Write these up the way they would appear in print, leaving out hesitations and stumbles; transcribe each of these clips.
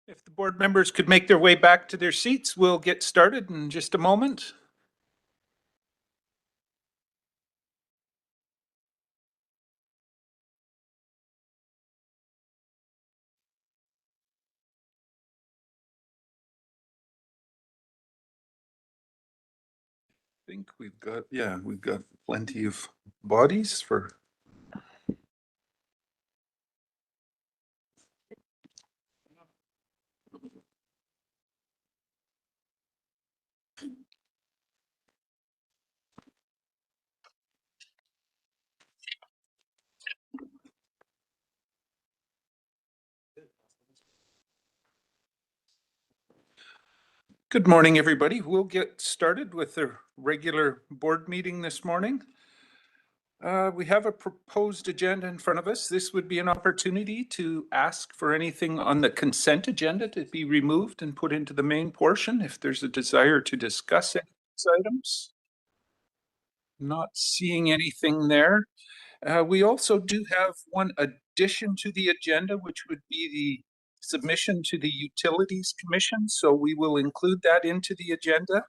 If the board members could make their way back to their seats, we'll get started in just a moment. I think we've got plenty of bodies for. Good morning, everybody. We'll get started with the regular board meeting this morning. We have a proposed agenda in front of us. This would be an opportunity to ask for anything on the consent agenda to be removed and put into the main portion if there's a desire to discuss any of these items. Not seeing anything there. We also do have one addition to the agenda, which would be the submission to the Utilities Commission. So we will include that into the agenda.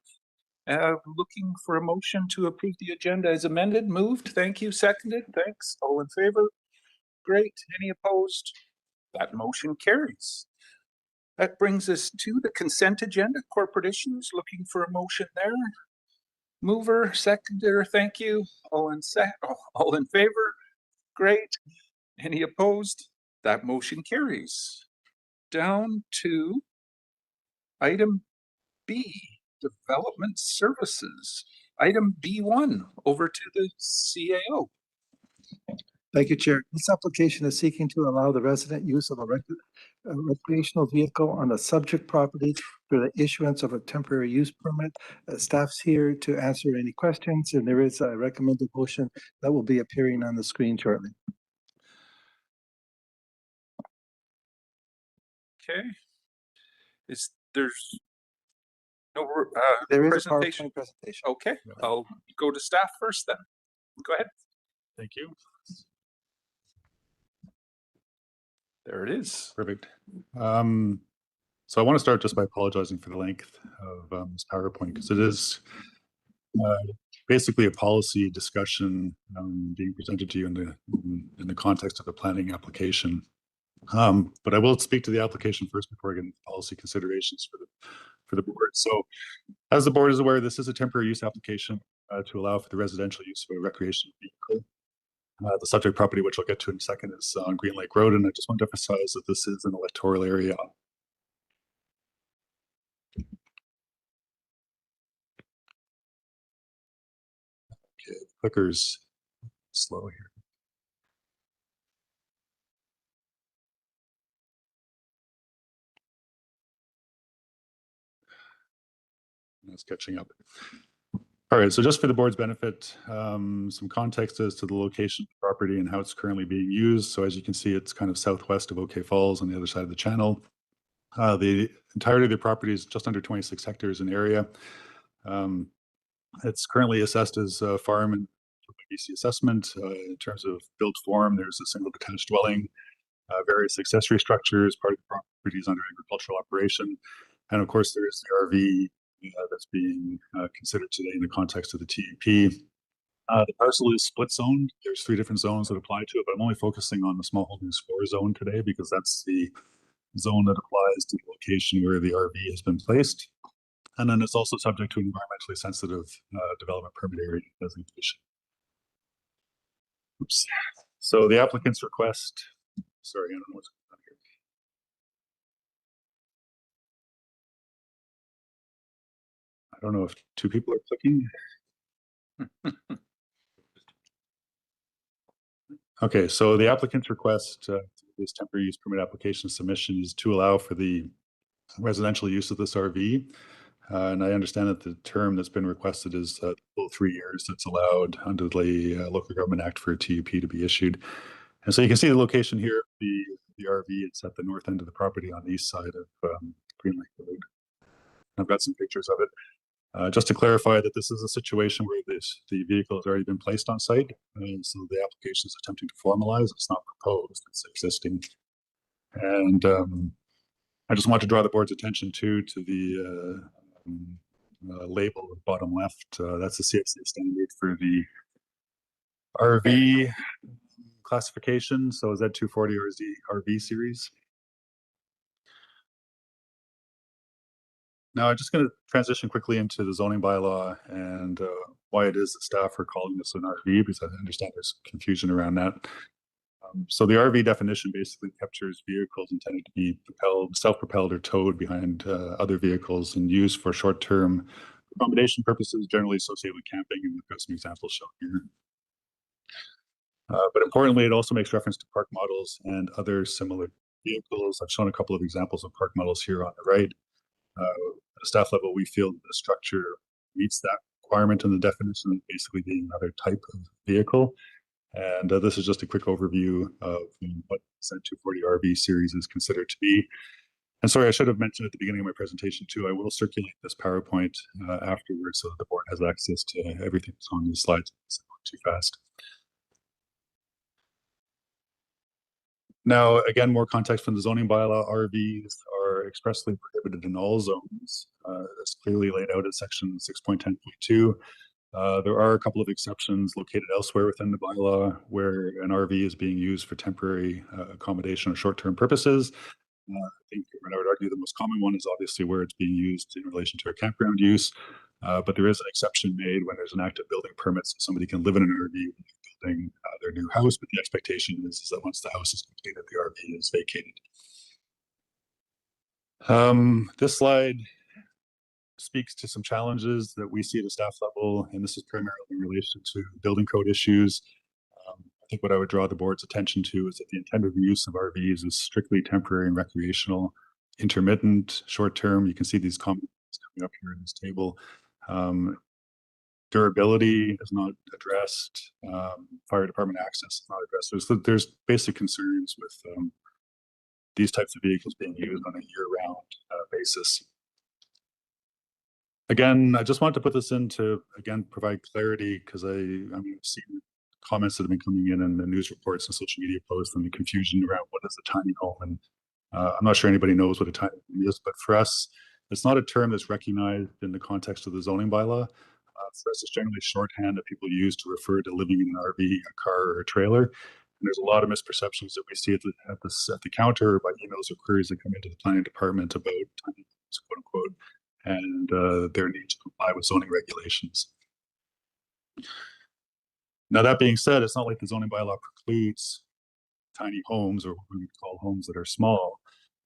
Looking for a motion to approve the agenda as amended. Moved. Thank you. Seconded. Thanks. All in favor? Great. Any opposed? That motion carries. That brings us to the consent agenda. Corporate issues. Looking for a motion there. Mover, seconder. Thank you. All in favor? Great. Any opposed? That motion carries. Down to item B, development services. Item B1, over to the CAO. Thank you, Chair. This application is seeking to allow the resident use of a recreational vehicle on the subject property for the issuance of a temporary use permit. Staff's here to answer any questions, and there is a recommended motion that will be appearing on the screen shortly. Okay. There's no there is presentation? A PowerPoint presentation. Okay, I'll go to staff first then. Go ahead. Thank you. There it is. Perfect. So I want to start just by apologizing for the length of this PowerPoint, because it is basically a policy discussion being presented to you in the context of a planning application. But I will speak to the application first before I get into policy considerations for the board. So as the board is aware, this is a temporary use application to allow for the residential use of a recreational vehicle. The subject property, which I'll get to in a second, is on Green Lake Road, and I just want to emphasize that this is an electoral area. Okay, the clicker's slow here. That's catching up. All right, so just for the board's benefit, some context as to the location of the property and how it's currently being used. So as you can see, it's kind of southwest of OK Falls on the other side of the channel. The entirety of the property is just under 26 hectares in area. It's currently assessed as a farm in BC assessment. In terms of built form, there's a single detached dwelling, various accessory structures. Part of the property is under agricultural operation. And of course, there is the RV that's being considered today in the context of the TUP. The parcel is split zoned. There's 3 different zones that apply to it, but I'm only focusing on the small holdings 4 zone today because that's the zone that applies to the location where the RV has been placed. And then it's also subject to an environmentally sensitive development permit area designation. Oops. So the applicant's request, sorry, I don't know what's going on here. I don't know if 2 people are clicking. Okay, so the applicant's request this temporary use permit application submission is to allow for the residential use of this RV. And I understand that the term that's been requested is 3 years that's allowed under the Local Government Act for a TUP to be issued. And so you can see the location here, the RV, it's at the north end of the property on the east side of Green Lake Road. I've got some pictures of it. Just to clarify that this is a situation where the vehicle has already been placed on site. And so the application is attempting to formalize. It's not proposed, it's existing. And I just want to draw the board's attention to the label at the bottom left. That's the CFC standard for the RV classification. So is that 240 or is the RV series? Now I'm just going to transition quickly into the zoning bylaw and why it is that staff are calling this an RV, because I understand there's confusion around that. So the RV definition basically captures vehicles intended to be propelled, self-propelled or towed behind other vehicles and used for short-term accommodation purposes, generally associated with camping, and we've got some examples shown here. But importantly, it also makes reference to park models and other similar vehicles. I've shown a couple of examples of park models here on the right. At a staff level, we feel the structure meets that requirement in the definition of basically being another type of vehicle. And this is just a quick overview of what the 240 RV series is considered to be. And sorry, I should have mentioned at the beginning of my presentation too, I will circulate this PowerPoint afterwards so that the board has access to everything that's on these slides. It's not too fast. Now, again, more context from the zoning bylaw, RVs are expressly prohibited in all zones. That's clearly laid out in section 6.10.2. There are a couple of exceptions located elsewhere within the bylaw where an RV is being used for temporary accommodation or short-term purposes. I think I would argue the most common one is obviously where it's being used in relation to a campground use, but there is an exception made when there's an active building permit, so somebody can live in an RV building their new house, but the expectation is that once the house is completed, the RV is vacated. This slide speaks to some challenges that we see at a staff level, and this is primarily in relation to building code issues. I think what I would draw the board's attention to is that the intended use of RVs is strictly temporary and recreational, intermittent, short-term. You can see these comments coming up here in this table. Durability is not addressed. Fire department access is not addressed. There's basic concerns with these types of vehicles being used on a year-round basis. Again, I just wanted to put this in to, again, provide clarity, because I've seen comments that have been coming in the news reports and social media posts and the confusion around what is a tiny home. And I'm not sure anybody knows what a tiny home is, but for us, it's not a term that's recognized in the context of the zoning bylaw. For us, it's generally shorthand that people use to refer to living in an RV, a car, or a trailer. And there's a lot of misperceptions that we see at the counter by emails or queries that come into the planning department about tiny homes, quote unquote, and their need to comply with zoning regulations. Now, that being said, it's not like the zoning bylaw precludes tiny homes, or what we would call homes that are small.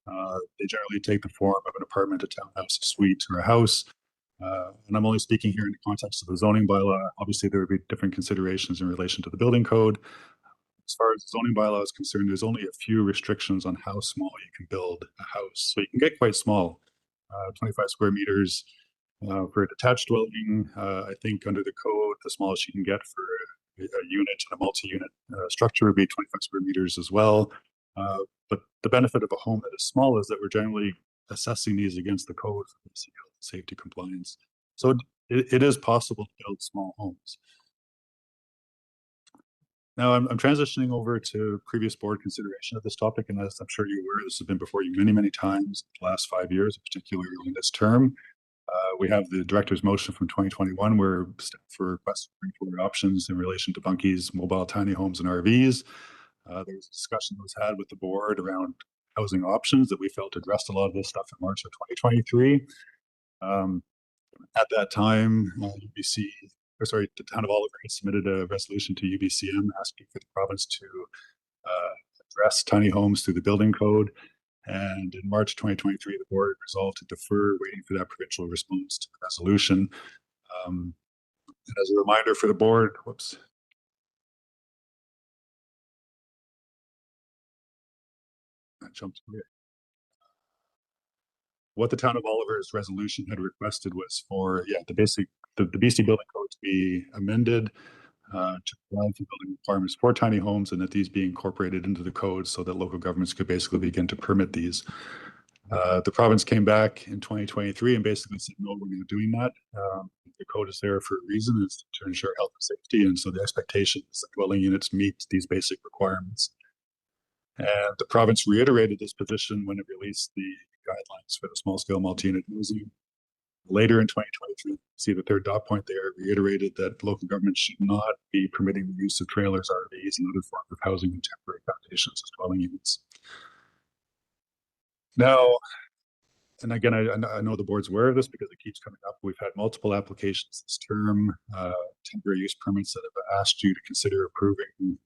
They generally take the form of an apartment, a townhouse, a suite, or a house. And I'm only speaking here in the context of the zoning bylaw. Obviously, there would be different considerations in relation to the building code. As far as the zoning bylaw is concerned, there's only a few restrictions on how small you can build a house. So you can get quite small, 25 square meters. For a detached dwelling, I think under the code, the smallest you can get for a unit and a multi-unit structure would be 25 square meters as well. But the benefit of a home that is small is that we're generally assessing these against the code for safety compliance. So it is possible to build small homes. Now I'm transitioning over to previous board consideration of this topic, and as I'm sure you're aware, this has been before you many, many times in the last 5 years, particularly in this term. We have the director's motion from 2021 where for requests for forward options in relation to bunkies, mobile tiny homes, and RVs. There was a discussion that was had with the board around housing options that we felt addressed a lot of this stuff in March of 2023. At that time, the town of Oliver had submitted a resolution to UBCM asking for the province to address tiny homes through the building code. And in March 2023, the board resolved to defer waiting for that provincial response to the resolution. And as a reminder for the board, I jumped away. What the town of Oliver's resolution had requested was for, the BC building code to be amended to provide for building requirements for tiny homes, and that these be incorporated into the code so that local governments could basically begin to permit these. The province came back in 2023 and basically said, no, we're not doing that. The code is there for a reason, it's to ensure health and safety, and so the expectation is that dwelling units meet these basic requirements. And the province reiterated this position when it released the guidelines for the small scale multi-unit housing. Later in 2023, see the third dot point there, reiterated that local governments should not be permitting the use of trailers, RVs, and other forms of housing in temporary foundations as dwelling units. Now, and again, I know the board's aware of this because it keeps coming up. We've had multiple applications this term, temporary use permits that have asked you to consider approving the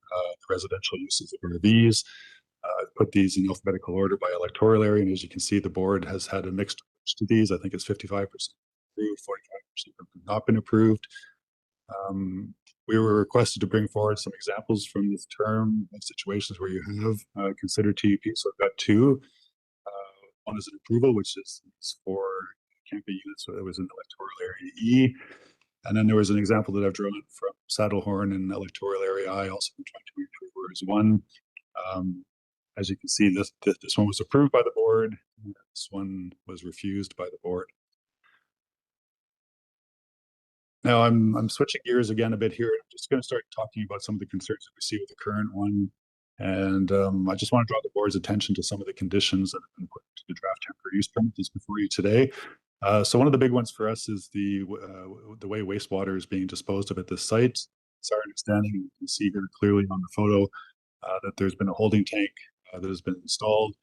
residential uses of RVs. I've put these in alphabetical order by electoral area, and as you can see, the board has had a mixed approach to these. I think it's 55% approved, 45% have not been approved. We were requested to bring forward some examples from this term of situations where you have considered TUP. So I've got two. One is an approval, which is for camping units, so it was in electoral area E. And then there was an example that I've drawn from Saddlehorn in electoral area I, also been trying to approve, whereas one. As you can see, this one was approved by the board. This one was refused by the board. Now I'm switching gears again a bit here. I'm just going to start talking about some of the concerns that we see with the current one. And I just want to draw the board's attention to some of the conditions that have been put into the draft temporary use permit that's before you today. So one of the big ones for us is the way wastewater is being disposed of at this site. It's our understanding, you can see here clearly on the photo, that there's been a holding tank that has been installed.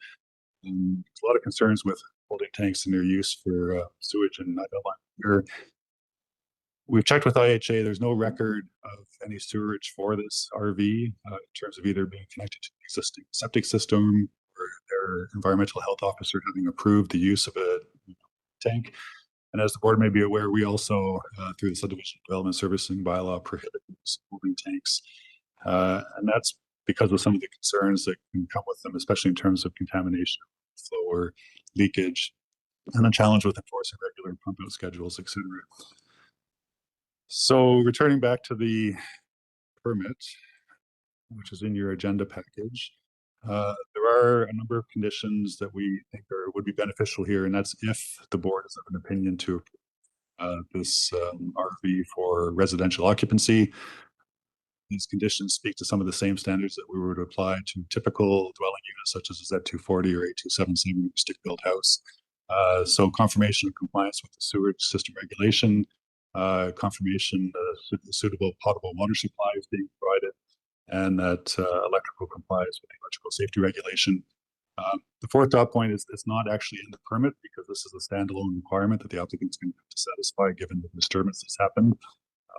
And there's a lot of concerns with holding tanks and their use for sewage, and I've outlined here. We've checked with IHA. There's no record of any sewerage for this RV in terms of either being connected to the existing septic system or their environmental health officer having approved the use of a tank. And as the board may be aware, we also, through the subdivision development servicing bylaw, prohibit holding tanks. And that's because of some of the concerns that can come with them, especially in terms of contamination, flow or leakage, and a challenge with enforcing regular pump out schedules, etc. So returning back to the permit, which is in your agenda package, there are a number of conditions that we think would be beneficial here, and that's if the board is of an opinion to this RV for residential occupancy. These conditions speak to some of the same standards that we would apply to typical dwelling units, such as a Z240 or A277 stick-built house. So confirmation of compliance with the sewage system regulation, confirmation that suitable potable water supply is being provided, and that electrical complies with the electrical safety regulation. The fourth dot point is it's not actually in the permit because this is a standalone requirement that the applicant's going to have to satisfy given the disturbance that's happened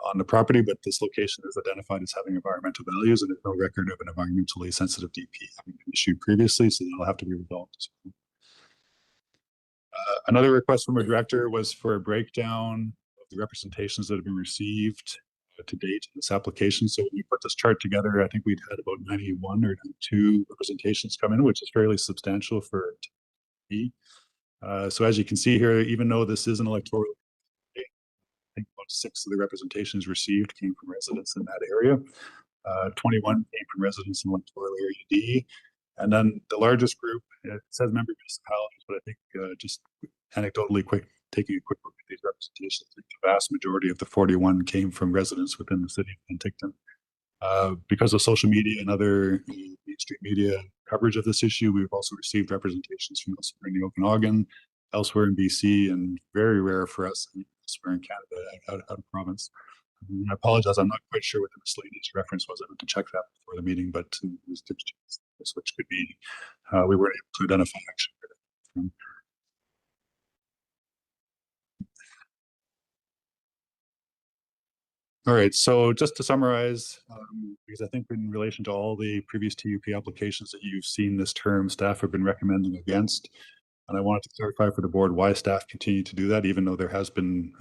on the property, but this location is identified as having environmental values, and there's no record of an environmentally sensitive DP having been issued previously, so that'll have to be resolved. Another request from a director was for a breakdown of the representations that have been received to date in this application. So when we put this chart together, I think we'd had about 91 or 92 representations come in, which is fairly substantial for TP. So as you can see here, even though this is an electoral, I think about 6 of the representations received came from residents in that area. 21 came from residents in electoral area D. And then the largest group, it says member municipalities, but I think just anecdotally taking a quick look at these representations, the vast majority of the 41 came from residents within the city of Penticton. Because of social media and other mainstream media coverage of this issue, we've also received representations from elsewhere in the Okanagan, elsewhere in BC, and very rare for us elsewhere in Canada, out of province. I apologize, I'm not quite sure what the miscellaneous reference was. I had to check that before the meeting, but which could be, we weren't able to identify actually. All right, so just to summarize, because I think in relation to all the previous TUP applications that you've seen this term, staff have been recommending against. And I wanted to clarify for the board why staff continue to do that, even though there has been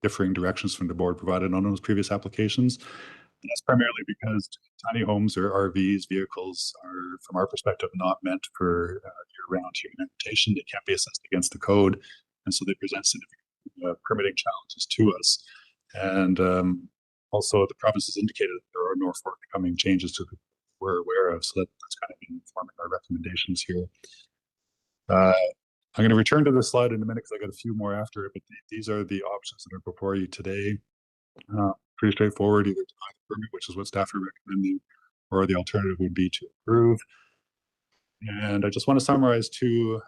differing directions from the board provided on those previous applications. And that's primarily because tiny homes or RVs, vehicles, are, from our perspective, not meant for year-round human habitation. They can't be assessed against the code, and so they present significant permitting challenges to us. And also, the province has indicated that there are no forthcoming changes to the we're aware of, so that's kind of been informing our recommendations here. I'm going to return to this slide in a minute because I got a few more after it, but these are the options that are before you today. Pretty straightforward, either deny the permit, which is what staff are recommending, or the alternative would be to approve. And I just want to summarize too,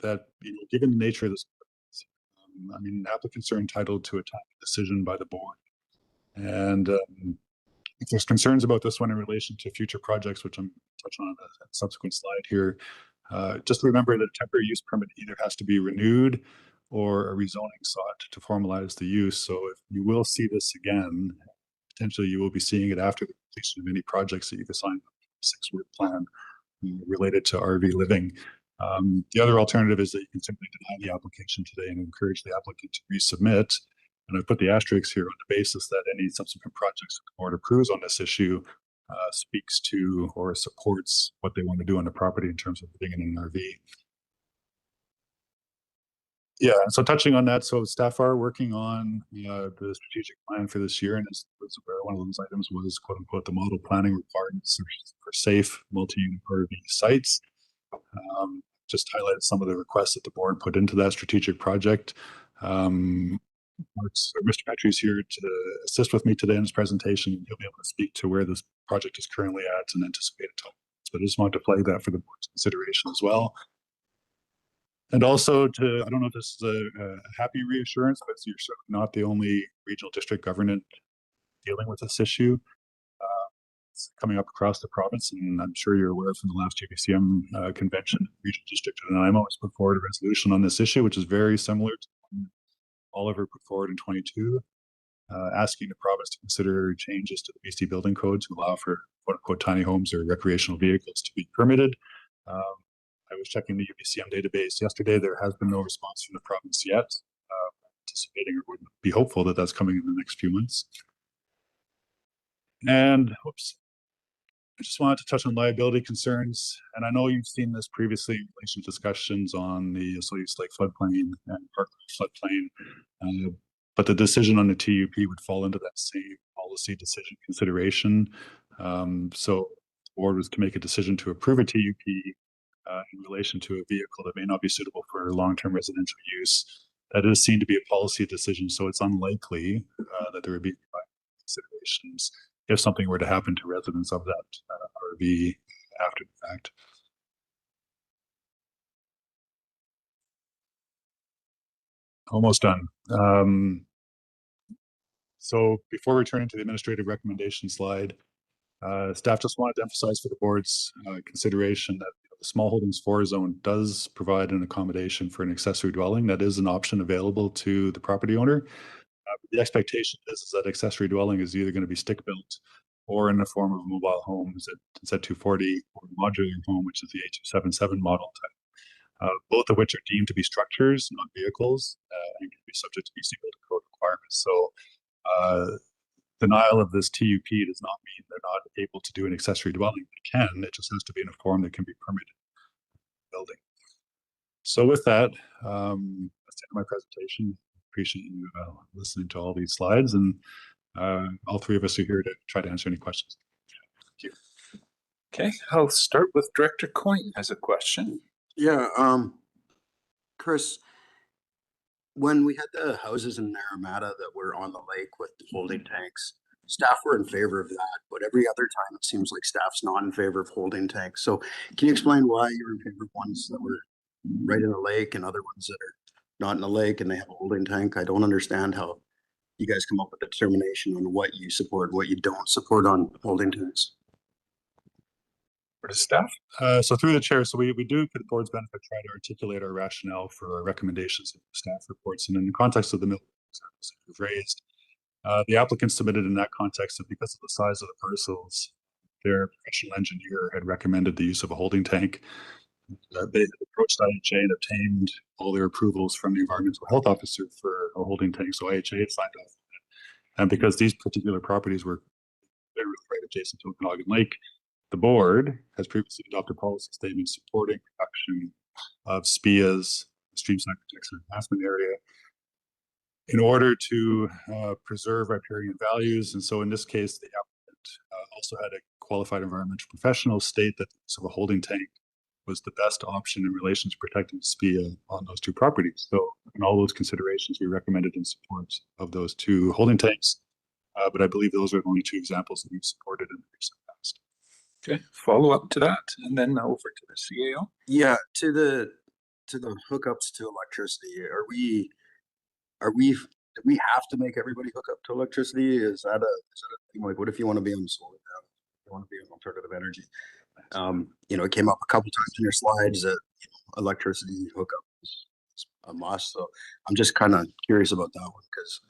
that, given the nature of this, I mean, applicants are entitled to a timely decision by the board. And if there's concerns about this one in relation to future projects, which I'm touching on a subsequent slide here, just remember that a temporary use permit either has to be renewed or a rezoning sought to formalize the use. So if you will see this again, potentially you will be seeing it after the completion of any projects that you've assigned a 6-word plan related to RV living. The other alternative is that you can simply deny the application today and encourage the applicant to resubmit. And I've put the asterisks here on the basis that any subsequent projects that the board approves on this issue speaks to or supports what they want to do on the property in terms of living in an RV. Yeah, so touching on that, so staff are working on the strategic plan for this year, and one of those items was "quote unquote" the model planning requirements for safe multi-unit RV sites. Just highlighted some of the requests that the board put into that strategic project. Mr. Petrie is here to assist with me today in his presentation. He'll be able to speak to where this project is currently at and anticipated timelines. But I just wanted to flag that for the board's consideration as well. And also I don't know if this is a happy reassurance, but you're certainly not the only regional district government dealing with this issue. It's coming up across the province, and I'm sure you're aware from the last GBCM convention, regional district and Nanaimo has put forward a resolution on this issue, which is very similar to what Oliver put forward in 22, asking the province to consider changes to the BC building code to allow for "quote unquote" tiny homes or recreational vehicles to be permitted. I was checking the UBCM database yesterday. There has been no response from the province yet. Anticipating or would be hopeful that that's coming in the next few months. And I just wanted to touch on liability concerns. And I know you've seen this previously in relation to discussions on the Solis Lake floodplain and Park floodplain. But the decision on the TUP would fall into that same policy decision consideration. So the board was to make a decision to approve a TUP in relation to a vehicle that may not be suitable for long-term residential use. That is seen to be a policy decision, so it's unlikely that there would be considerations if something were to happen to residents of that RV after the fact. Almost done. So before returning to the administrative recommendation slide, staff just wanted to emphasize for the board's consideration that the small holdings 4 zone does provide an accommodation for an accessory dwelling. That is an option available to the property owner. The expectation is that accessory dwelling is either going to be stick-built or in the form of a mobile home, Z240, or modular home, which is the A277 model type, both of which are deemed to be structures, not vehicles, and can be subject to BC building code requirements. So denial of this TUP does not mean they're not able to do an accessory dwelling. They can, it just has to be in a form that can be permitted building. So with that, that's the end of my presentation. Appreciate you listening to all these slides, and all three of us are here to try to answer any questions. Thank you. Okay, I'll start with Director Coyne has a question. Yeah, Chris, when we had the houses in Naramata that were on the lake with the holding tanks, staff were in favor of that, but every other time it seems like staff's not in favor of holding tanks. So can you explain why you're in favor of ones that were right in the lake and other ones that are not in the lake and they have a holding tank? I don't understand how you guys come up with a determination on what you support, what you don't support on holding tanks. For the staff? So through the chair, so we do, for the board's benefit, try to articulate our rationale for our recommendations in staff reports. And in the context of the mill examples that we've raised, the applicant submitted in that context that because of the size of the parcels, their professional engineer had recommended the use of a holding tank. They had approached IHA and obtained all their approvals from the environmental health officer for a holding tank. So IHA had signed off on it. And because these particular properties were right adjacent to Okanagan Lake, the board has previously adopted policy statements supporting production of SPIAs, streamside protection enhancement area, in order to preserve riparian values. And so in this case, the applicant also had a qualified environmental professional state that the use of a holding tank was the best option in relation to protecting SPIA on those two properties. So in all those considerations, we recommended in support of those two holding tanks. But I believe those are the only two examples that we've supported in the recent past. Okay, follow up to that, and then over to the CAO. Yeah, to the to the hookups to electricity, do we have to make everybody hook up to electricity? Is that a thing? Like, what if you want to be on the solar panel? You want to be on alternative energy? It came up a couple times in your slides that electricity hookup is a must. So I'm just kind of curious about that one because,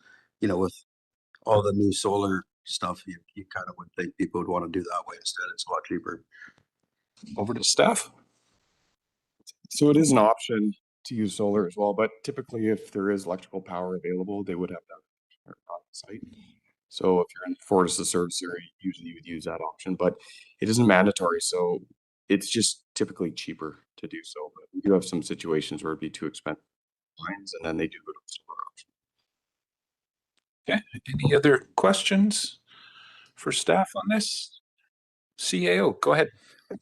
with all the new solar stuff, you kind of would think people would want to do that way instead. It's a lot cheaper. Over to staff. So it is an option to use solar as well, but typically if there is electrical power available, they would have that on site. So if you're in Fortis the service area, usually you would use that option, but it isn't mandatory. So it's just typically cheaper to do so. But we do have some situations where it'd be too expensive lines, and then they do go to the solar option. Okay. Any other questions for staff on this? CAO, go ahead.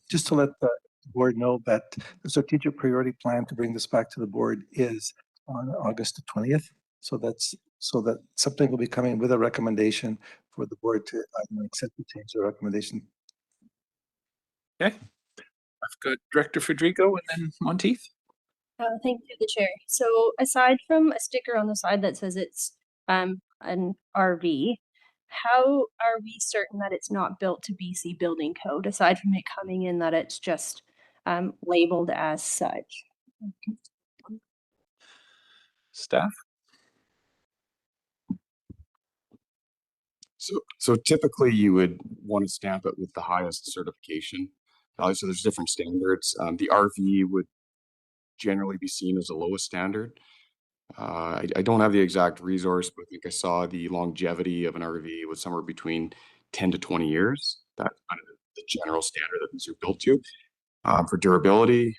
Just to let the board know that the strategic priority plan to bring this back to the board is on August the 20th. So that something will be coming with a recommendation for the board to either accept or change the recommendation. Okay. I've got Director Federico and then Monteith. Thank you, the chair. So aside from a sticker on the side that says it's an RV, how are we certain that it's not built to BC building code, aside from it coming in that it's just labeled as such? Staff. So typically you would want to stamp it with the highest certification. So there's different standards. The RV would generally be seen as the lowest standard. I don't have the exact resource, but I think I saw the longevity of an RV was somewhere between 10 to 20 years. That's kind of the general standard that these are built to. For durability,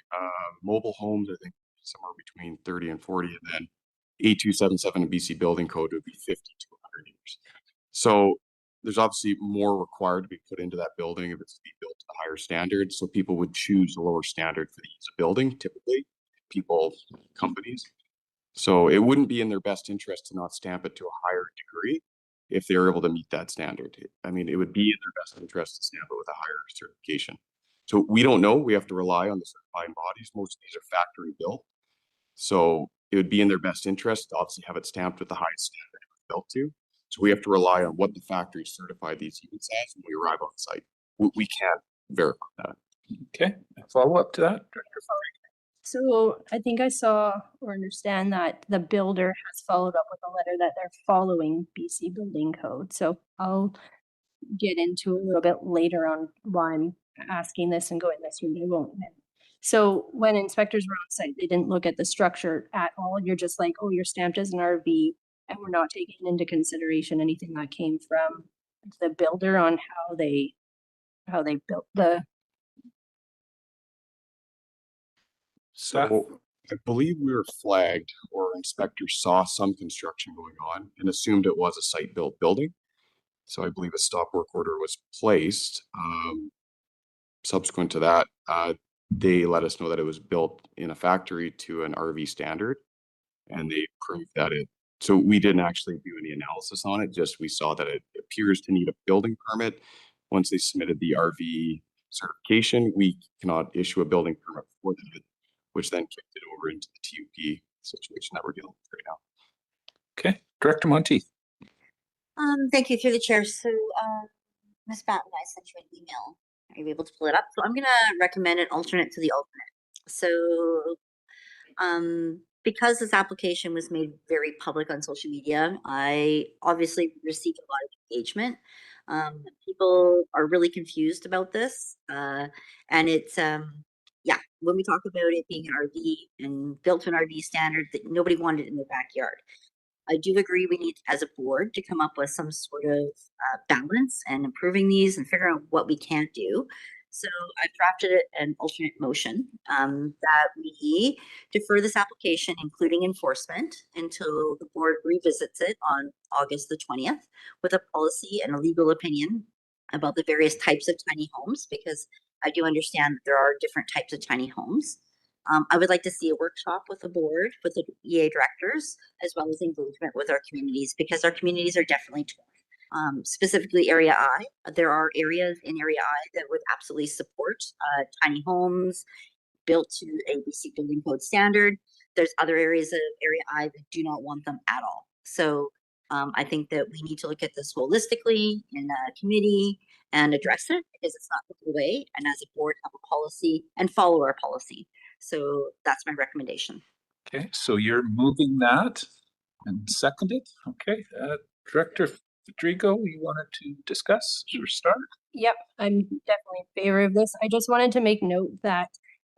mobile homes, I think somewhere between 30 and 40, and then A277 BC building code would be 50 to 100 years. So there's obviously more required to be put into that building if it's to be built to the higher standard. So people would choose a lower standard for the use of building, typically, companies. So it wouldn't be in their best interest to not stamp it to a higher degree if they're able to meet that standard. I mean, it would be in their best interest to stamp it with a higher certification. So we don't know. We have to rely on the certifying bodies. Most of these are factory built. So it would be in their best interest to obviously have it stamped with the highest standard it was built to. So we have to rely on what the factory certified these units as when we arrive on site. We can't verify that. Okay. Follow up to that, Director. So I think I saw or understand that the builder has followed up with a letter that they're following BC building code. So I'll get into a little bit later on why I'm asking this and going this room. They won't. So when inspectors were on site, they didn't look at the structure at all. You're just like, oh, you're stamped as an RV, and we're not taking into consideration anything that came from the builder on how they built the. So I believe we were flagged, or inspectors saw some construction going on and assumed it was a site-built building. So I believe a stop work order was placed. Subsequent to that, they let us know that it was built in a factory to an RV standard, and they proved that it. So we didn't actually do any analysis on it. Just we saw that it appears to need a building permit. Once they submitted the RV certification, we cannot issue a building permit for that, which then kicked it over into the TUP situation that we're dealing with right now. Okay, Director Monteith. Thank you, through the chair. So, Ms. Batten, I sent you an email. Are you able to pull it up? So I'm going to recommend an alternate to the alternate. So, because this application was made very public on social media, I obviously received a lot of engagement. People are really confused about this. And it's, yeah, when we talk about it being an RV and built to an RV standard, that nobody wanted it in their backyard. I do agree we need, as a board, to come up with some sort of balance and improving these and figure out what we can't do. So I've drafted an alternate motion that we defer this application, including enforcement, until the board revisits it on August the 20th with a policy and a legal opinion about the various types of tiny homes, because I do understand that there are different types of tiny homes. I would like to see a workshop with the board, with the EA directors, as well as engagement with our communities, because our communities are definitely torn. Specifically Area I, there are areas in Area I that would absolutely support tiny homes, built to a BC building code standard. There's other areas of Area I that do not want them at all. So I think that we need to look at this holistically in a committee and address it because it's not the way. And as a board, have a policy and follow our policy. So that's my recommendation. Okay, so you're moving that and seconded. Okay, Director Federico, you wanted to discuss or start? Yep, I'm definitely in favor of this. I just wanted to make note that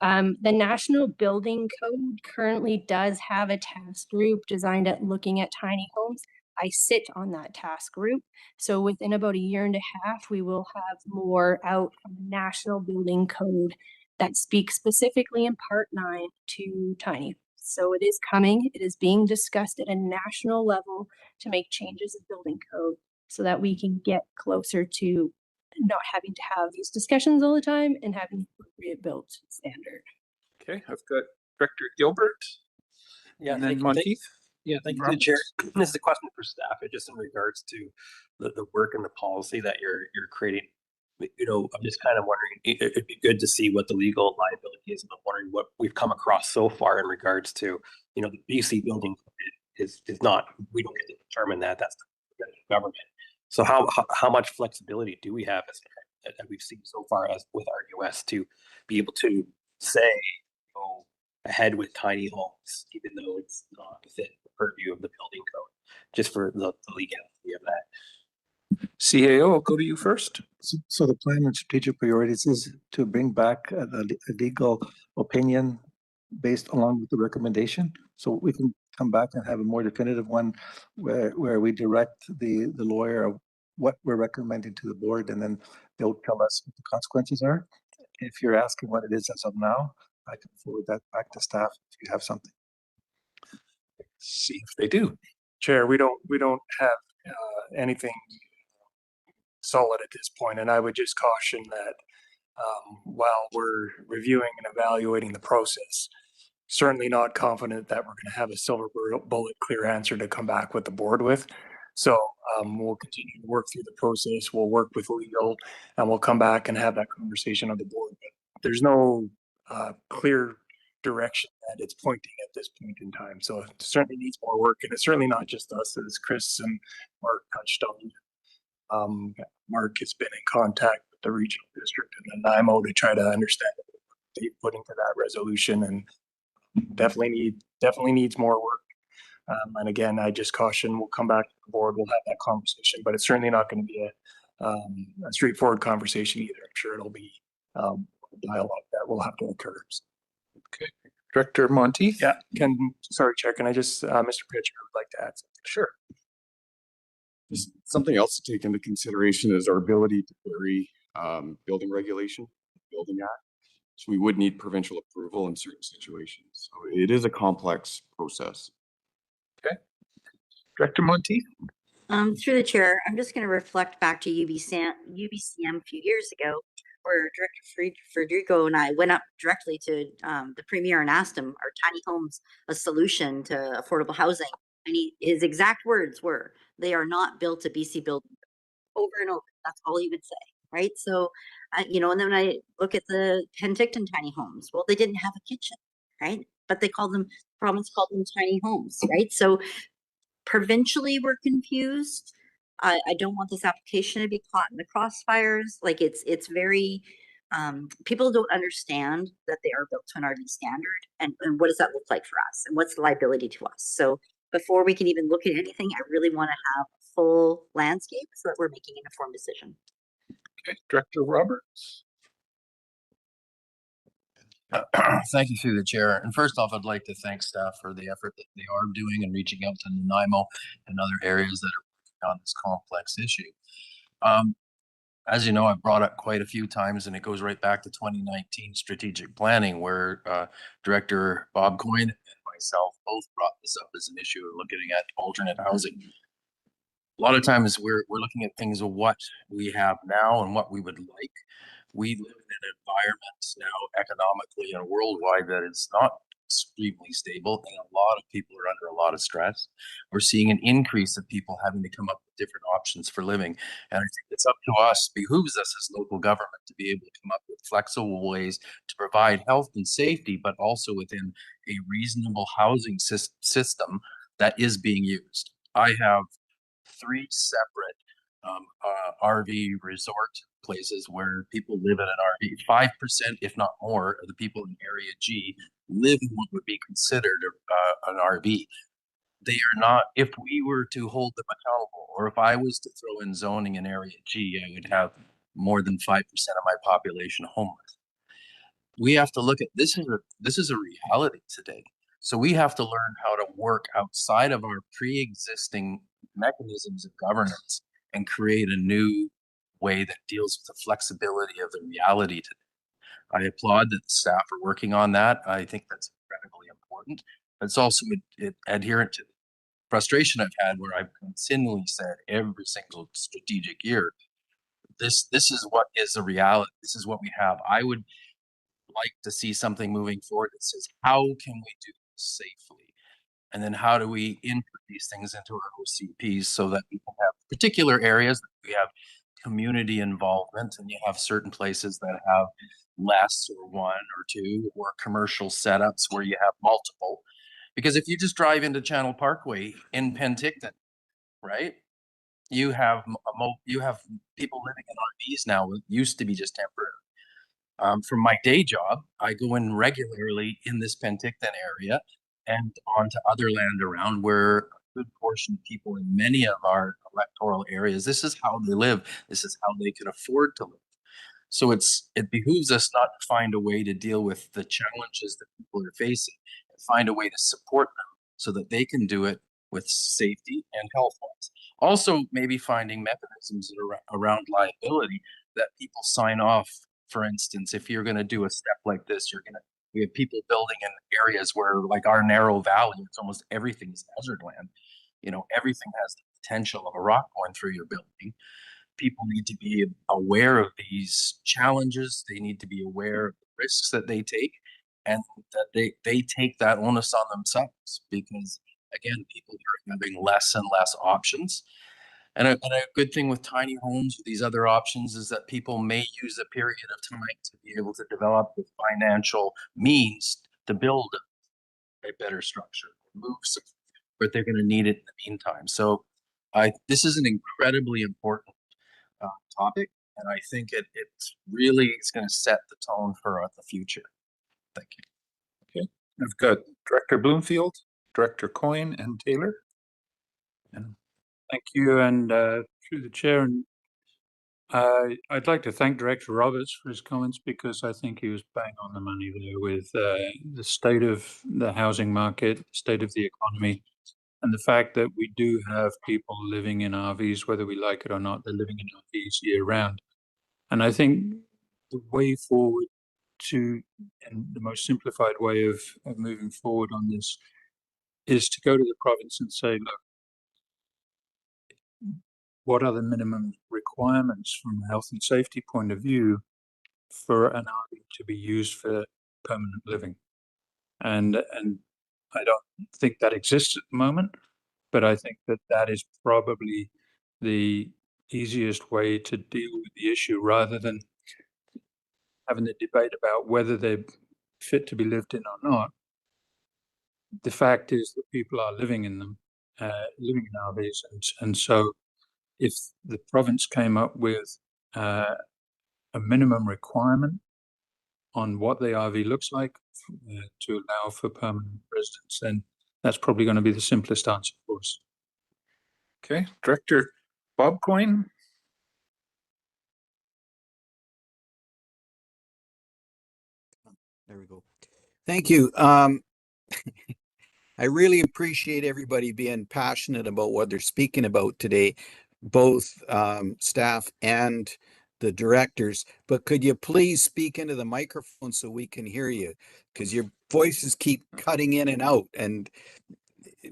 the National Building Code currently does have a task group designed at looking at tiny homes. I sit on that task group. So within about a year and a half, we will have more out from the National Building Code that speaks specifically in Part 9 to tiny. So it is coming. It is being discussed at a national level to make changes in building code so that we can get closer to not having to have these discussions all the time and having the appropriate built standard. Okay, I've got Director Gilbert and then Monteith. Thank you, to the chair. This is a question for staff, just in regards to the work and the policy that you're creating. I'm just kind of wondering, it'd be good to see what the legal liability is. And I'm wondering what we've come across so far in regards to, the BC building is not, we don't get to determine that. That's the government. So how much flexibility do we have that we've seen so far as with RDOS to be able to say, go ahead with tiny homes, even though it's not within the purview of the building code, just for the legality of that? CAO, I'll go to you first. So the plan and strategic priorities is to bring back a legal opinion based along with the recommendation. So we can come back and have a more definitive one where we direct the lawyer of what we're recommending to the board, and then they'll tell us what the consequences are. If you're asking what it is as of now, I can forward that back to staff if you have something. See if they do. Chair, we don't have anything solid at this point, and I would just caution that while we're reviewing and evaluating the process, certainly not confident that we're going to have a silver bullet clear answer to come back with the board with. So we'll continue to work through the process. We'll work with legal, and we'll come back and have that conversation on the board. But there's no clear direction that it's pointing at this point in time. So it certainly needs more work, and it's certainly not just us, as Chris and Mark touched on. Mark has been in contact with the regional district and the NIMO to try to understand what they put into that resolution, and definitely needs more work. And again, I just caution, we'll come back to the board, we'll have that conversation, but it's certainly not going to be a straightforward conversation either. I'm sure it'll be a dialogue that will have to occur. Okay, Director Monteith. Yeah, sorry, Chair, can I just, Mr. Pitcher would like to add something? Sure. Just something else to take into consideration is our ability to vary building regulation, building act. So we would need provincial approval in certain situations. So it is a complex process. Okay. Director Monteith. Through the chair, I'm just going to reflect back to UBCM a few years ago, where Director Federico and I went up directly to the Premier and asked him, are tiny homes a solution to affordable housing? And his exact words were, they are not built to BC building. Over and over. That's all he would say, right? So, and then when I look at the Penticton tiny homes, well, they didn't have a kitchen, right? But the province called them tiny homes, right? So provincially, we're confused. I don't want this application to be caught in the crossfires. Like it's very, people don't understand that they are built to an RD standard, and what does that look like for us, and what's the liability to us? So before we can even look at anything, I really want to have a full landscape so that we're making an informed decision. Okay, Director Roberts. Thank you through the chair. And first off, I'd like to thank staff for the effort that they are doing and reaching out to NIMO and other areas that are on this complex issue. As you know, I've brought up quite a few times, and it goes right back to 2019 strategic planning, where Director Bob Coyne and myself both brought this up as an issue, looking at alternate housing. A lot of times we're looking at things of what we have now and what we would like. We live in an environment now economically and worldwide that is not extremely stable, and a lot of people are under a lot of stress. We're seeing an increase of people having to come up with different options for living. And I think it's up to us, behooves us as local government to be able to come up with flexible ways to provide health and safety, but also within a reasonable housing system that is being used. I have 3 separate RV resort places where people live in an RV. 5%, if not more, of the people in Area G live in what would be considered an RV. They are not, if we were to hold them accountable, or if I was to throw in zoning in Area G, I would have more than 5% of my population homeless. We have to look at this is a reality today. So we have to learn how to work outside of our pre-existing mechanisms of governance and create a new way that deals with the flexibility of the reality today. I applaud that the staff are working on that. I think that's incredibly important. But it's also adherent to the frustration I've had where I've continually said every single strategic year, this is what is a reality. This is what we have. I would like to see something moving forward that says, how can we do this safely? And then how do we input these things into our OCPs so that we can have particular areas that we have community involvement, and you have certain places that have less or 1 or 2, or commercial setups where you have multiple. Because if you just drive into Channel Parkway in Penticton, right, you have people living in RVs now. It used to be just temporary. From my day job, I go in regularly in this Penticton area and onto other land around where a good portion of people in many of our electoral areas, this is how they live. This is how they can afford to live. So it behooves us not to find a way to deal with the challenges that people are facing, and find a way to support them so that they can do it with safety and health-wise. Also, maybe finding mechanisms around liability that people sign off. For instance, if you're going to do a step like this, we have people building in areas where, like our narrow valley, it's almost everything's desert land. You know, everything has the potential of a rock going through your building. People need to be aware of these challenges. They need to be aware of the risks that they take, and that they take that onus on themselves, because again, people are having less and less options. And a good thing with tiny homes, with these other options, is that people may use a period of time to be able to develop the financial means to build a better structure, move some, but they're going to need it in the meantime. So this is an incredibly important topic, and I think it's really going to set the tone for the future. Thank you. Okay, I've got Director Bloomfield, Director Coyne, and Taylor. And thank you, and through the chair, and I'd like to thank Director Roberts for his comments, because I think he was bang on the money there with the state of the housing market, state of the economy, and the fact that we do have people living in RVs, whether we like it or not. They're living in RVs year round. And I think the way forward and the most simplified way of moving forward on this is to go to the province and say, look, what are the minimum requirements from a health and safety point of view for an RV to be used for permanent living? And I don't think that exists at the moment, but I think that is probably the easiest way to deal with the issue, rather than having the debate about whether they're fit to be lived in or not. The fact is that people are living in them, living in RVs, and so if the province came up with a minimum requirement on what the RV looks like to allow for permanent residence, then that's probably going to be the simplest answer for us. okay, Director Bob Coyne. There we go. Thank you. I really appreciate everybody being passionate about what they're speaking about today, both staff and the directors. But could you please speak into the microphone so we can hear you? Because your voices keep cutting in and out. And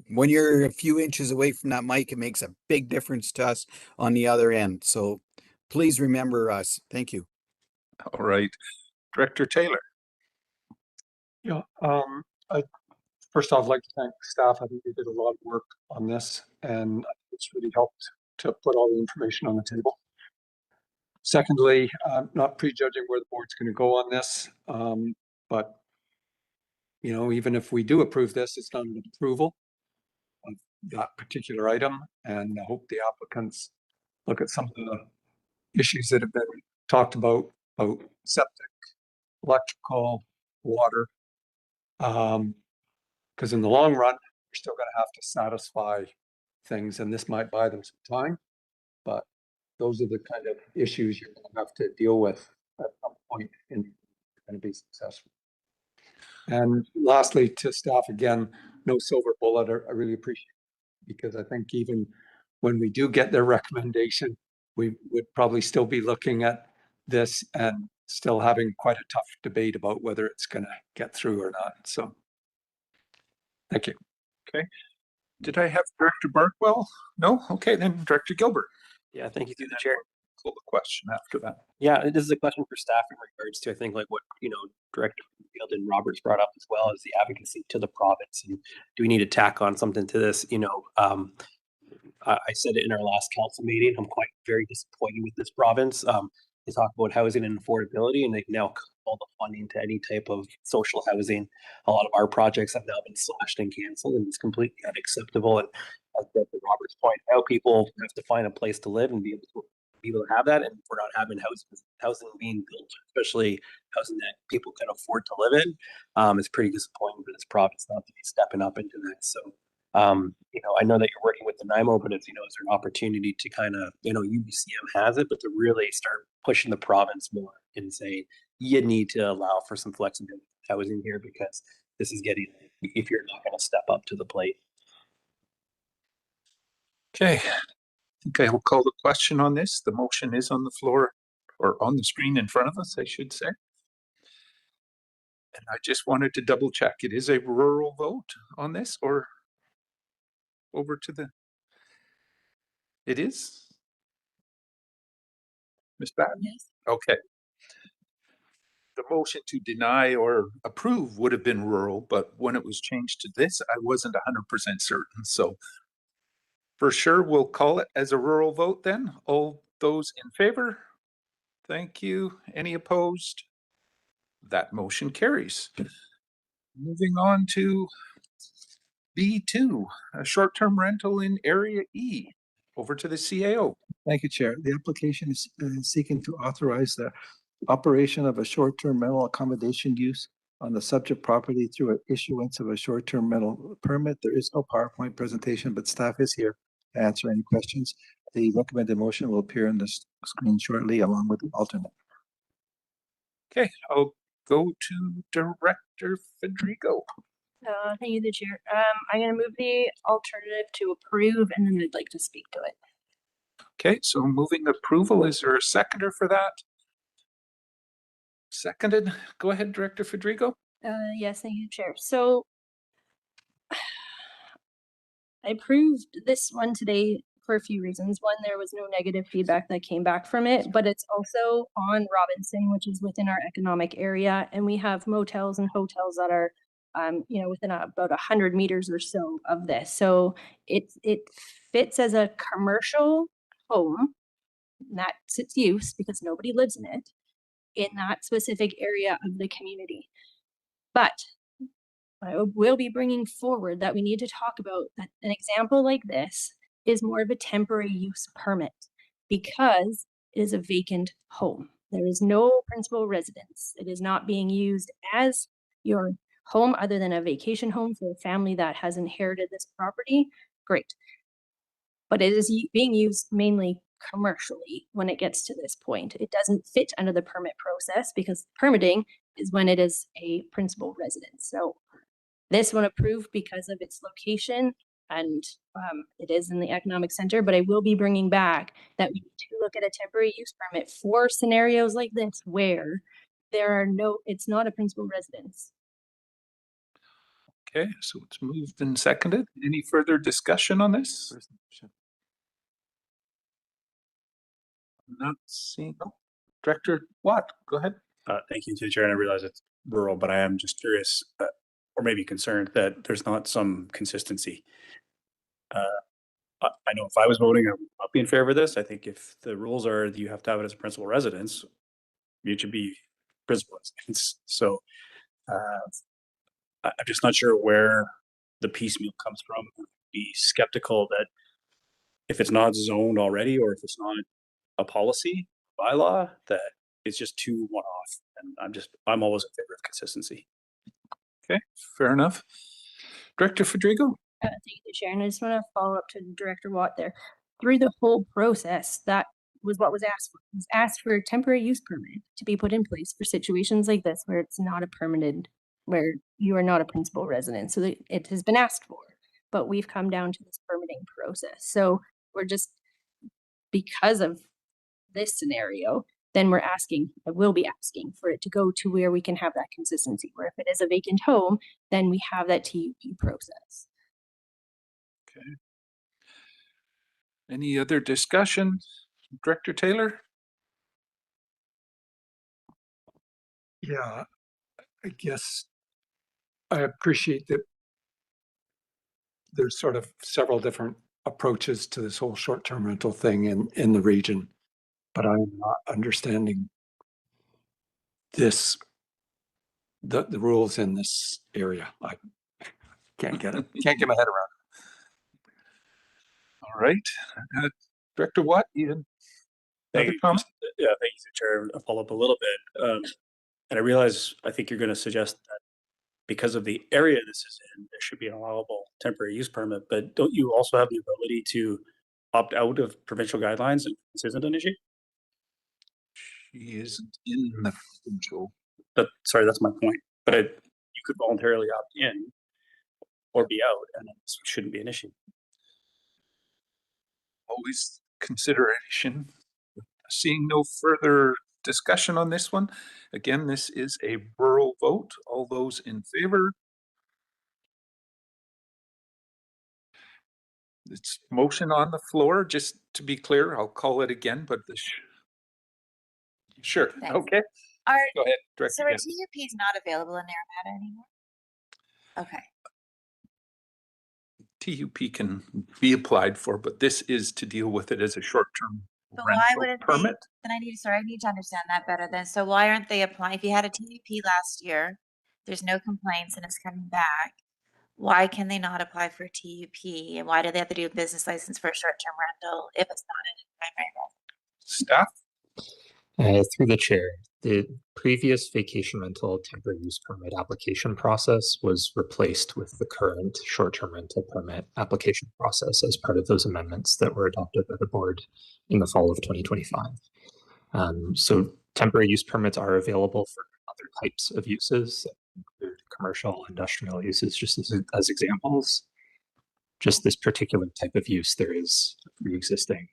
when you're a few inches away from that mic, it makes a big difference to us on the other end. So please remember us. Thank you. All right, Director Taylor. Yeah, First off, I'd like to thank staff. I think they did a lot of work on this, and it's really helped to put all the information on the table. Secondly, I'm not prejudging where the board's going to go on this, but you know, even if we do approve this, it's not an approval of that particular item, and I hope the applicants look at some of the issues that have been talked about septic, electrical, water. Because in the long run, we're still going to have to satisfy things, and this might buy them some time, but those are the kind of issues you're going to have to deal with at some point in going to be successful. And lastly, to staff again, no silver bullet. I really appreciate it, because I think even when we do get their recommendation, we would probably still be looking at this and still having quite a tough debate about whether it's going to get through or not. So thank you. Okay. Did I have Director Barkwell? No? Okay, then Director Gilbert. Yeah, thank you through the chair. Call the question after that. Yeah, this is a question for staff in regards to, I think, like what, you know, Director Field and Roberts brought up as well, as the advocacy to the province. And do we need to tack on something to this? You know, I said it in our last council meeting. I'm quite very disappointed with this province. They talk about housing and affordability, and they've now cut all the funding to any type of social housing. A lot of our projects have now been slashed and canceled, and it's completely unacceptable. And as Robert's point out, people have to find a place to live and be able to have that. And if we're not having housing being built, especially housing that people can afford to live in, it's pretty disappointing for this province not to be stepping up into that. So, you know, I know that you're working with the NIMO, but it's, you know, is there an opportunity to kind of, you know, UBCM has it, but to really start pushing the province more and say, you need to allow for some flexibility with housing here, because this is getting, if you're not going to step up to the plate. Okay. I think I will call the question on this. The motion is on the floor, or on the screen in front of us, I should say. And I just wanted to double check. It is a rural vote on this, or over to the, it is? Ms. Batten? Yes. Okay. The motion to deny or approve would have been rural, but when it was changed to this, I wasn't 100% certain. So for sure, we'll call it as a rural vote then. All those in favor? Thank you. Any opposed? That motion carries. Moving on to B2, a short-term rental in Area E. Over to the CAO. Thank you, Chair. The application is seeking to authorize the operation of a short-term rental accommodation use on the subject property through an issuance of a short-term rental permit. There is no PowerPoint presentation, but staff is here to answer any questions. The recommended motion will appear on the screen shortly, along with the alternate. Okay, I'll go to Director Federico. Thank you, the chair. I'm going to move the alternative to approve, and then I'd like to speak to it. Okay, so moving approval, is there a seconder for that? Seconded. Go ahead, Director Federico. Yes, thank you, Chair. So I approved this one today for a few reasons. One, there was no negative feedback that came back from it, but it's also on Robinson, which is within our economic area, and we have motels and hotels that are, you know, within about 100 meters or so of this. So it fits as a commercial home. That's its use because nobody lives in it in that specific area of the community. But I will be bringing forward that we need to talk about that an example like this is more of a temporary use permit because it is a vacant home. There is no principal residence. It is not being used as your home other than a vacation home for a family that has inherited this property. Great. But it is being used mainly commercially when it gets to this point. It doesn't fit under the permit process because permitting is when it is a principal residence. So this one approved because of its location and it is in the economic center, but I will be bringing back that we need to look at a temporary use permit for scenarios like this where there are no, it's not a principal residence. Okay, so it's moved and seconded. Any further discussion on this? Not seeing. Oh, Director Watt, go ahead. Thank you, Chair. And I realize it's rural, but I am just curious. or maybe concerned that there's not some consistency. I know if I was voting, I would not be in favor of this. I think if the rules are that you have to have it as a principal residence, it should be principal residence. So I'm just not sure where the piecemeal comes from. I'd be skeptical that if it's not zoned already, or if it's not a policy bylaw, that it's just too one-off. And I'm always in favor of consistency. Okay, fair enough. Director Federico? Thank you, Chair. And I just want to follow up to Director Watt there. Through the whole process, that was what was asked for. It was asked for a temporary use permit to be put in place for situations like this where it's not a permitted, where you are not a principal resident. So it has been asked for, but we've come down to this permitting process. So we're just, because of this scenario, then I will be asking for it to go to where we can have that consistency, where if it is a vacant home, then we have that TUP process. Okay. Any other discussion? Director Taylor? Yeah, I guess I appreciate that there's sort of several different approaches to this whole short-term rental thing in the region, but I'm not understanding the rules in this area. I can't get it. Can't get my head around All right. Director Watt, you Thank another you. comment? Yeah, thank you, Chair. I'll follow up a little bit. And I think you're going to suggest that because of the area this is in, there should be an allowable temporary use permit, but don't you also have the ability to opt out of provincial guidelines if this isn't an issue? She isn't in the provincial. Sorry, that's my point. But you could voluntarily opt in or be out, and this shouldn't be an issue. Always consideration. Seeing no further discussion on this one. Again, this is a rural vote. All those in favor? It's motion on the floor. Just to be clear, I'll call it again, but sure. Thanks. Okay. Go ahead, Director. So our TUP is not available in Naramata anymore? Okay. TUP can be applied for, but this is to deal with it as a short-term But why rental wouldn't permit. then I need to understand that better then. So why aren't they applying? If you had a TUP last year, there's no complaints and it's coming back, why can they not apply for a TUP? And why do they have to do a business license for a short-term rental if it's not in a primary residence? Staff? Through the chair, the previous vacation rental temporary use permit application process was replaced with the current short-term rental permit application process as part of those amendments that were adopted by the board in the fall of 2025. So temporary use permits are available for other types of uses, include commercial, industrial uses, just as examples. Just this particular type of use, there is a pre-existing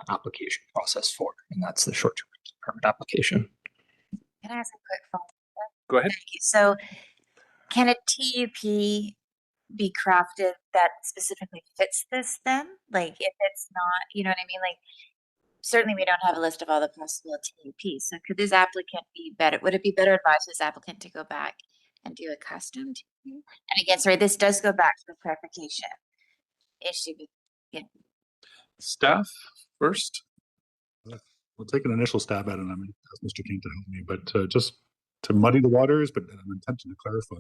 application process for, and that's the short-term permit application. Can I ask a quick follow-up? Go ahead. Thank you. So can a TUP be crafted that specifically fits this then? Like if it's not, you know what I mean? Like certainly we don't have a list of all the possible TUPs. So could this applicant be better? Would it be better advised for this applicant to go back and do a custom TUP? And again, sorry, this does go back to the clarification issue. Yeah. Staff first. We'll take an initial stab at it. I'm going to ask Mr. King to help me, but just to muddy the waters, but I'm attempting to clarify,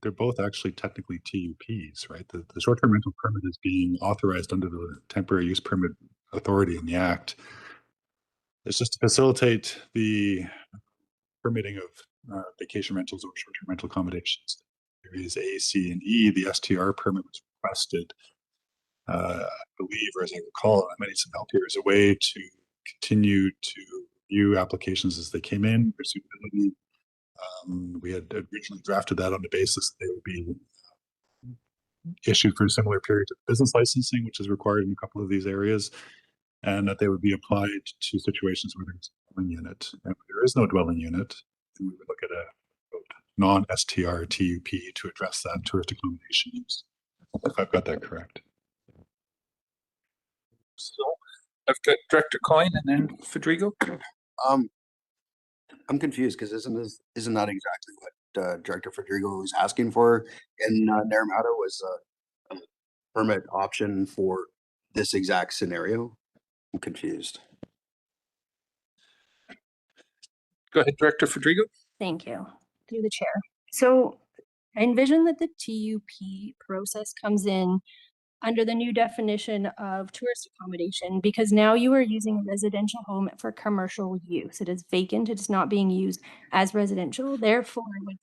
they're both actually technically TUPs, right? The short-term rental permit is being authorized under the temporary use permit authority in the Act. It's just to facilitate the permitting of vacation rentals or short-term rental accommodations. Areas A, C, and E, the STR permit was requested, I believe, or as I recall, I might need some help here, as a way to continue to view applications as they came in for suitability. We had originally drafted that on the basis that they would be issued for similar periods of business licensing, which is required in a couple of these areas, and that they would be applied to situations where there's a dwelling unit. And if there is no dwelling unit, then we would look at a non-STR TUP to address that tourist accommodation use, if I've got that correct. So I've got Director Coyne and then Federico. I'm confused because isn't that exactly what Director Federico was asking for in Naramata was a permit option for this exact scenario. I'm confused. Go ahead, Director Federico. Thank you. Through the chair. So I envision that the TUP process comes in under the new definition of tourist accommodation, because now you are using a residential home for commercial use. It is vacant, it's not being used as residential. Therefore, with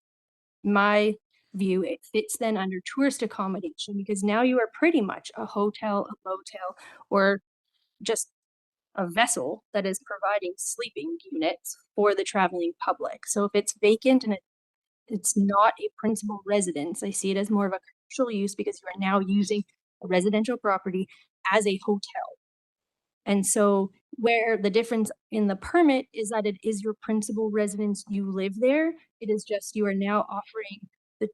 my view, it fits then under tourist accommodation, because now you are pretty much a hotel, a motel, or just a vessel that is providing sleeping units for the traveling public. So if it's vacant and it's not a principal residence, I see it as more of a commercial use, because you are now using a residential property as a hotel. And so where the difference in the permit is that it is your principal residence, you live there. It is just you are now offering the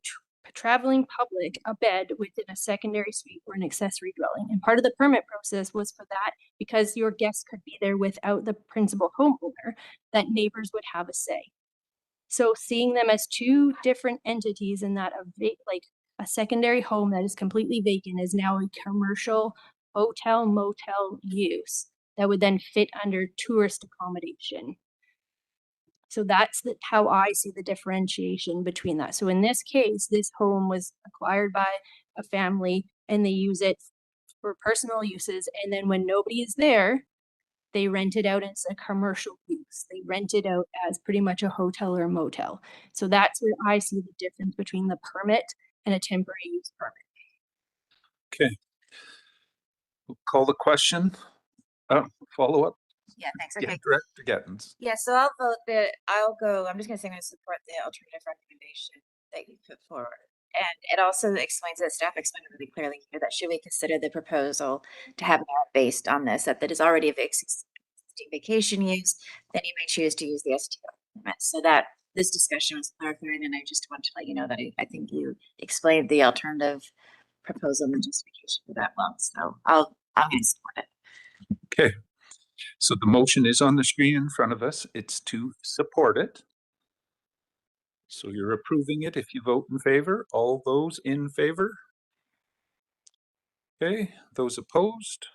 traveling public a bed within a secondary suite or an accessory dwelling. And part of the permit process was for that, because your guests could be there without the principal homeowner, that neighbors would have a say. So seeing them as two different entities, and that like a secondary home that is completely vacant is now a commercial hotel motel use that would then fit under tourist accommodation. So that's how I see the differentiation between that. So in this case, this home was acquired by a family and they use it for personal uses. And then when nobody is there, they rent it out as a commercial use. They rent it out as pretty much a hotel or a motel. So that's where I see the difference between the permit and a temporary use permit. Okay. We'll call the question. Follow up. Yeah, thanks. Yeah, Okay. Director Gettins. Yeah, so I'll vote that I'm just gonna say I'm gonna support the alternative recommendation that you put forward. And it also explains that staff explained really clearly here that should we consider the proposal to have merit based on this, that is already a existing vacation use, then you may choose to use the STO permit. So that this discussion was clarified, and I just want to let you know that I think you explained the alternative proposal and the justification for that well. So I'm gonna support it. Okay. So the motion is on the screen in front of us. It's to support it. So you're approving it if you vote in favor. All those in favor? Okay. Those opposed?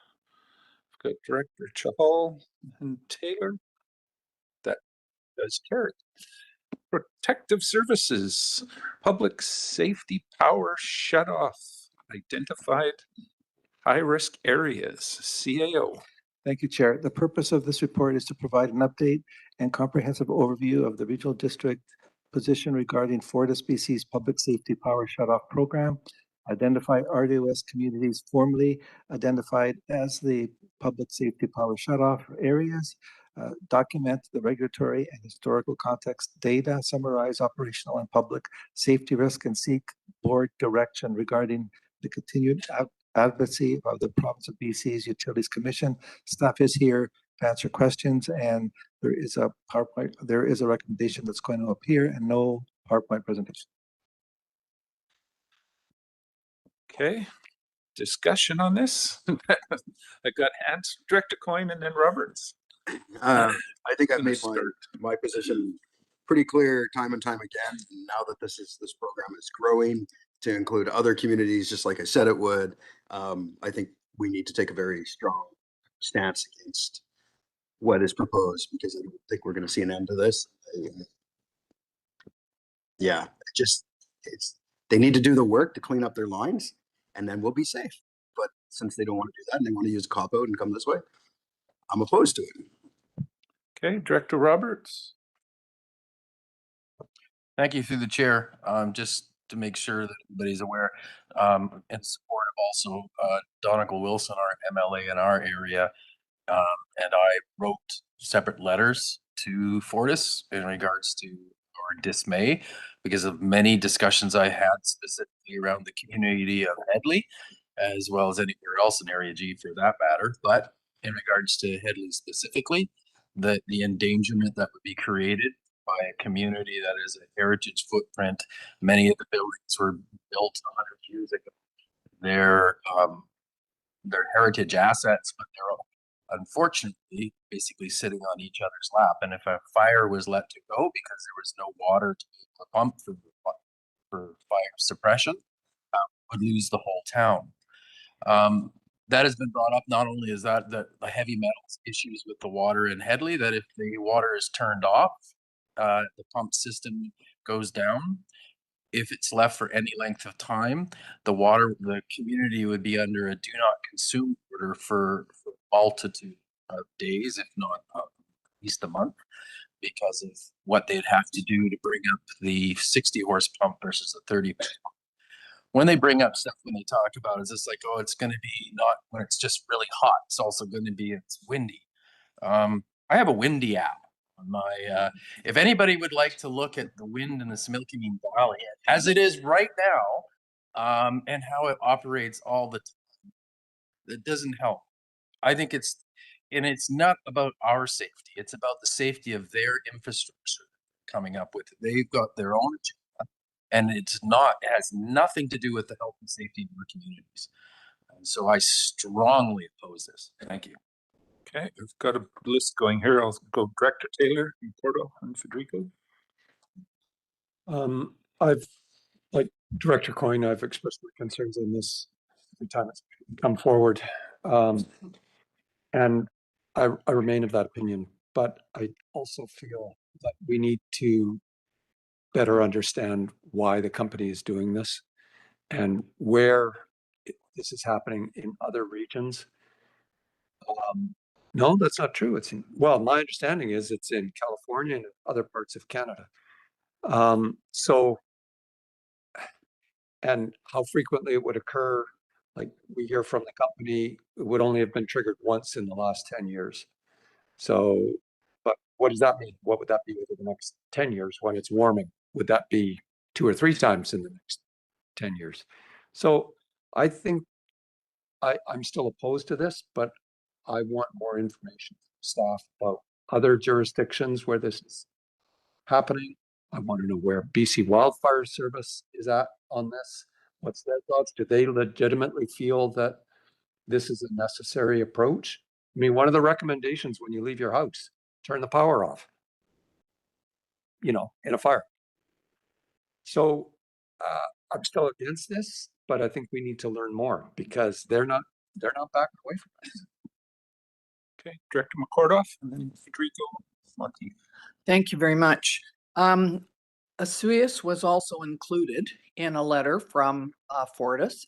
We've got Director Chahal and Taylor. That does carry. Protective Services, Public Safety Power Shutoff, Identified High-Risk Areas, CAO. Thank you, Chair. The purpose of this report is to provide an update and comprehensive overview of the regional district position regarding Fortis BC's Public Safety Power Shutoff Program, identify RDOS communities formerly identified as the Public Safety Power Shutoff areas, document the regulatory and historical context data, summarize operational and public safety risk, and seek board direction regarding the continued advocacy of the province of BC's Utilities Commission. Staff is here to answer questions, and there is a PowerPoint. There is a recommendation that's going to appear, and no PowerPoint presentation. Okay, discussion on this. I got hands, Director Coyne and then Roberts. I think I've made my position pretty clear time and time again. Now that this program is growing to include other communities, just like I said it would, I think we need to take a very strong stance against what is proposed, because I don't think we're going to see an end to this. Yeah, they need to do the work to clean up their lines, and then we'll be safe. But since they don't want to do that and they want to use a cop-out and come this way, I'm opposed to it. Okay, Director Roberts. Thank you through the chair. Just to make sure that everybody's aware, in support of also Donegal Wilson, our MLA in our area, and I wrote separate letters to Fortis in regards to our dismay because of many discussions I had specifically around the community of Headley, as well as anywhere else in Area G for that matter. But in regards to Headley specifically, the endangerment that would be created by a community that is a heritage footprint. Many of the buildings were built 100 years ago. They're heritage assets, but they're unfortunately, basically sitting on each other's lap. And if a fire was let to go because there was no water to pump for fire suppression, would lose the whole town. That has been brought up. Not only is that the heavy metals issues with the water in Headley, that if the water is turned off, the pump system goes down. If it's left for any length of time, the community would be under a do not consume order for multitude of days, if not at least a month, because of what they'd have to do to bring up the 60 horse pump versus the 30 pump. When they bring up stuff, when they talk about, is this like, oh, it's going to be not when it's just really hot. It's also going to be, it's windy. I have a windy app on my, if anybody would like to look at the wind in the Similkameen Valley as it is right now, and how it operates all the time, that doesn't help. I think it's not about our safety. It's about the safety of their infrastructure coming up with it. They've got their own agenda, and it has nothing to do with the health and safety of our communities. And so I strongly oppose this. Thank you. Okay, we've got a list going here. I'll go Director Taylor, Porto, and Federico. I've, like Director Coyne, I've expressed my concerns on this every time it's come forward. And I remain of that opinion, but I also feel that we need to better understand why the company is doing this and where this is happening in other regions. No, that's not true. Well, my understanding is it's in California and other parts of Canada. And how frequently it would occur, like we hear from the company, it would only have been triggered once in the last 10 years. So, but what does that mean? What would that be over the next 10 years when it's warming? Would that be 2 or 3 times in the next 10 years? So I think I'm still opposed to this, but I want more information from staff about other jurisdictions where this is happening. I want to know where BC Wildfire Service is at on this. What's their thoughts? Do they legitimately feel that this is a necessary approach? I mean, one of the recommendations when you leave your house, turn the power off, in a fire. So I'm still against this, but I think we need to learn more because they're not backing away from this. Okay, Director McCordoff, and then Federico Monti. Thank you very much. Asuias was also included in a letter from Fortis,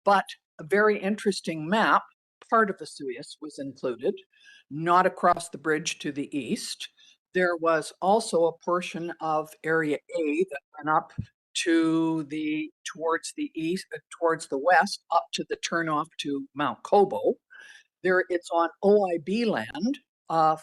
but a very interesting map, part of Asuias was included, not across the bridge to the east. There was also a portion of Area A that went up towards the east, towards the west, up to the turnoff to Mount Cobo. It's on OIB land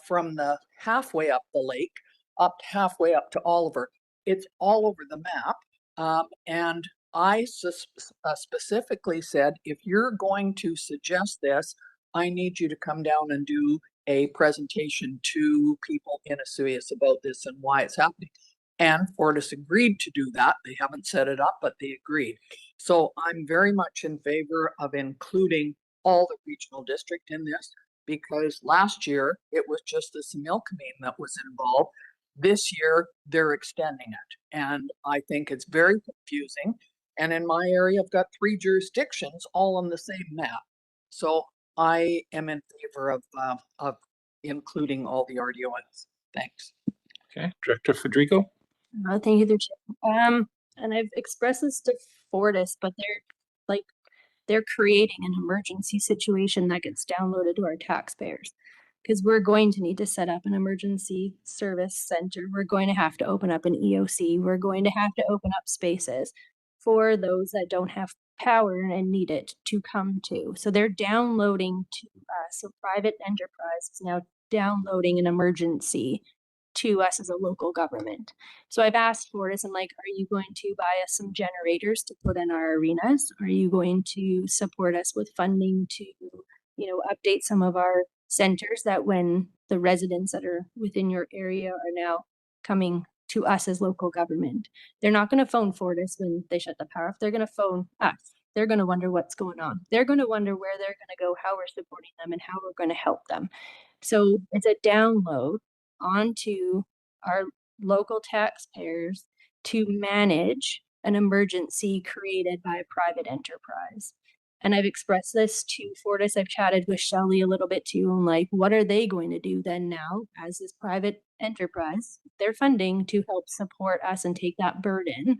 from the halfway up the lake, up halfway up to Oliver. It's all over the map. And I specifically said, if you're going to suggest this, I need you to come down and do a presentation to people in Asuias about this and why it's happening. And Fortis agreed to do that. They haven't set it up, but they agreed. So I'm very much in favor of including all the regional district in this, because last year it was just the Similkameen that was involved. This year they're extending it, and I think it's very confusing. And in my area, I've got 3 jurisdictions all on the same map. So I am in favor of including all the RDOS. Thanks. Okay, Director Federico. Thank you, and I've expressed this to Fortis, but they're creating an emergency situation that gets downloaded to our taxpayers, because we're going to need to set up an emergency service center. We're going to have to open up an EOC. We're going to have to open up spaces for those that don't have power and need it to come to. So they're downloading to us. So private enterprise is now downloading an emergency to us as a local government. So I've asked Fortis, I'm like, are you going to buy us some generators to put in our arenas? Are you going to support us with funding to, update some of our centers, that when the residents that are within your area are now coming to us as local government, they're not going to phone Fortis when they shut the power off. They're going to phone us. they're going to wonder what's going on. They're going to wonder where they're going to go, how we're supporting them, and how we're going to help them. So it's a download onto our local taxpayers to manage an emergency created by a private enterprise. And I've expressed this to Fortis. I've chatted with Shelley a little bit too, and like, what are they going to do then now as this private enterprise? They're funding to help support us and take that burden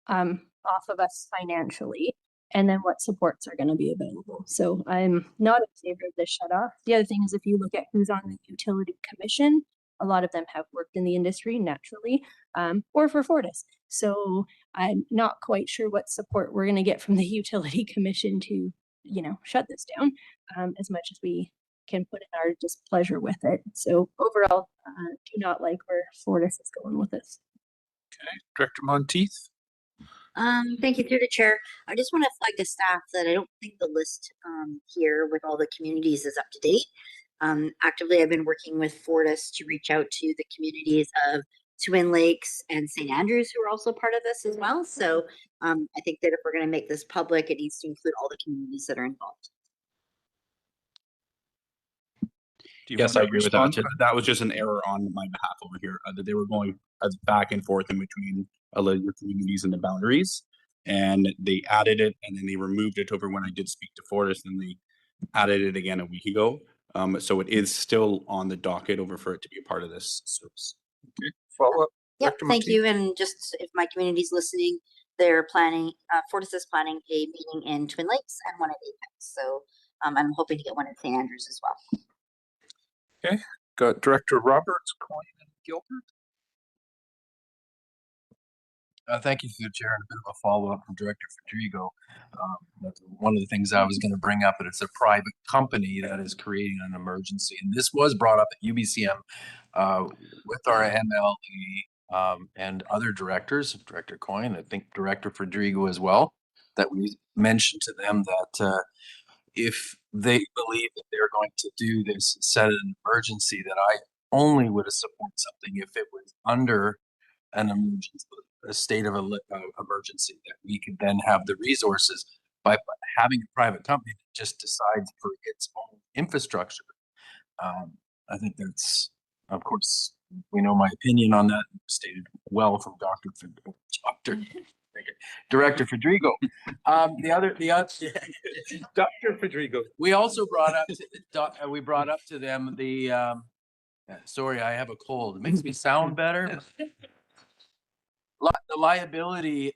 off of us financially, and then what supports are going to be available. So I'm not in favor of this shut off. The other thing is, if you look at who's on the utility commission, a lot of them have worked in the industry naturally, or for Fortis. So I'm not quite sure what support we're going to get from the utility commission to, you know, shut this down, as much as we can put in our displeasure with it. So overall, do not like where Fortis is going with this. Okay, Director Monteith. Thank you through the chair. I just want to flag to staff that I don't think the list here with all the communities is up to date. Actively, I've been working with Fortis to reach out to the communities of Twin Lakes and St. Andrews, who are also part of this as well. So I think that if we're going to make this public, it needs to include all the communities that are involved. Yes, I agree with that. That was just an error on my behalf over here. That they were going back and forth in between your communities and the boundaries, and they added it and then they removed it over when I did speak to Fortis, and they added it again a week ago. So it is still on the docket over for it to be a part of this service. Okay, follow up. Yep, thank you. And just if my community's listening, they're planning, Fortis is planning a meeting in Twin Lakes and one at Apex. So I'm hoping to get one at St. Andrews as well. Okay, got Director Roberts, Coyne, and Gilbert. Thank you, through the chair, and a bit of a follow-up from Director Federigo. One of the things I was going to bring up, that it's a private company that is creating an emergency. And this was brought up at UBCM with our MLA and other directors, Director Coyne, I think Director Federigo as well, that we mentioned to them that if they believe that they're going to do this, set an emergency, that I only would support something if it was under an emergency, a state of emergency, that we could then have the resources by having a private company that just decides for its own infrastructure. I think that's, of course, we know my opinion on that, stated well from Director Federigo. The other Dr. Federigo. We also brought up to them the sorry, I have a cold. It makes me sound better. The liability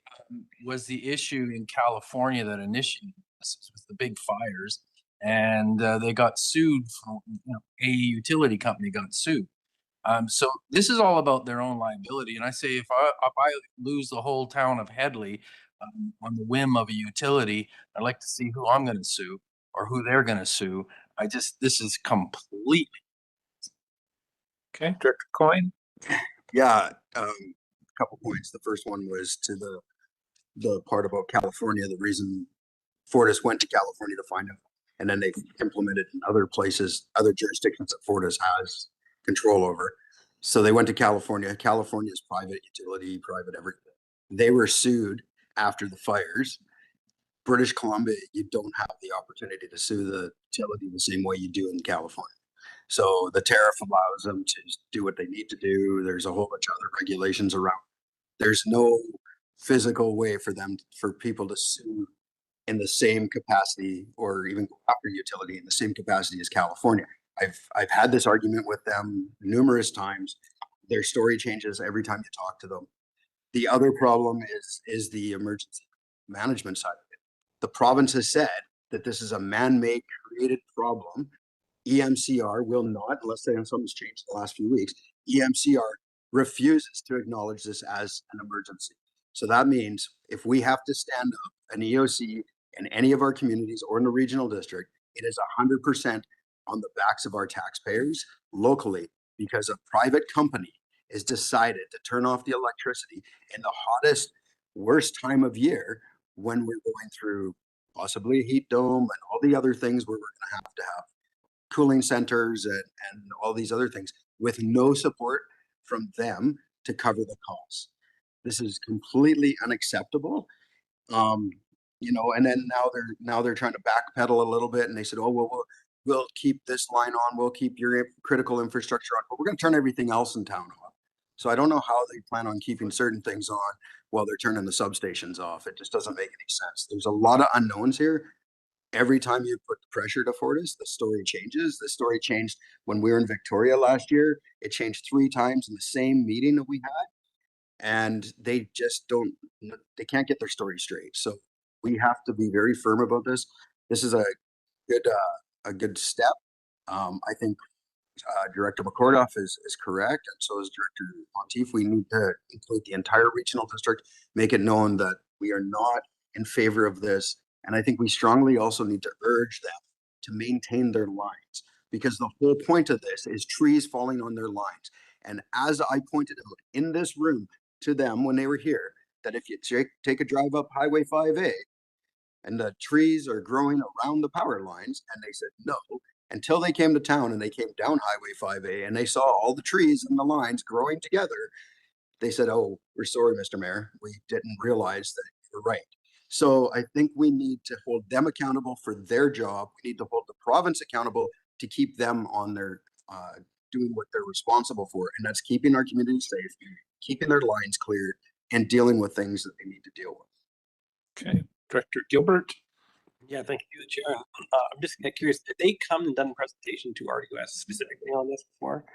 was the issue in California that initiated this, was the big fires, and they got sued. A utility company got sued. So this is all about their own liability. And I say, if I lose the whole town of Headley on the whim of a utility, I'd like to see who I'm going to sue or who they're going to sue. This is completely. Okay, Director Coyne. Yeah, couple points. The first one was to the part about California. The reason Fortis went to California to find out, and then they've implemented in other places, other jurisdictions that Fortis has control over. So they went to California. California's private utility, private everything. They were sued after the fires. British Columbia, you don't have the opportunity to sue the utility the same way you do in California. So the tariff allows them to do what they need to do. There's a whole bunch of other regulations around. There's no physical way for people to sue in the same capacity, or even go after utility in the same capacity as California. I've had this argument with them numerous times. Their story changes every time you talk to them. The other problem is the emergency management side of it. The province has said that this is a man-made created problem. EMCR will not, unless something's changed in the last few weeks, EMCR refuses to acknowledge this as an emergency. So that means if we have to stand up an EOC in any of our communities or in the regional district, it is 100% on the backs of our taxpayers locally, because a private company has decided to turn off the electricity in the hottest, worst time of year, when we're going through possibly a heat dome and all the other things where we're going to have cooling centers and all these other things, with no support from them to cover the costs. This is completely unacceptable. you know, and then now they're trying to backpedal a little bit, and they said, oh, well, we'll keep this line on, we'll keep your critical infrastructure on, but we're going to turn everything else in town off. So I don't know how they plan on keeping certain things on while they're turning the substations off. It just doesn't make any sense. There's a lot of unknowns here. Every time you put the pressure to Fortis, the story changes. The story changed when we were in Victoria last year. It changed 3 times in the same meeting that we had. And they just they can't get their story straight. So we have to be very firm about this. This is a good step. I think Director McCordoff is correct, and so is Director Monteith. We need to include the entire regional district, make it known that we are not in favor of this. And I think we strongly also need to urge them to maintain their lines, because the whole point of this is trees falling on their lines. And as I pointed out in this room to them when they were here, that if you take a drive up Highway 5A and the trees are growing around the power lines, and they said no, until they came to town and they came down Highway 5A and they saw all the trees and the lines growing together, they said, oh, we're sorry, Mr. Mayor, we didn't realize that you're right. So I think we need to hold them accountable for their job. We need to hold the province accountable to keep them on their doing what they're responsible for, and that's keeping our communities safe, keeping their lines cleared, and dealing with things that they need to deal with. Okay, Director Gilbert. Yeah, thank you, Chair. I'm just curious, did they come and done a presentation to RDOS specifically on this before?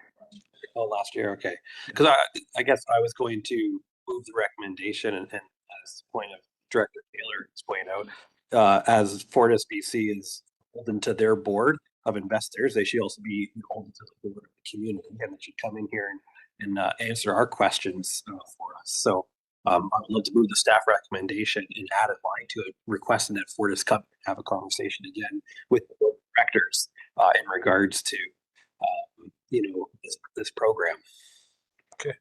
Oh, last year, okay. Because I guess I was going to move the recommendation, and as the point of Director Taylor's point out, as Fortis BC is beholden to their board of investors, they should also be beholden to the board of the community, and they should come in here and answer our questions for us. So I would love to move the staff recommendation and add a line to it, requesting that Fortis come and have a conversation again with the board of directors in regards to this program. Okay,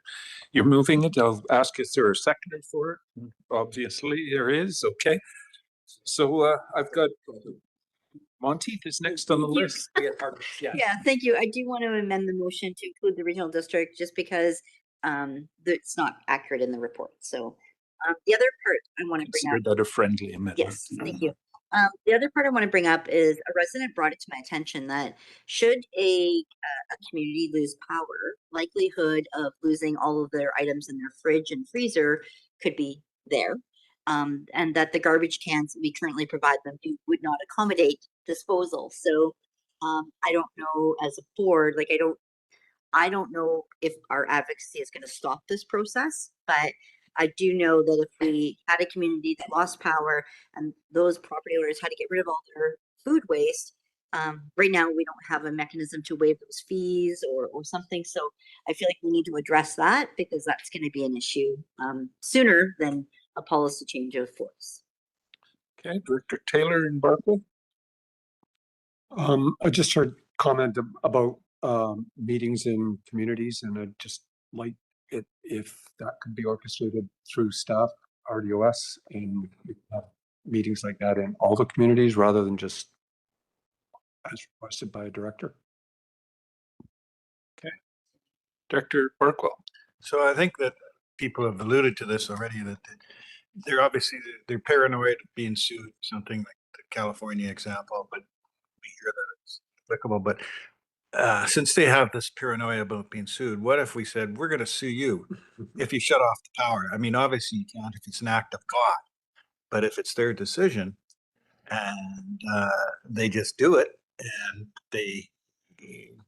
you're moving it. I'll ask, is there a seconder for it? Obviously there is. Okay, so I've got Monteith is next on the list. Yeah, thank you. I do want to amend the motion to include the regional district just because it's not accurate in the report. So the other part I want to bring up. Consider that a friendly amendment. Yes, thank you. The other part I want to bring up is a resident brought it to my attention that should a community lose power, likelihood of losing all of their items in their fridge and freezer could be there. And that the garbage cans we currently provide them would not accommodate disposal. So I don't know as a board, like I don't know if our advocacy is going to stop this process, but I do know that if we had a community that lost power and those property owners had to get rid of all their food waste, right now we don't have a mechanism to waive those fees or something. So I feel like we need to address that because that's going to be an issue sooner than a policy change of force. Okay, Director Taylor in Barclay. I just heard comment about meetings in communities, and I'd just like it if that could be orchestrated through staff, RDOS, and we could have meetings like that in all the communities rather than just as requested by a director. Okay, Director Barkwell. So I think that people have alluded to this already, that they're obviously they're paranoid of being sued, something like the California example, but we hear that it's applicable. But since they have this paranoia about being sued, what if we said, we're going to sue you if you shut off the power? I mean, obviously you can't if it's an act of God, but if it's their decision and they just do it, and they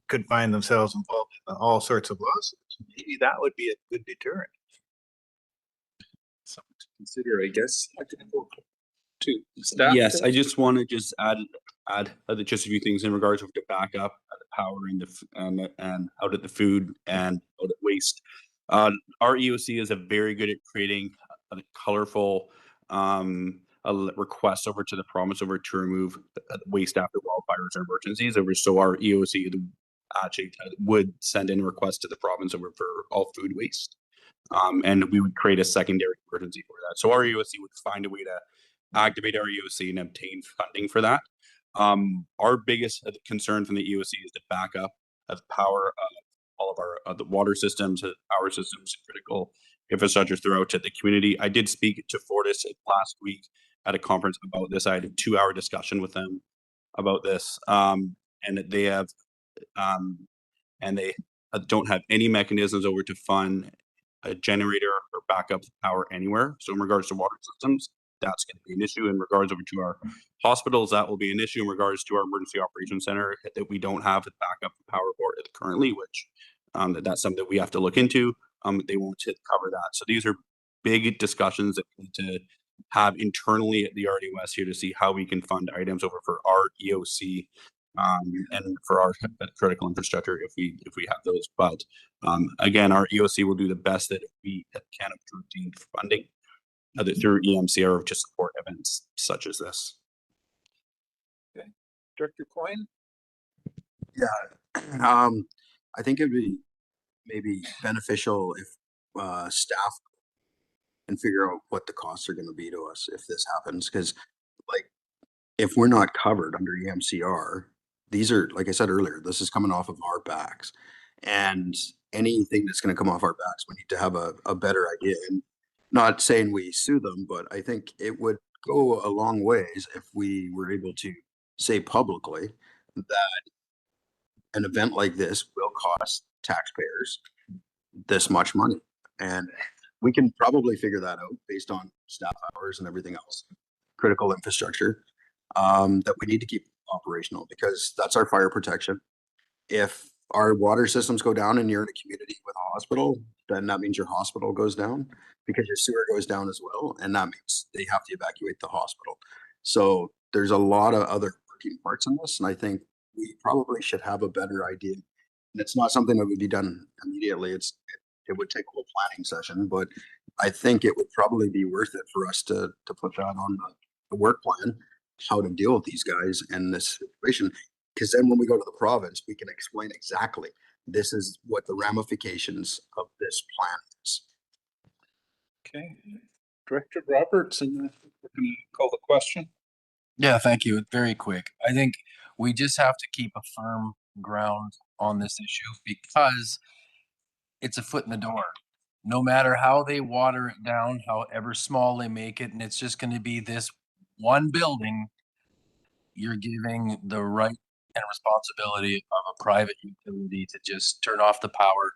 could find themselves involved in all sorts of lawsuits, maybe that would be a good deterrent. Something to consider, I guess. To staff. Yes, I just want to just add just a few things in regards to back up the power and out of the food and out of waste. Our EOC is very good at creating a colorful request over to the province over to remove waste after wildfires or emergencies over. So our EOC actually would send in requests to the province over for all food waste. And we would create a secondary emergency for that. So our EOC would find a way to activate our EOC and obtain funding for that. Our biggest concern from the EOC is the backup of power of all of our the water systems, power systems, critical infrastructure throughout to the community. I did speak to Fortis last week at a conference about this. I had a 2-hour discussion with them about this, and they have, and they don't have any mechanisms over to fund a generator or backup power anywhere. So in regards to water systems, that's going to be an issue. In regards over to our hospitals, that will be an issue. In regards to our emergency operations center, that we don't have the backup power for it currently, which that's something that we have to look into. They won't cover that. So these are big discussions that we need to have internally at the RDOS here to see how we can fund items over for our EOC and for our critical infrastructure if we have those. But again, our EOC will do the best that we can obtain funding through EMCR to support events such as this. Okay, Director Coyne. Yeah, I think it'd be maybe beneficial if staff can figure out what the costs are going to be to us if this happens, because like if we're not covered under EMCR, these are, like I said earlier, this is coming off of our backs, and anything that's going to come off our backs, we need to have a better idea. And not saying we sue them, but I think it would go a long ways if we were able to say publicly that an event like this will cost taxpayers this much money. And we can probably figure that out based on staff hours and everything else, critical infrastructure, that we need to keep operational, because that's our fire protection. If our water systems go down and you're in a community with a hospital, then that means your hospital goes down, because your sewer goes down as well. And that means they have to evacuate the hospital. So there's a lot of other working parts in this. And I think we probably should have a better idea. And it's not something that would be done immediately. It would take a whole planning session, but I think it would probably be worth it for us to put that on the work plan, how to deal with these guys in this situation. Because then when we go to the province, we can explain exactly this is what the ramifications of this plan is. Okay, Director Roberts, and we're going to call the question. Yeah, thank you. Very quick. I think we just have to keep a firm ground on this issue because it's a foot in the door. No matter how they water it down, however small they make it, and it's just going to be this one building, you're giving the right and responsibility of a private utility to just turn off the power,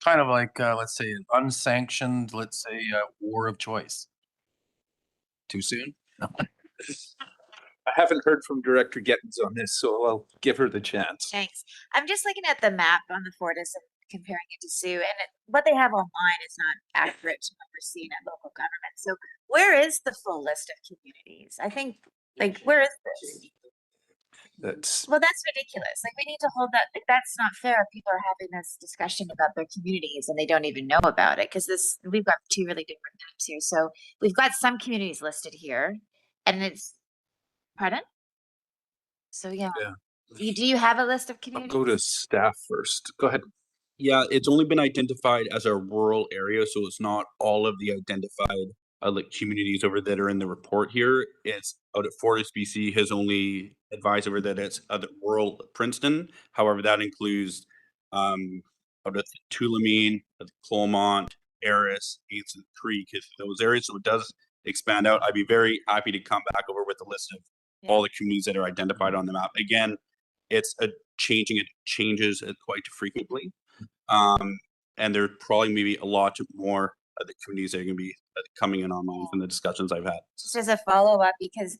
kind of like, let's say, an unsanctioned, let's say, war of choice. Too soon? I haven't heard from Director Gettins on this, so I'll give her the chance. Thanks. I'm just looking at the map on the Fortis and comparing it to Sioux, and what they have online is not accurate to what we're seeing at local government. So where is the full list of communities? I think, like, where is this? Well, that's ridiculous. Like, we need to hold that. Like, that's not fair. People are having this discussion about their communities and they don't even know about it, because we've got two really different maps here. So we've got some communities listed here, and it's, pardon? So yeah. Do you have a list of communities? I'll go to staff first. Go ahead. Yeah, it's only been identified as a rural area, so it's not all of the identified like communities over that are in the report here. It's out at Fortis BC has only advised over that it's at rural Princeton. However, that includes out at Tulameen, Clomont, Eris, Ainston Creek, those areas. So it does expand out. I'd be very happy to come back over with a list of all the communities that are identified on the map. Again, it's a changing. It changes quite frequently. And there probably maybe a lot more of the communities that are going to be coming in online from the discussions I've had. Just as a follow-up, because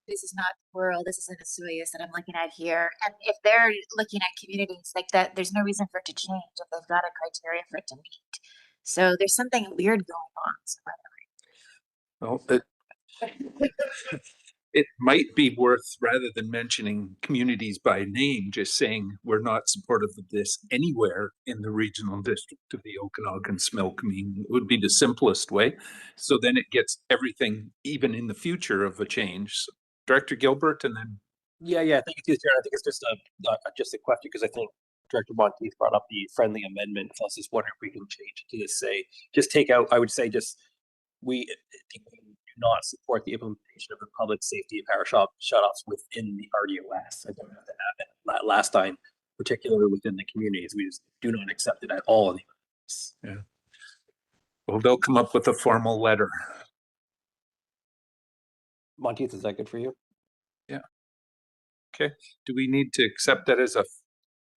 this is not rural, this is in Osoyoos that I'm looking at here. And if they're looking at communities like that, there's no reason for it to change if they've got a criteria for it to meet. So there's something weird going on. Well, it might be worth, rather than mentioning communities by name, just saying we're not supportive of this anywhere in the regional district of the Okanagan Smelcomine. It would be the simplest way. So then it gets everything, even in the future of a change. So, Director Gilbert, and then. Yeah, thank you, Chair. I think it's just a question, because I think Director Monteith brought up the friendly amendment. So I was just wondering if we can change it to just say, just take out, I would say just, we do not support the implementation of the public safety power shutoffs within the RDOS. I don't know if that happened last time, particularly within the communities. We just do not accept it at all in the RDOS. Yeah. Well, they'll come up with a formal letter. Monteith, is that good for you? Yeah. Okay. Do we need to accept that as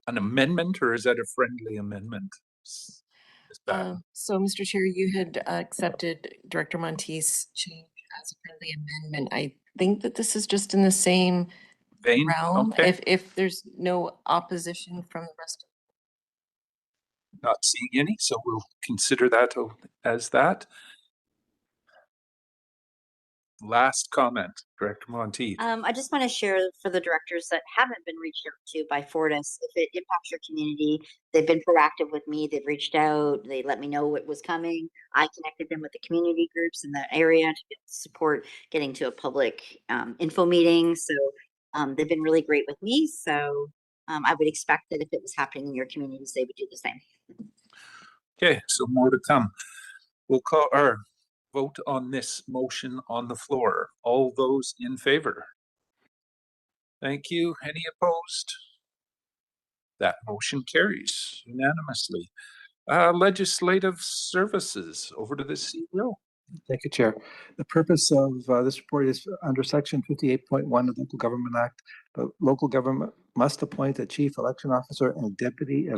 an amendment, or is that a friendly amendment? So, Mr. Chair, you had accepted Director Monteith's change as a friendly amendment. I think that this is just in the same vein. realm. Okay. If there's no opposition from the rest of Not seeing any, so we'll consider that as that. Last comment, Director Monteith. I just want to share for the directors that haven't been reached out to by Fortis, if it impacts your community, they've been proactive with me. They've reached out. They let me know what was coming. I connected them with the community groups in that area to support getting to a public info meeting. So they've been really great with me. So I would expect that if it was happening in your communities, they would do the same. Okay, so more to come. We'll call our vote on this motion on the floor. All those in favor? Thank you. Any opposed? That motion carries unanimously. Legislative services, over to the CEO. Thank you, Chair. The purpose of this report is under Section 58.1 of the Local Government Act. The local government must appoint a chief election officer and deputy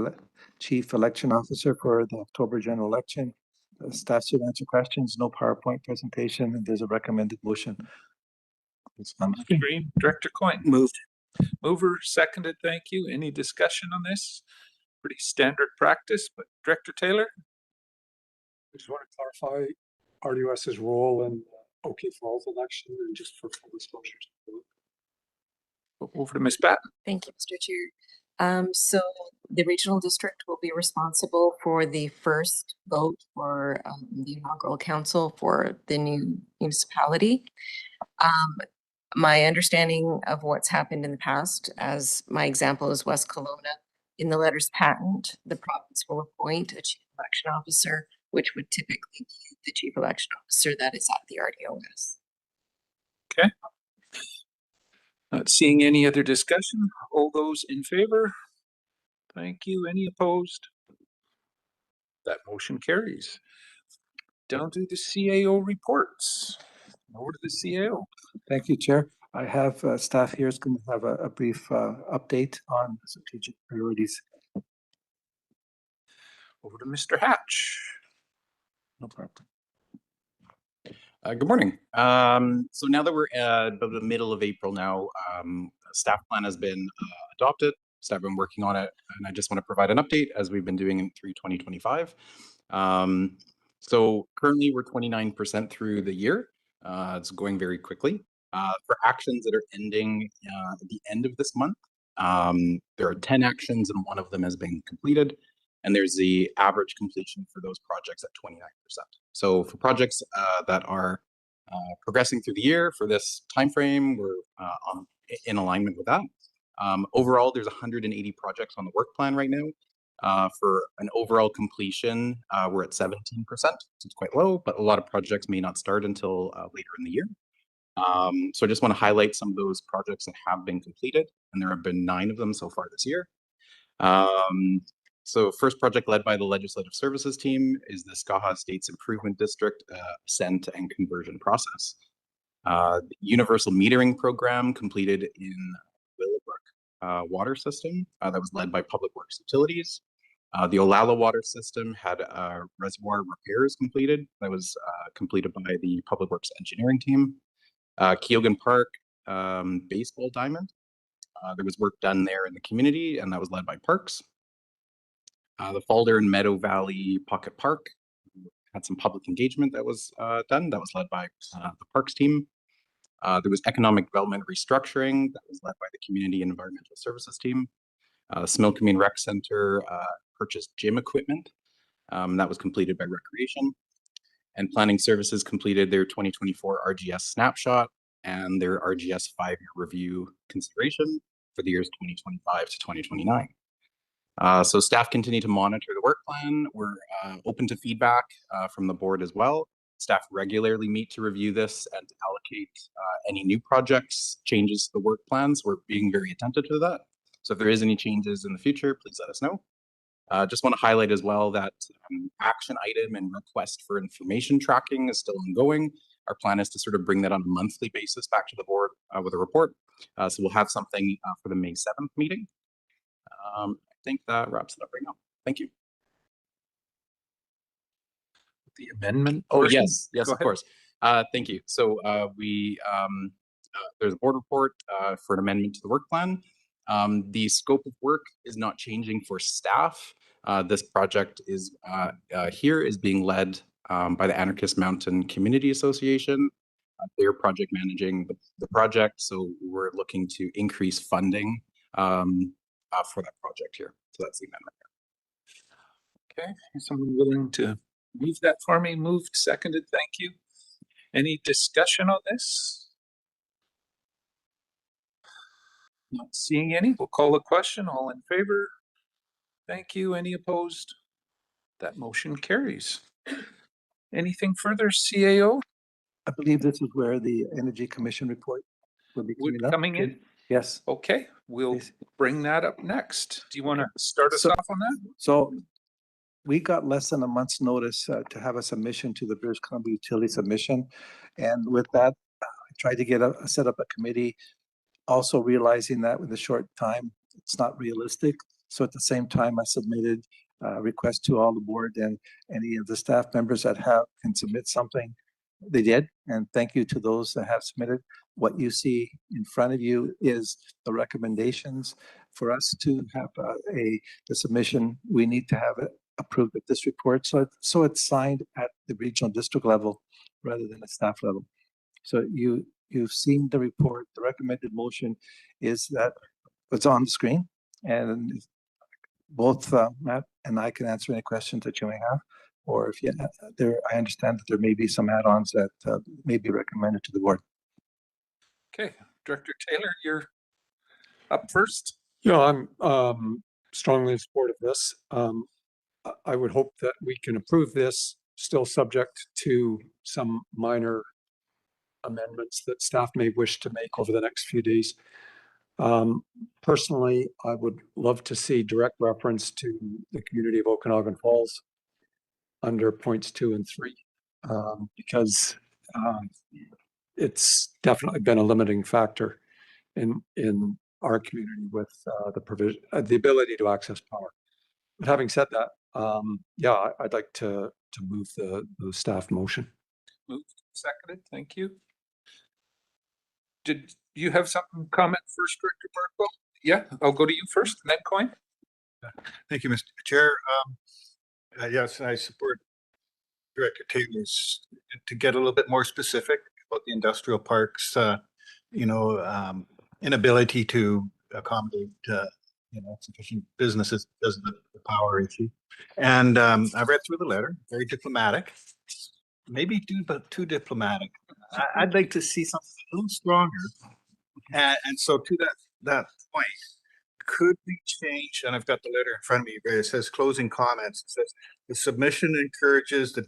chief election officer for the October general election. The staff should answer questions, no PowerPoint presentation, and there's a recommended motion. It's on the screen. Director Coyne. Moved. Mover, seconded, thank you. Any discussion on this? Pretty standard practice, but Director Taylor? I just want to clarify RDOS's role in O'Keefe Falls election and just for full disclosure. Over to Ms. Batten. Thank you, Mr. Chair. So the regional district will be responsible for the first vote for the inaugural council for the new municipality. My understanding of what's happened in the past, as my example is West Kelowna, in the letters patent, the province will appoint a chief election officer, which would typically be the chief election officer that is at the RDOS. Okay. Not seeing any other discussion. All those in favor? Thank you. Any opposed? That motion carries. Down to the CAO reports. Over to the CAO. Thank you, Chair. I have staff here is going to have a brief update on strategic priorities. Over to Mr. Hatch. No problem. Good morning. So now that we're at about the middle of April now, staff plan has been adopted. Staff have been working on it, and I just want to provide an update as we've been doing through 2025. So currently we're 29% through the year. It's going very quickly. For actions that are ending at the end of this month, there are 10 actions and one of them has been completed. And there's the average completion for those projects at 29%. So for projects that are progressing through the year for this timeframe, we're in alignment with that. Overall, there's 180 projects on the work plan right now. For an overall completion, we're at 17%. So it's quite low, but a lot of projects may not start until later in the year. So I just want to highlight some of those projects that have been completed, and there have been 9 of them so far this year. So first project led by the Legislative Services team is the Skaha Estates Improvement District Ascent and Conversion process. The Universal Metering Program completed in Willowbrook water system that was led by Public Works Utilities. The Olalla water system had reservoir repairs completed. That was completed by the Public Works Engineering team. Keogan Park baseball diamond. There was work done there in the community, and that was led by Parks. The Falder and Meadow Valley Pocket Park had some public engagement that was done. That was led by the Parks team. There was economic development restructuring that was led by the Community and Environmental Services team. Smilkameen Rec Center purchased gym equipment. That was completed by Recreation. And Planning Services completed their 2024 RGS snapshot and their RGS 5-year review consideration for the years 2025 to 2029. So staff continue to monitor the work plan. We're open to feedback from the board as well. Staff regularly meet to review this and to allocate any new projects, changes to the work plans. We're being very attentive to that. So if there is any changes in the future, please let us know. Just want to highlight as well that action item and request for information tracking is still ongoing. Our plan is to sort of bring that on a monthly basis back to the board with a report. So we'll have something for the May 7th meeting. I think that wraps it up right now. Thank you. The amendment. Oh, portion? yes, Go of ahead. course. Thank you. So there's a board report for an amendment to the work plan. The scope of work is not changing for staff. This project is being led by the Anarchist Mountain Community Association. They're project managing the project, so we're looking to increase funding for that project here. So that's the amendment. Okay, is someone willing to move that for me? Moved, seconded, thank you. Any discussion on this? Not seeing any, we'll call a question. All in favor? Thank you. Any opposed? That motion carries. Anything further, CAO? I believe this is where the Energy Commission report will be Coming in? Yes. Okay, we'll bring that up next. Do you want to start us So- off on that? So we got less than a month's notice to have a submission to the British Columbia Utility Submission. And with that, I tried to set up a committee, also realizing that with a short time, it's not realistic. So at the same time, I submitted a request to all the board, and any of the staff members that can submit something, they did. And thank you to those that have submitted. What you see in front of you is the recommendations. For us to have the submission, we need to have it approved at this report. So it's signed at the regional district level rather than the staff level. So you've seen the report. The recommended motion is that it's on the screen, and both Matt and I can answer any questions that you may have. Or if you I understand that there may be some add-ons that may be recommended to the board. Okay, Director Taylor, you're up first. Yeah, I'm strongly in support of this. I would hope that we can approve this, still subject to some minor amendments that staff may wish to make over the next few days. Personally, I would love to see direct reference to the community of Okanagan Falls under points 2 and 3, because it's definitely been a limiting factor in our community with the provision, the ability to access power. But having said that, yeah, I'd like to move the staff motion. Moved, seconded, thank you. Did you have something comment first, Director Barkwell? Yeah, I'll go to you first, and then Coyne. Thank you, Mr. Chair. Yes, I support Director Taylor's to get a little bit more specific about the industrial parks, inability to accommodate, sufficient businesses because of the power issue. And I read through the letter, very diplomatic, maybe too diplomatic. I'd like to see something a little stronger. And so to that point, could we change, and I've got the letter in front of me, where it says closing comments. It says the submission encourages the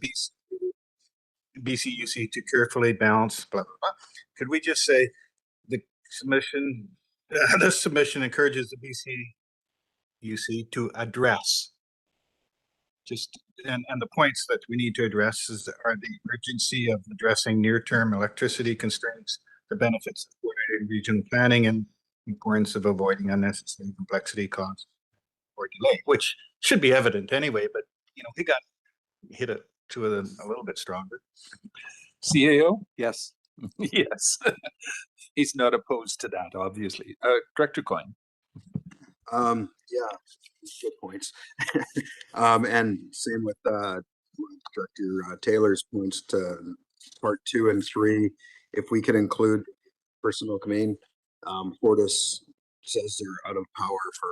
BCUC to carefully balance, blah, blah, blah. Could we just say the submission, this submission encourages the BCUC to address and the points that we need to address are the urgency of addressing near-term electricity constraints, the benefits of coordinated regional planning, and the importance of avoiding unnecessary complexity, cost, or delay, which should be evident anyway, but we got hit it to a little bit stronger. CAO? Yes. Yes. He's not opposed to that, obviously. Director Coyne. Yeah, good points. And same with Director Taylor's points to part 2 and 3. If we could include personal domain, Fortis says they're out of power for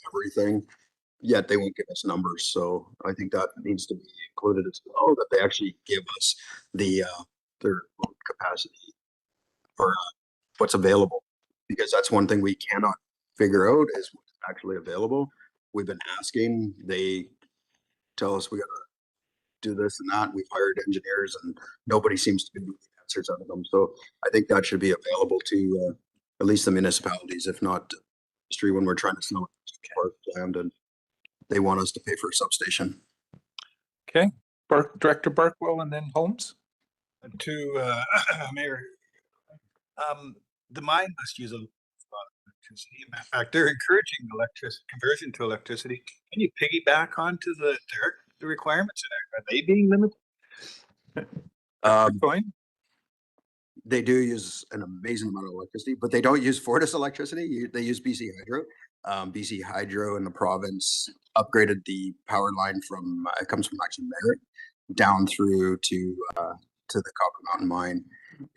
everything, yet they won't give us numbers. So I think that needs to be included as well, that they actually give us the their capacity for what's available, because that's one thing we cannot figure out is what's actually available. We've been asking, they tell us we gotta do this and that. We've hired engineers and nobody seems to be getting answers out of them. So I think that should be available to at least the municipalities, if not industry, when we're trying to sell land and they want us to pay for a substation. Okay, Director Barkwell and then Holmes. To Mayor, the mine must use a lot of electricity. In fact, they're encouraging conversion to electricity. Can you piggyback onto the requirements? Are they being limited? They do use an amazing amount of electricity, but they don't use Fortis electricity. They use BC Hydro. BC Hydro in the province upgraded the power line from it comes from actually Merritt down through to the Copper Mountain mine,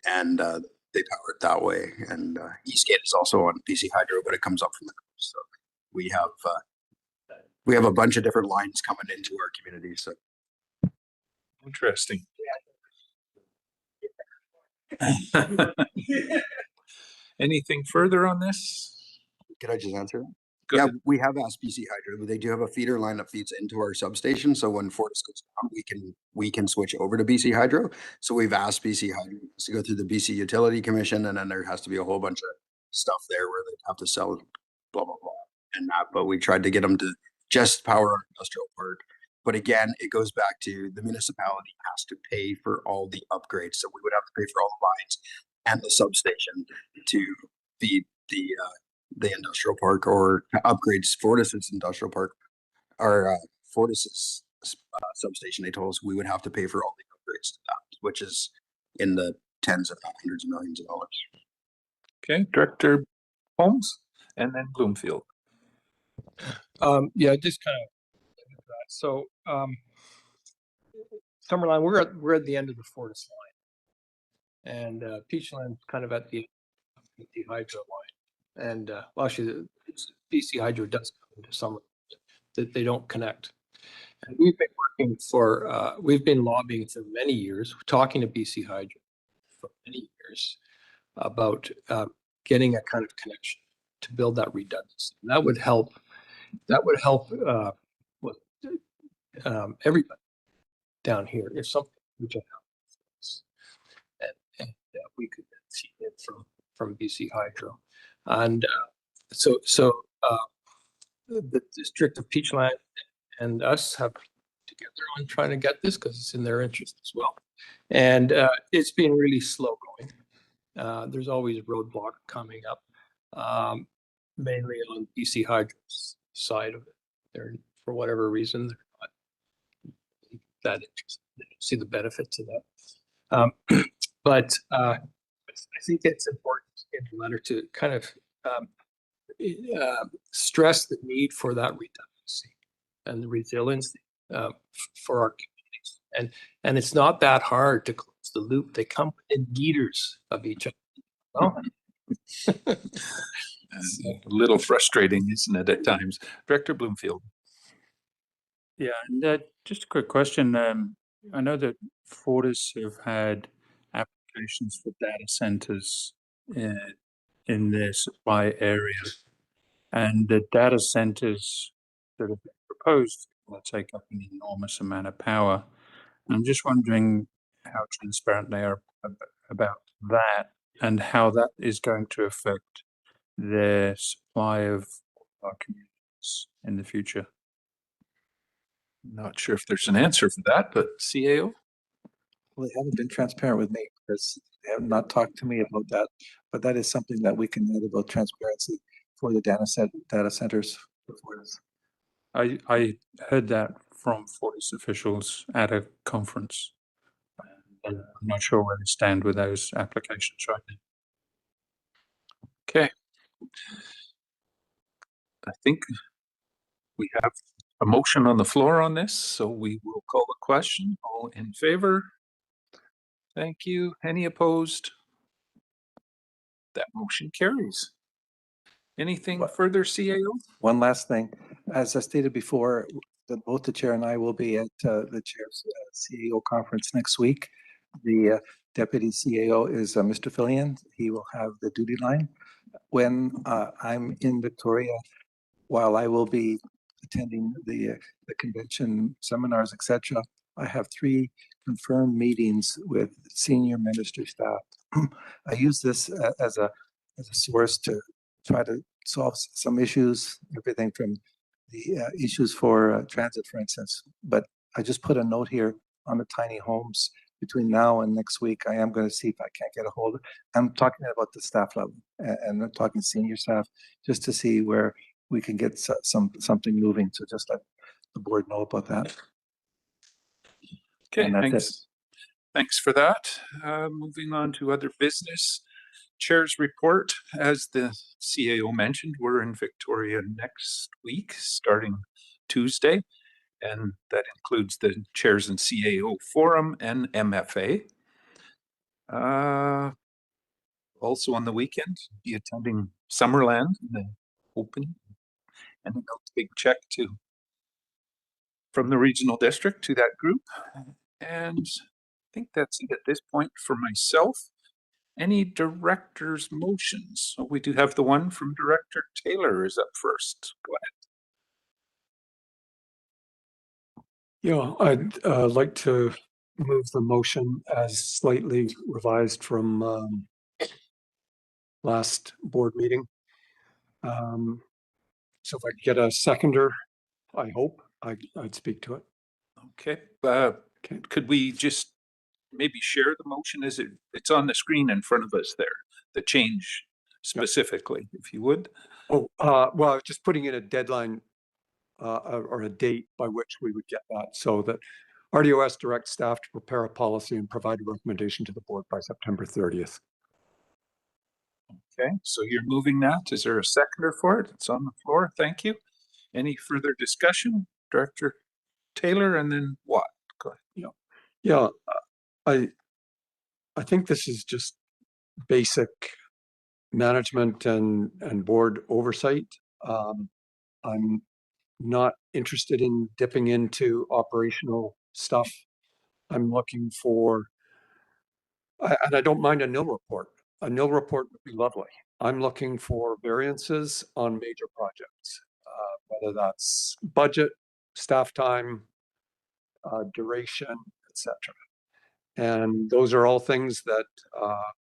and they power it that way. And Eastgate is also on BC Hydro, but it comes up from the coast. So we have a bunch of different lines coming into our community. So Interesting. Anything further on this? Could I just answer? Go Yeah, ahead. we have asked BC Hydro. They do have a feeder line that feeds into our substation. So when Fortis goes down, we can switch over to BC Hydro. So we've asked BC Hydro to go through the BC Utility Commission, and then there has to be a whole bunch of stuff there where they have to sell blah blah blah and that. But we tried to get them to just power our industrial park. But again, it goes back to the municipality has to pay for all the upgrades. So we would have to pay for all the lines and the substation to feed the industrial park or upgrades Fortis's industrial park or Fortis's substation. They told us we would have to pay for all the upgrades to that, which is in the tens of hundreds of millions of dollars. Okay, Director Holmes and then Bloomfield. Yeah, just kind of so Summerline, we're at the end of the Fortis line, and Peachland's kind of at the hydro line, and well, actually, BC Hydro does come into some that they don't connect. And we've been working for we've been lobbying for many years, talking to BC Hydro for many years about getting a kind of connection to build that redundancy. And that would help. That would help everybody down here if something which happens, and we could see it from BC Hydro, and so the district of Peachland and us have together on trying to get this because it's in their interest as well, and it's been really slow going. There's always a roadblock coming up, mainly on BC Hydro's side of it. They're, for whatever reason, they're not that interested. They don't see the benefits of that. But I think it's important in the letter to kind of stress the need for that redundancy and the resiliency for our communities. And it's not that hard to close the loop. They come in meters of each other. Oh. A little frustrating, isn't it, at times? Director Bloomfield. Yeah, and just a quick question. I know that Fortis have had applications for data centers in their supply area, and the data centers that have been proposed will take up an enormous amount of power. I'm just wondering how transparent they are about that and how that is going to affect their supply of our communities in the future. Not sure if there's an answer for that, but CAO? Well, they haven't been transparent with me because they have not talked to me about that. But that is something that we can add about transparency for the data centers. I heard that from Fortis officials at a conference. And I'm not sure where they stand with those applications right now. Okay. I think we have a motion on the floor on this, so we will call the question. All in favor? Thank you. Any opposed? That motion carries. Anything further, CAO? One last thing. As I stated before, both the chair and I will be at the chair's CAO conference next week. The deputy CAO is Mr. Fillion. He will have the duty line. When I'm in Victoria, while I will be attending the convention, seminars, etc., I have 3 confirmed meetings with senior ministry staff. I use this as a source to try to solve some issues, everything from the issues for transit, for instance. But I just put a note here on the tiny homes between now and next week, I am going to see if I can't get a hold of. I'm talking about the staff level and I'm talking senior staff just to see where we can get something moving. So just let the board know about that. Okay, And that's thanks. it. Thanks for that. Moving on to other business. Chair's report. As the CAO mentioned, we're in Victoria next week, starting Tuesday, and that includes the Chairs and CAO Forum and MFA. Also on the weekend, be attending Summerland, the open, and a big check from the regional district to that group. And I think that's it at this point for myself. Any director's motions? So we do have the one from Director Taylor is up first. Go ahead. Yeah, I'd like to move the motion as slightly revised from last board meeting. So if I could get a seconder, I hope I'd speak to it. Okay. Could we just maybe share the motion? It's on the screen in front of us there, the change specifically, if you would. Oh, well, just putting in a deadline or a date by which we would get that, so that RDOS directs staff to prepare a policy and provide a recommendation to the board by September 30th. Okay, so you're moving that. Is there a seconder for it? It's on the floor. Thank you. Any further discussion? Director Taylor and then Watt. Go ahead. Yeah, I think this is just basic management and board oversight. I'm not interested in dipping into operational stuff. I'm looking for, and I don't mind a nil report. A nil report would be lovely. I'm looking for variances on major projects, whether that's budget, staff time, duration, etc. And those are all things that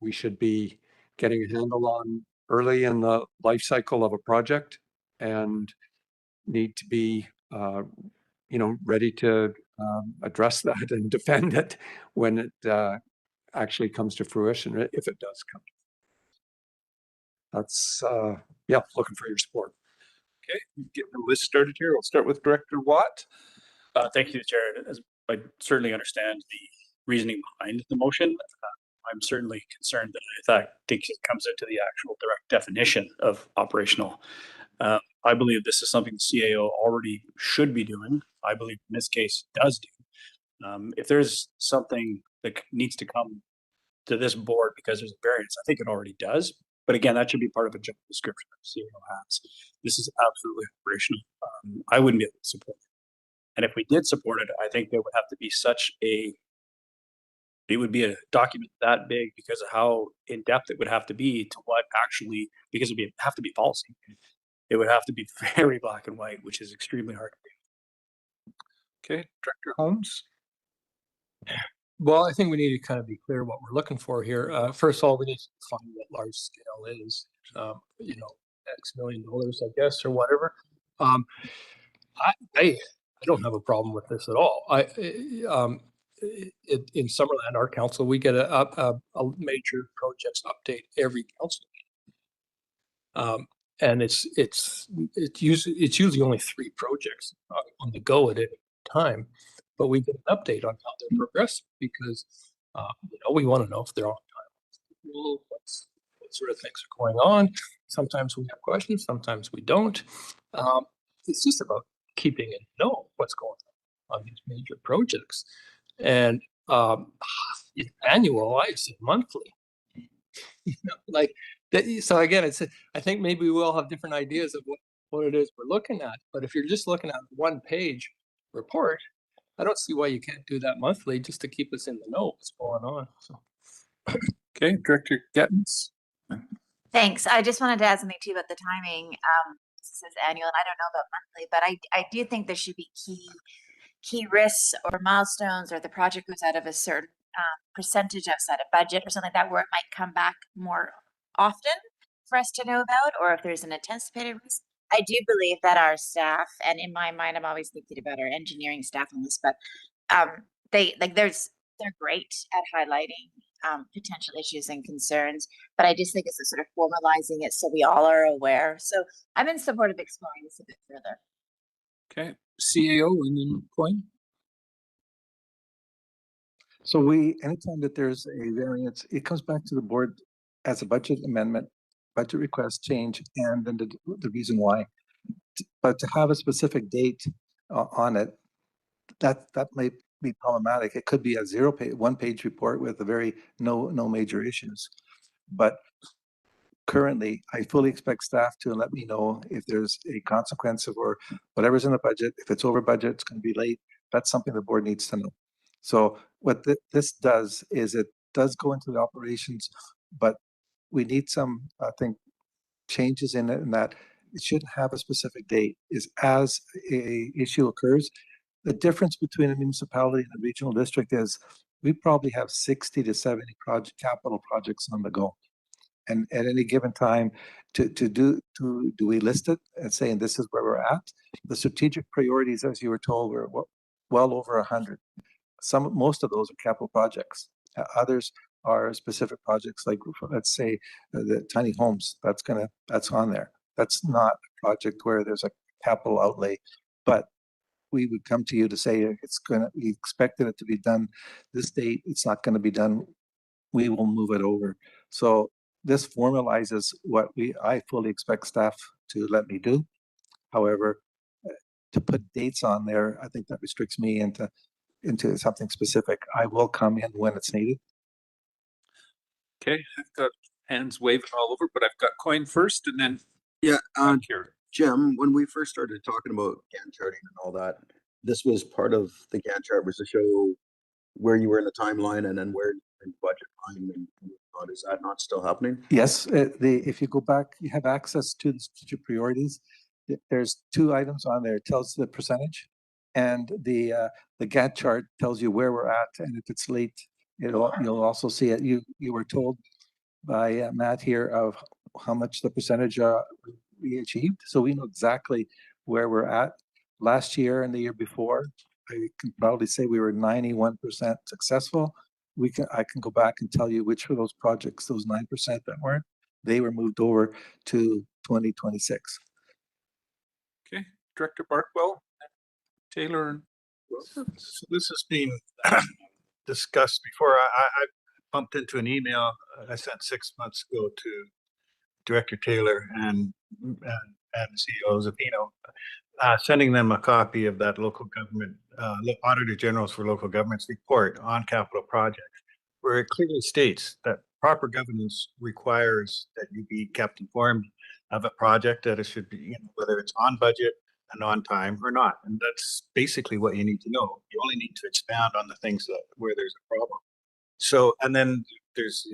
we should be getting a handle on early in the life cycle of a project, and need to be, ready to address that and defend it when it actually comes to fruition, if it does come. That's, looking for your support. Okay, getting the list started here. I'll start with Director Watt. Thank you, Chair. I certainly understand the reasoning behind the motion. I'm certainly concerned that I think it comes into the actual direct definition of operational. I believe this is something the CAO already should be doing. I believe in this case does do. If there's something that needs to come to this board because there's a variance, I think it already does. But again, that should be part of a job description that the CAO has. This is absolutely operational. I wouldn't be able to support it. And if we did support it, I think there would have to be it would be a document that big because of how in depth it would have to be to what actually, because it would have to be policy. It would have to be very black and white, which is extremely hard to do. Okay, Director Holmes. Well, I think we need to kind of be clear what we're looking for here. First of all, we need to define what large scale is, X million dollars, I guess, or whatever. I don't have a problem with this at all. In Summerland, our council, we get a major projects update every council meeting. And it's usually only 3 projects on the go at any time, but we get an update on how they're progressing because we want to know if they're on time. What sort of things are going on? Sometimes we have questions, sometimes we don't. It's just about keeping in know what's going on these major projects, and annual, I say monthly. Like that. So again, I think maybe we all have different ideas of what it is we're looking at. But if you're just looking at one page report, I don't see why you can't do that monthly just to keep us in the know what's going on. So. Okay, Director Gettins. Thanks. I just wanted to add something too about the timing. This is annual, and I don't know about monthly, but I do think there should be key risks or milestones, or the project goes out of a certain percentage outside of budget or something like that, where it might come back more often for us to know about, or if there's an anticipated risk. I do believe that our staff, and in my mind, I'm always thinking about our engineering staff on this, but there's they're great at highlighting potential issues and concerns, but I just think it's a sort of formalizing it so we all are aware. So I'm in support of exploring this a bit further. Okay, CAO and then Coyne. So anytime that there's a variance, it comes back to the board as a budget amendment, budget request change, and then the reason why. But to have a specific date on it, that might be problematic. It could be a one-page report with no major issues. But currently, I fully expect staff to let me know if there's a consequence of or whatever's in the budget. If it's over budget, it's going to be late. That's something the board needs to know. So what this does is it does go into the operations, but we need some, I think, changes in it, and that it shouldn't have a specific date. Is as a issue occurs. The difference between a municipality and a regional district is we probably have 60 to 70 capital projects on the go. And at any given time, do we list it and saying this is where we're at? The strategic priorities, as you were told, were well over 100. Most of those are capital projects. Others are specific projects, like let's say the tiny homes. That's on there. That's not a project where there's a capital outlay, but we would come to you to say we expected it to be done this date. It's not going to be done. We will move it over. So this formalizes what I fully expect staff to let me do. However, to put dates on there, I think that restricts me into something specific. I will come in when it's needed. Okay, I've got hands waving all over, but I've got Coyne first and then Jim, when we first started talking about Gantt charting and all that, this was part of the Gantt chart was to show where you were in the timeline and then where in the budget line. And is that not still happening? Yes, if you go back, you have access to the strategic priorities. There's 2 items on there. It tells the percentage, and the Gantt chart tells you where we're at, and if it's late, you'll also see it. You were told by Matt here of how much the percentage we achieved, so we know exactly where we're at. Last year and the year before, I can probably say we were 91% successful. I can go back and tell you which of those projects, those 9% that weren't, they were moved over to 2026. Okay, Director Barkwell, Taylor. So this has been discussed before. I bumped into an email I sent 6 months ago to Director Taylor and CEO Zapino, sending them a copy of that local government, Auditor General's for Local Governments report on capital projects, where it clearly states that proper governance requires that you be kept informed of a project, that it should be, whether it's on budget and on time or not. And that's basically what you need to know. You only need to expound on the things where there's a problem. So, and then there's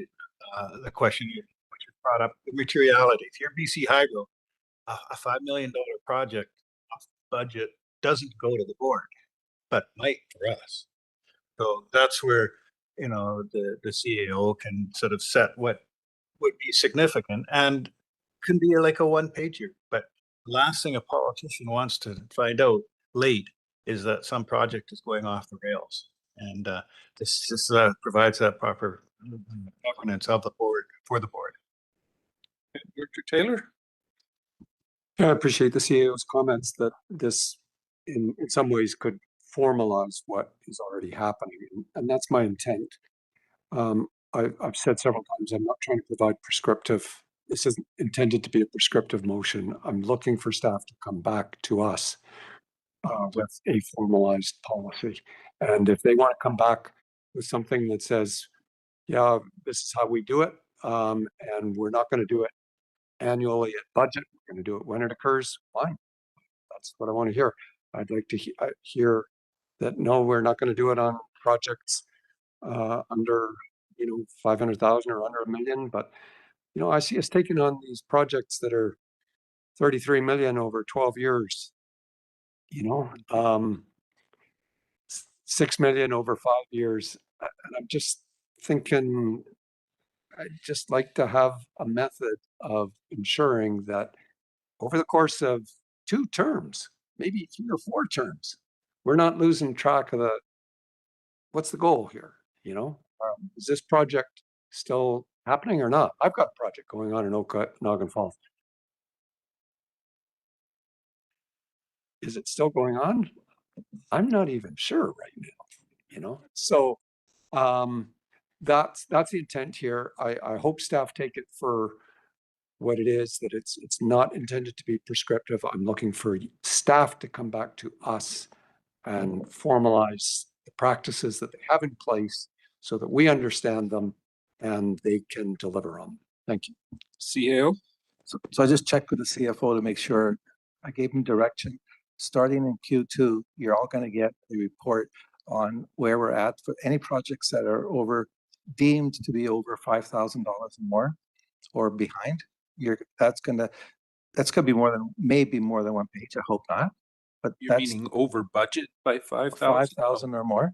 the question which you brought up, the materiality. If you're BC Hydro, a $5 million project off budget doesn't go to the board, but might for us. So that's where, the CAO can sort of set what would be significant and can be like a one-pager. But last thing a politician wants to find out late is that some project is going off the rails. And this just provides that proper governance of the board for the board. Director Taylor? I appreciate the CAO's comments that this in some ways could formalize what is already happening. And that's my intent. I've said several times, I'm not trying to provide this isn't intended to be a prescriptive motion. I'm looking for staff to come back to us with a formalized policy. And if they want to come back with something that says, yeah, this is how we do it, and we're not going to do it annually at budget, we're going to do it when it occurs, fine. That's what I want to hear. I'd like to hear that, no, we're not going to do it on projects under 500,000 or under $1 million, but I see us taking on these projects that are 33 million over 12 years, 6 million over 5 years. And I'm just thinking, I'd just like to have a method of ensuring that over the course of 2 terms, maybe 3 or 4 terms, we're not losing track of what's the goal here? you know? Is this project still happening or not? I've got a project going on in Okanagan Falls. Is it still going on? I'm not even sure right now, you know? So that's the intent here. I hope staff take it for what it is, that it's not intended to be prescriptive. I'm looking for staff to come back to us and formalize the practices that they have in place so that we understand them and they can deliver on them. Thank you. CAO? So I just checked with the CFO to make sure. I gave him direction. Starting in Q2, you're all going to get a report on where we're at for any projects that are deemed to be over $5,000 or more or behind. That's gonna be maybe more than one page. I hope not. But You're that's meaning over budget by 5,000? 5,000 or more.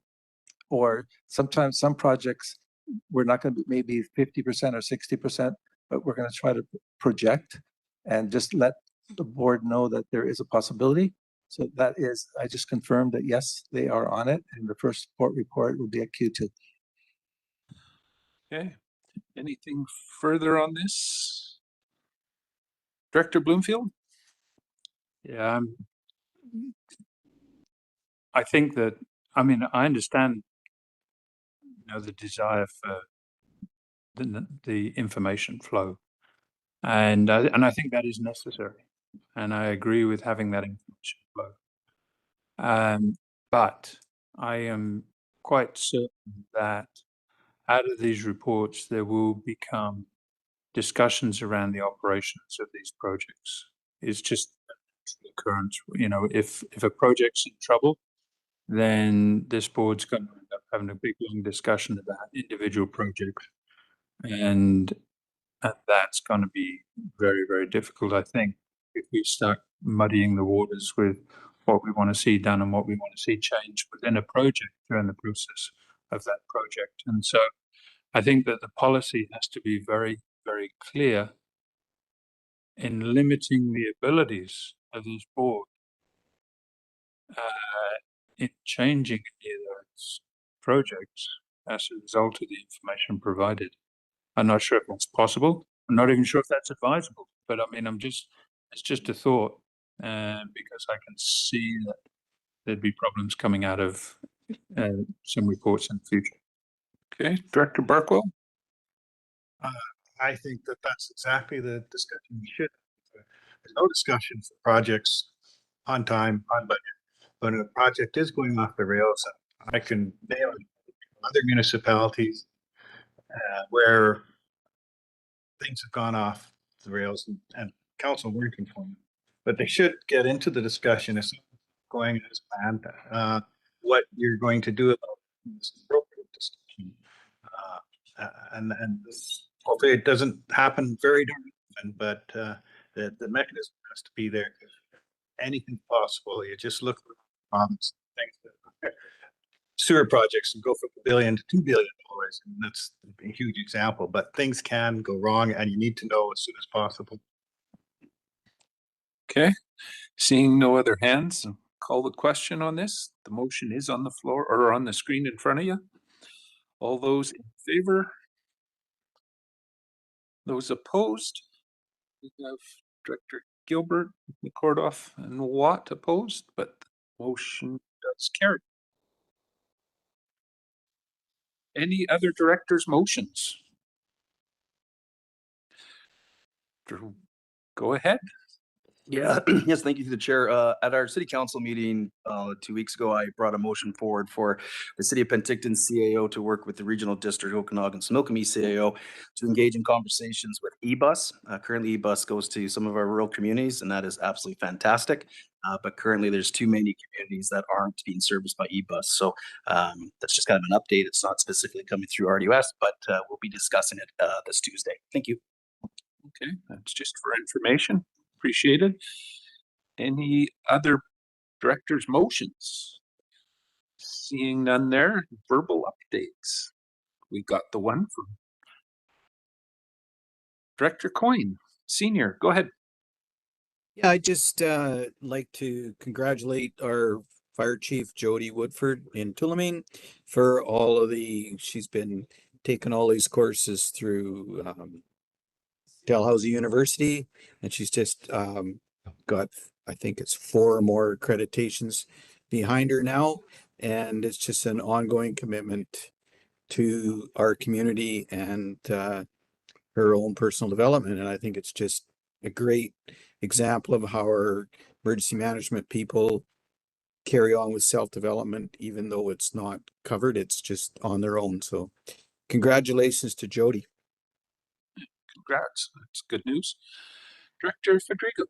Or sometimes some projects we're not going to be maybe 50% or 60%, but we're going to try to project and just let the board know that there is a possibility. So that is, I just confirmed that yes, they are on it, and the first report will be at Q2. Okay. Anything further on this? Director Bloomfield? Yeah, I think that, I mean, I understand, you know, the desire for the information flow, and I think that is necessary, and I agree with having that information flow. But I am quite certain that out of these reports there will become discussions around the operations of these projects. It's just the occurrence. You know, if a project's in trouble, then this board's going to end up having a big long discussion about individual projects, and that's going to be very, very difficult, I think, if we start muddying the waters with what we want to see done and what we want to see changed within a project during the process of that project. And so I think that the policy has to be very, very clear in limiting the abilities of this board in changing any of those projects as a result of the information provided. I'm not sure if that's possible. I'm not even sure if that's advisable, but I mean, it's just a thought, because I can see that there'd be problems coming out of some reports in the future. Okay, Director Barkwell? I think that that's exactly the discussion we should have. There's no discussion for projects on time, on budget. But a project is going off the rails, I can nail it. Other municipalities where things have gone off the rails and council weren't informed. But they should get into the discussion as going as planned, what you're going to do about this appropriate discussion. And this, hopefully it doesn't happen very often, but the mechanism has to be there. Anything possible. You just look for things that sewer projects and go from $1 billion to $2 billion, and that's a huge example. But things can go wrong, and you need to know as soon as possible. Okay, seeing no other hands, call the question on this. The motion is on the floor or on the screen in front of you. All those in favor? Those opposed? We have Director Gilbert, McCordoff, and Watt opposed, but the motion does carry. Any other directors' motions? Go ahead. Yeah, yes, thank you to the chair. At our city council meeting 2 weeks ago, I brought a motion forward for the city of Penticton CAO to work with the regional district Okanagan Snoqualmie CAO to engage in conversations with eBus. Currently, eBus goes to some of our rural communities, and that is absolutely fantastic. But currently, there's too many communities that aren't being serviced by eBus. So that's just kind of an update. It's not specifically coming through RDOS, but we'll be discussing it this Tuesday. Thank you. Okay, that's just for information. Appreciated. Any other director's motions? Seeing none there, verbal updates. We got the one from Director Coyne, Senior. Go ahead. Yeah, I just like to congratulate our Fire Chief Jody Woodford in Tulameen for all of she's been taking all these courses through Dalhousie University, and she's just got, I think it's 4 more accreditations behind her now, and it's just an ongoing commitment to our community and her own personal development. And I think it's just a great example of how our emergency management people carry on with self-development, even though it's not covered, it's just on their own. So congratulations to Jody. Congrats. That's good news. Director Federico.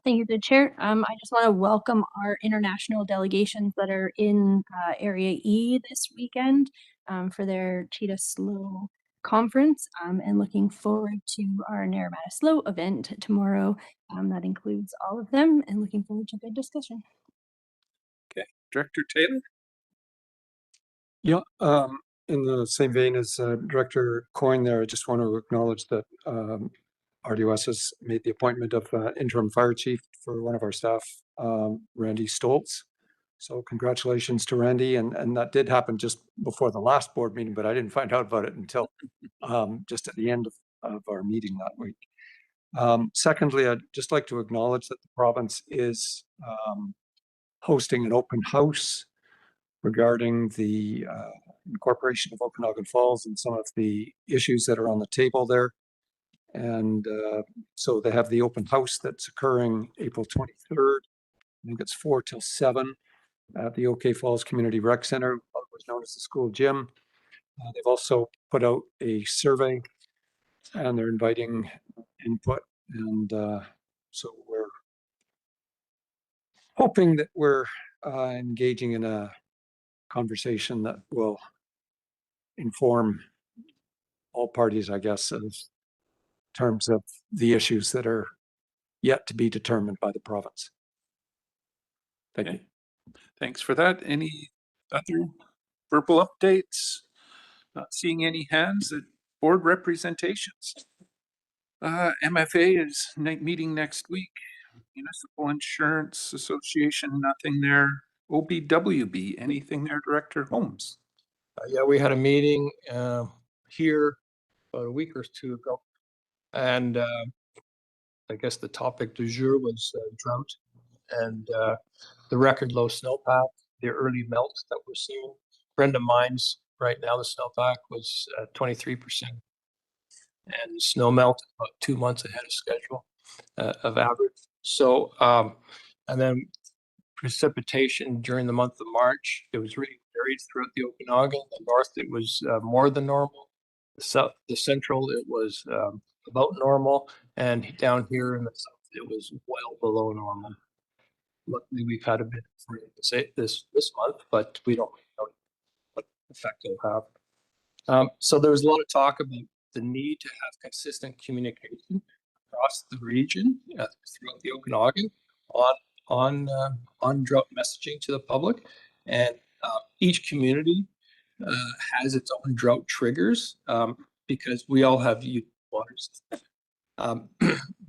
Thank you, the chair. I just want to welcome our international delegations that are in Area E this weekend for their Cheetah Slow conference, and looking forward to our Naramata Slow event tomorrow. That includes all of them, and looking forward to a good discussion. Okay, Director Taylor. Yeah, in the same vein as Director Coyne there, I just want to acknowledge that RDOS has made the appointment of interim fire chief for one of our staff, Randy Stoltz. So congratulations to Randy. And that did happen just before the last board meeting, but I didn't find out about it until just at the end of our meeting that week. Secondly, I'd just like to acknowledge that the province is hosting an open house regarding the incorporation of Okanagan Falls and some of the issues that are on the table there. And so they have the open house that's occurring April 23rd. I think it's 4 till 7 at the OK Falls Community Rec Center, what was known as the school gym. They've also put out a survey and they're inviting input. And so we're hoping that we're engaging in a conversation that will inform all parties, I guess, in terms of the issues that are yet to be determined by the province. Thank you. Thanks for that. Any other verbal updates? Not seeing any hands at board representations. MFA is meeting next week. Municipal Insurance Association, nothing there. OBWB, anything there, Director Holmes? Yeah, we had a meeting here about a week or 2 ago, and I guess the topic du jour was drought and the record low snowpack, the early melt that we're seeing. Friend of mine's right now, the snowpack was 23%, and snow melt about 2 months ahead of schedule of average. So, and then precipitation during the month of March, it was really varied throughout the Okanagan. The north, it was more than normal. The south, the central, it was about normal, and down here in the south, it was well below normal. Luckily, we've had a bit of rain this month, but we don't know what effect it'll have. So there was a lot of talk about the need to have consistent communication across the region throughout the Okanagan on drought messaging to the public, and each community has its own drought triggers because we all have water systems.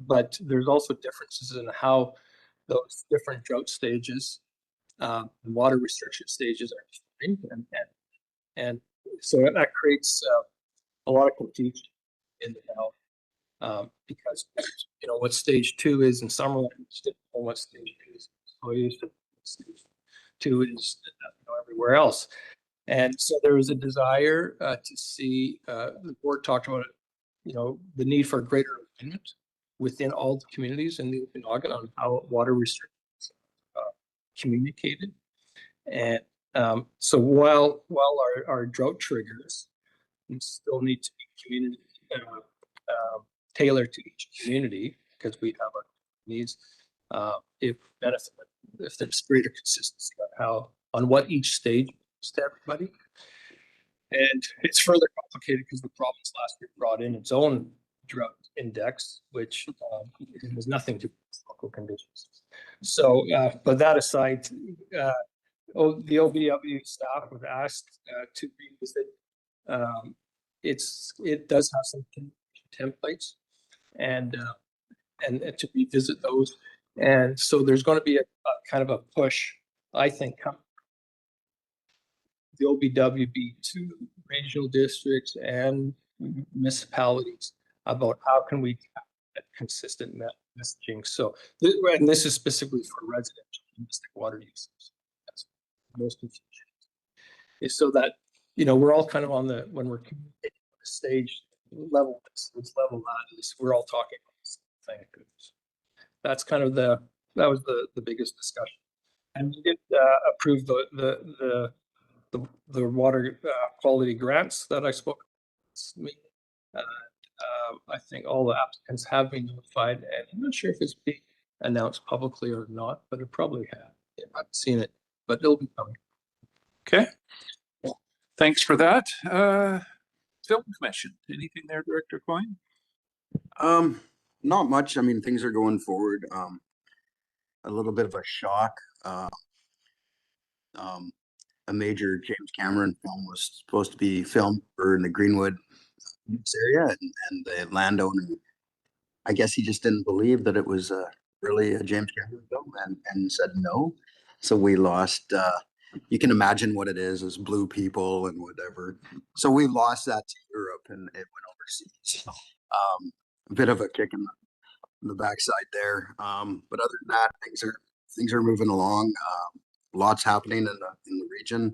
But there's also differences in how those different drought stages, water restriction stages are defined, and so that creates a lot of confusion in the valley because what stage 2 is in Summerland, what stage 2 is in stage 2 is everywhere else. And so there was a desire to see the board talked about the need for greater alignment within all the communities in the Okanagan on how water restrictions communicated. And so while our drought triggers still need to be community tailored to each community because we have our needs, if benefit if there's greater consistency on what each stage is to everybody. And it's further complicated because the province last year brought in its own drought index, which has nothing to do with local conditions. So, but that aside, the OBW staff was asked to revisit. It does have some templates and to revisit those. And so there's going to be a kind of a push I think, the OBWB to regional districts and municipalities about how can we have consistent messaging. So, and this is specifically for residential domestic water users. That's most confusion. Is so that, you know, we're all kind of on the, when we're communicating on the stage level, this level that is, we're all talking about the same thing. That's kind of that was the biggest discussion. And we did approve the water quality grants that I spoke about. I think all the applicants have been notified, and I'm not sure if it's being announced publicly or not, but it probably has. I haven't seen it, but it'll be coming. Okay. Well, thanks for that. Film Commission, anything there, Director Coyne? Not much. I mean, things are going forward. A little bit of a shock. A major James Cameron film was supposed to be filmed in the Greenwood area, and the landowner, I guess he just didn't believe that it was really a James Cameron film, and said no. So we lost. You can imagine what it is blue people and whatever. So we lost that to Europe, and it went overseas. A bit of a kick in the backside there. But other than that, things are moving along. Lots happening in the region.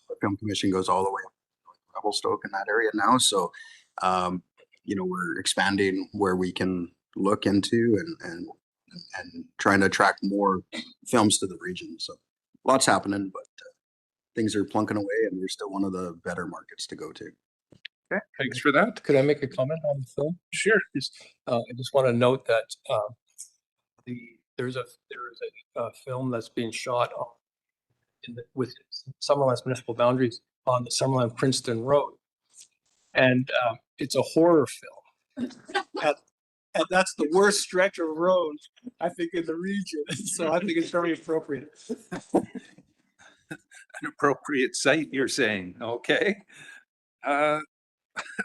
The Film Commission goes all the way up to Revelstoke in that area now. So, you know, we're expanding where we can look into and trying to attract more films to the region. So lots happening, but things are plunking away, and we're still one of the better markets to go to. Okay, thanks for that. Could I make a comment on the film? Sure. I just want to note that there's a film that's being shot on with Summerland's municipal boundaries on the Summerland Princeton Road, and it's a horror film. And that's the worst stretch of road, I think, in the region. So I think it's very appropriate. An appropriate site, you're saying. Okay.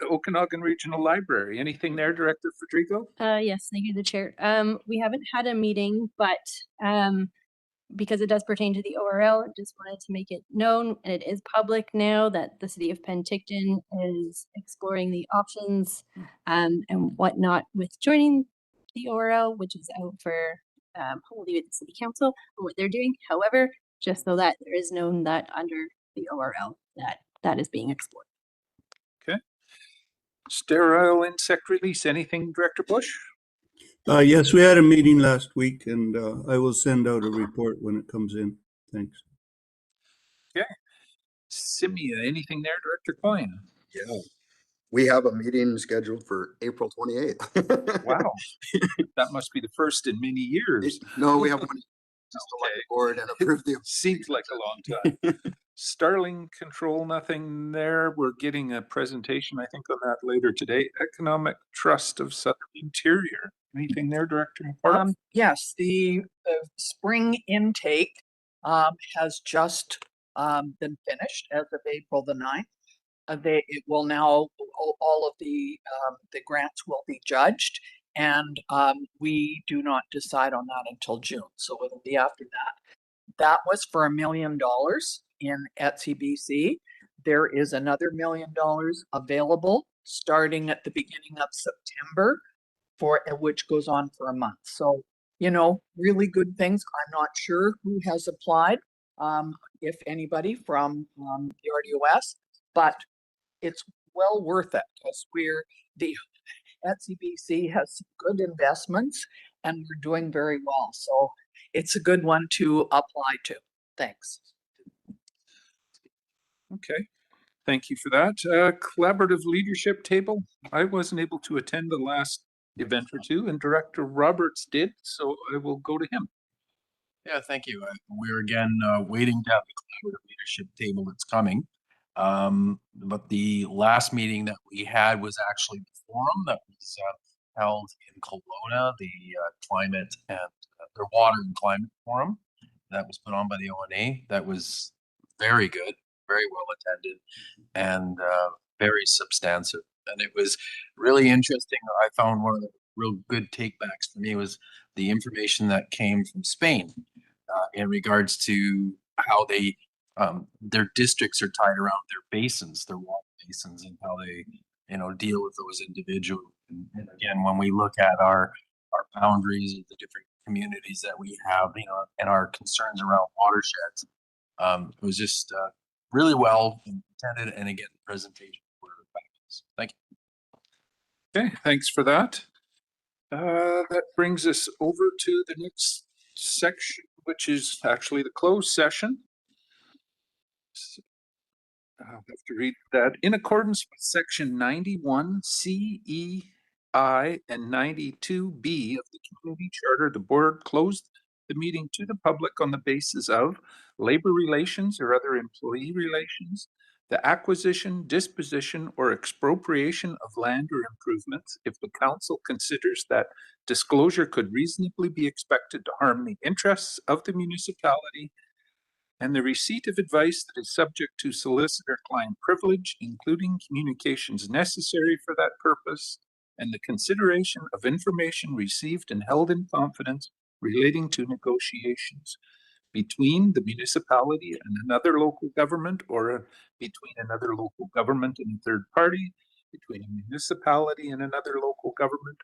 Okanagan Regional Library, anything there, Director Federico? Yes, thank you, the chair. We haven't had a meeting, but because it does pertain to the ORL, I just wanted to make it known, and it is public now, that the city of Penticton is exploring the options and whatnot with joining the ORL, which is out for we'll leave it to the city council on what they're doing. However, just so that there is known that under the ORL that is being explored. Okay. Sterile insect release, anything, Director Bush? Yes, we had a meeting last week, and I will send out a report when it comes in. Thanks. Okay. Simia, anything there, Director Coyne? Yeah. We have a meeting scheduled for April 28th. Wow. That must be the first in many years. No, we have one just to let the board and approve the. Seems like a long time. Starling Control, nothing there. We're getting a presentation, I think, on that later today. Economic Trust of Southern Interior. Anything there, Director McCormick? Yes, the spring intake has just been finished as of April the 9th. It will now, all of the grants will be judged, and we do not decide on that until June. So it'll be after that. That was for $1 million in ETSI-BC. There is another $1 million available starting at the beginning of September, which goes on for a month. So, you know, really good things. I'm not sure who has applied, if anybody from the RDOS, but it's well worth it, because the ETSI-BC has some good investments and we're doing very well. So it's a good one to apply to. Thanks. Okay. Thank you for that. Collaborative Leadership Table. I wasn't able to attend the last event or two, and Director Roberts did, so I will go to him. Yeah, thank you. We're again waiting to have the collaborative leadership table that's coming. But the last meeting that we had was actually the forum that was held in Kelowna, the climate and the water and climate forum that was put on by the ONA. That was very good, very well attended, and very substantive. And it was really interesting. I found one of the real good takebacks for me was the information that came from Spain. in regards to how they their districts are tied around their basins, their water basins, and how they deal with those individuals. And again, when we look at our boundaries of the different communities that we have, and our concerns around watersheds, it was just really well intended. And again, the presentation were fabulous. Thank you. Okay, thanks for that. That brings us over to the next section, which is actually the closed session. I'll have to read that. In accordance with section 91 CEI and 92B of the Community Charter, the board closed the meeting to the public on the basis of labor relations or other employee relations, the acquisition, disposition, or expropriation of land or improvements if the council considers that disclosure could reasonably be expected to harm the interests of the municipality, and the receipt of advice that is subject to solicitor-client privilege, including communications necessary for that purpose, and the consideration of information received and held in confidence relating to negotiations between the municipality and another local government, or between another local government and a third party, between a municipality and another local government,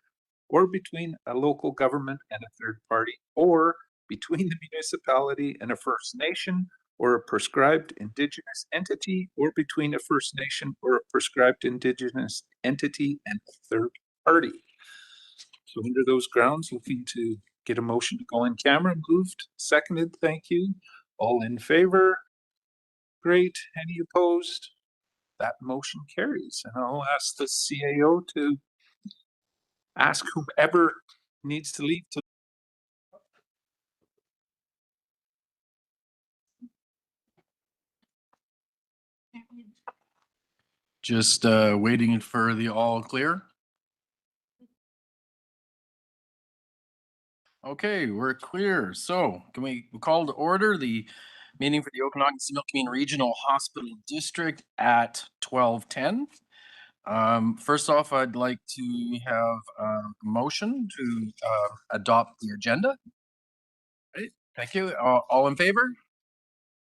or between a local government and a third party, or between the municipality and a First Nation or a prescribed Indigenous entity, or between a First Nation or a prescribed Indigenous entity and a third party. So under those grounds, looking to get a motion to go in camera. Moved, seconded, thank you. All in favor? Great. Any opposed? That motion carries. And I'll ask the CAO to ask whomever needs to leave to Just waiting for the all clear. Okay, we're clear. So can we call to order the meeting for the Okanagan-Similkameen Regional Hospital District at 12:10. First off, I'd like to have a motion to adopt the agenda. Right, thank you. All in favor?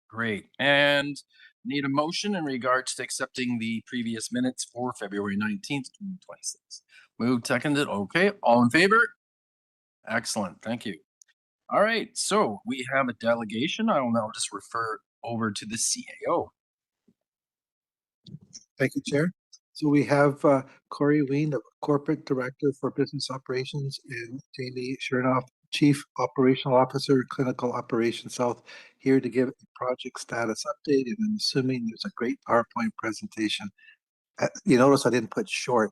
Great. And need a motion in regards to accepting the previous minutes for February 19th, 2026. Moved, seconded. Okay, all in favor? Excellent, thank you. All right, so we have a delegation. I will now just refer over to the CAO. Thank you, Chair. So we have Corey Ween, the Corporate Director for Business Operations, and Jamie Chernoff, Chief Operational Officer, Clinical Operations South, here to give a project status update. And I'm assuming there's a great PowerPoint presentation. You notice I didn't put short.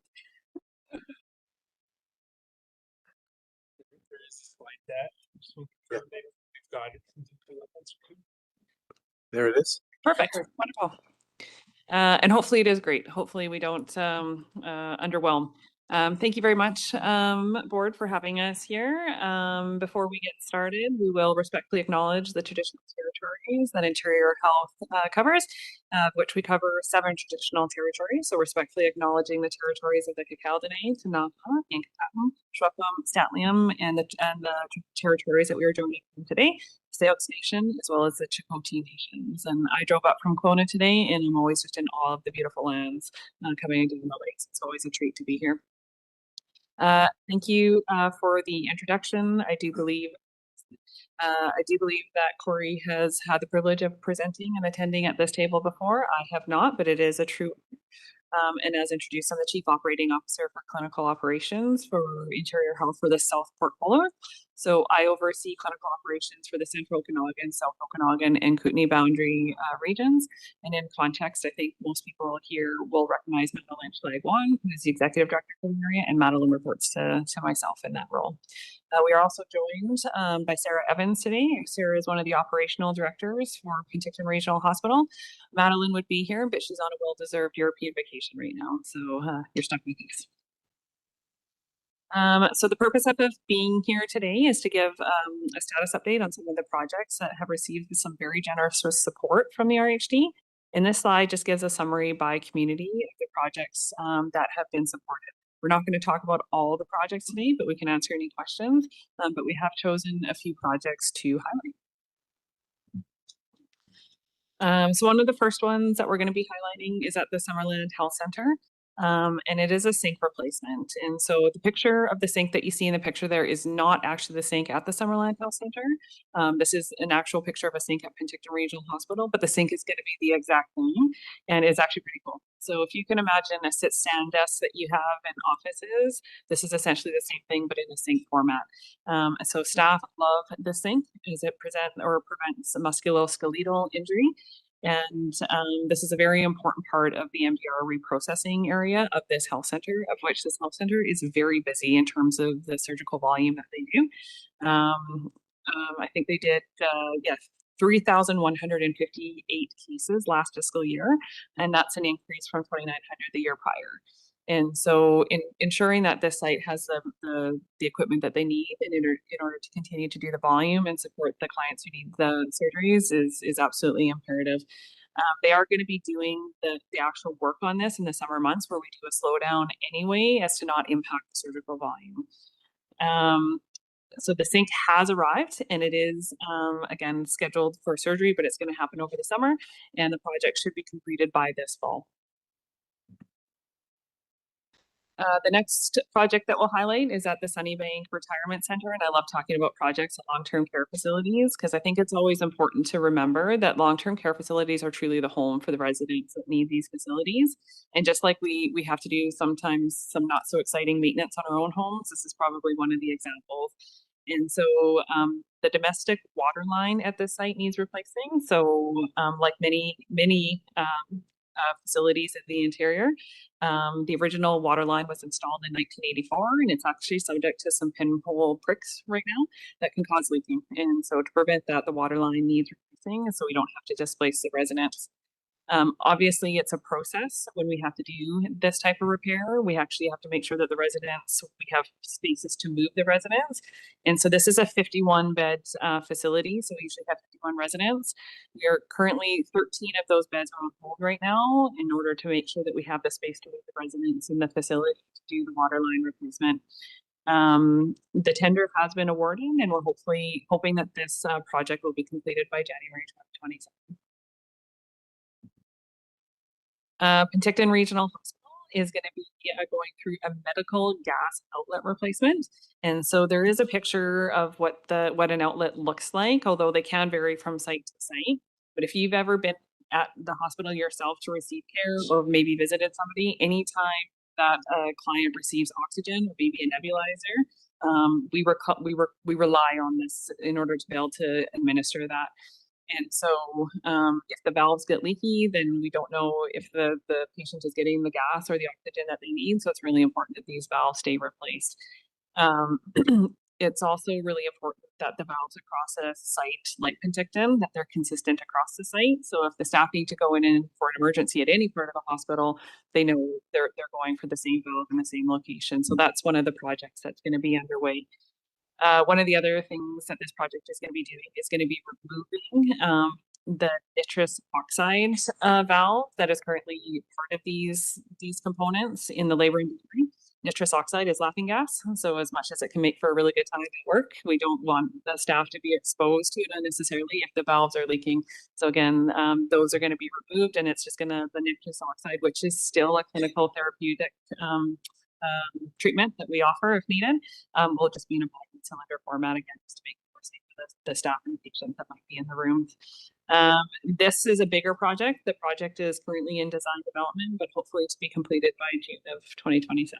There it is. Perfect. Wonderful. And hopefully it is great. Hopefully we don't underwhelm. Thank you very much, board, for having us here. Before we get started, we will respectfully acknowledge the traditional territories that Interior Health covers, which we cover 7 traditional territories. So respectfully acknowledging the territories of the Kekaldene, Tanaka, Yankatatam, Shwepum, Statlium, and the territories that we are joining from today, Sayux Nation, as well as the Chakotay Nations. And I drove up from Kelowna today, and I'm always just in awe of the beautiful lands coming into the lakes. It's always a treat to be here. Thank you for the introduction. I do believe that Corey has had the privilege of presenting and attending at this table before. I have not, but it is a true and as introduced, I'm the Chief Operating Officer for Clinical Operations for Interior Health for the South portfolio. So I oversee clinical operations for the Central Okanagan, South Okanagan, and Kootenay boundary regions. And in context, I think most people here will recognize Madeline Schlagwan, who is the Executive Director for the area, and Madeline reports to myself in that role. We are also joined by Sarah Evans today. Sarah is one of the operational directors for Penticton Regional Hospital. Madeline would be here, but she's on a well-deserved European vacation right now, so you're stuck with us. So the purpose of being here today is to give a status update on some of the projects that have received some very generous support from the RHD. And this slide just gives a summary by community of the projects that have been supported. We're not going to talk about all the projects today, but we can answer any questions. But we have chosen a few projects to highlight. So one of the first ones that we're going to be highlighting is at the Summerland Health Center. And it is a sink replacement. And so the picture of the sink that you see in the picture there is not actually the sink at the Summerland Health Center. This is an actual picture of a sink at Penticton Regional Hospital, but the sink is going to be the exact same, and it's actually pretty cool. So if you can imagine a sit-stand desk that you have in offices, this is essentially the same thing, but in a sink format. So staff love the sink as it prevents musculoskeletal injury. And this is a very important part of the MDR reprocessing area of this health center, of which this health center is very busy in terms of the surgical volume that they do. I think they did, 3,158 cases last fiscal year, and that's an increase from 2,900 the year prior. And so in ensuring that this site has the equipment that they need in order to continue to do the volume and support the clients who need the surgeries is absolutely imperative. They are going to be doing the actual work on this in the summer months where we do a slowdown anyway as to not impact the surgical volume. So the sink has arrived and it is, again, scheduled for surgery, but it's going to happen over the summer and the project should be completed by this fall. The next project that we'll highlight is at the Sunnybank Retirement Center. And I love talking about projects at long-term care facilities because I think it's always important to remember that long-term care facilities are truly the home for the residents that need these facilities. And just like we have to do sometimes some not so exciting maintenance on our own homes, this is probably one of the examples. And so the domestic water line at this site needs replacing. So like many facilities in the interior, the original water line was installed in 1984, and it's actually subject to some pinhole pricks right now that can cause leaking. And so to prevent that, the water line needs replacing, so we don't have to displace the residents. Obviously, it's a process when we have to do this type of repair. We actually have to make sure that the residents, we have spaces to move the residents. And so this is a 51-bed facility. So we usually have 51 residents. We are currently 13 of those beds are on hold right now in order to make sure that we have the space to move the residents in the facility to do the water line replacement. The tender has been awarded and we're hoping that this project will be completed by January 2027. Penticton Regional Hospital is going to be going through a medical gas outlet replacement. And so there is a picture of what an outlet looks like, although they can vary from site to site. But if you've ever been at the hospital yourself to receive care or maybe visited somebody, anytime that a client receives oxygen or maybe a nebulizer, we rely on this in order to be able to administer that. And so if the valves get leaky, then we don't know if the patient is getting the gas or the oxygen that they need. So it's really important that these valves stay replaced. It's also really important that the valves across a site like Penticton, that they're consistent across the site. So if the staff need to go in for an emergency at any part of the hospital, they know they're going for the same valve in the same location. So that's one of the projects that's going to be underway. One of the other things that this project is going to be doing is going to be removing the nitrous oxide valve that is currently part of these components in the labor and delivery. Nitrous oxide is laughing gas, so as much as it can make for a really good time at work, we don't want the staff to be exposed to it unnecessarily if the valves are leaking. So again, those are going to be removed, and it's just going to the nitrous oxide, which is still a clinical therapeutic treatment that we offer if needed, will just be in a polymer cylinder format again, just to make it more safe for the staff and patients that might be in the rooms. This is a bigger project. The project is currently in design development, but hopefully to be completed by June of 2027.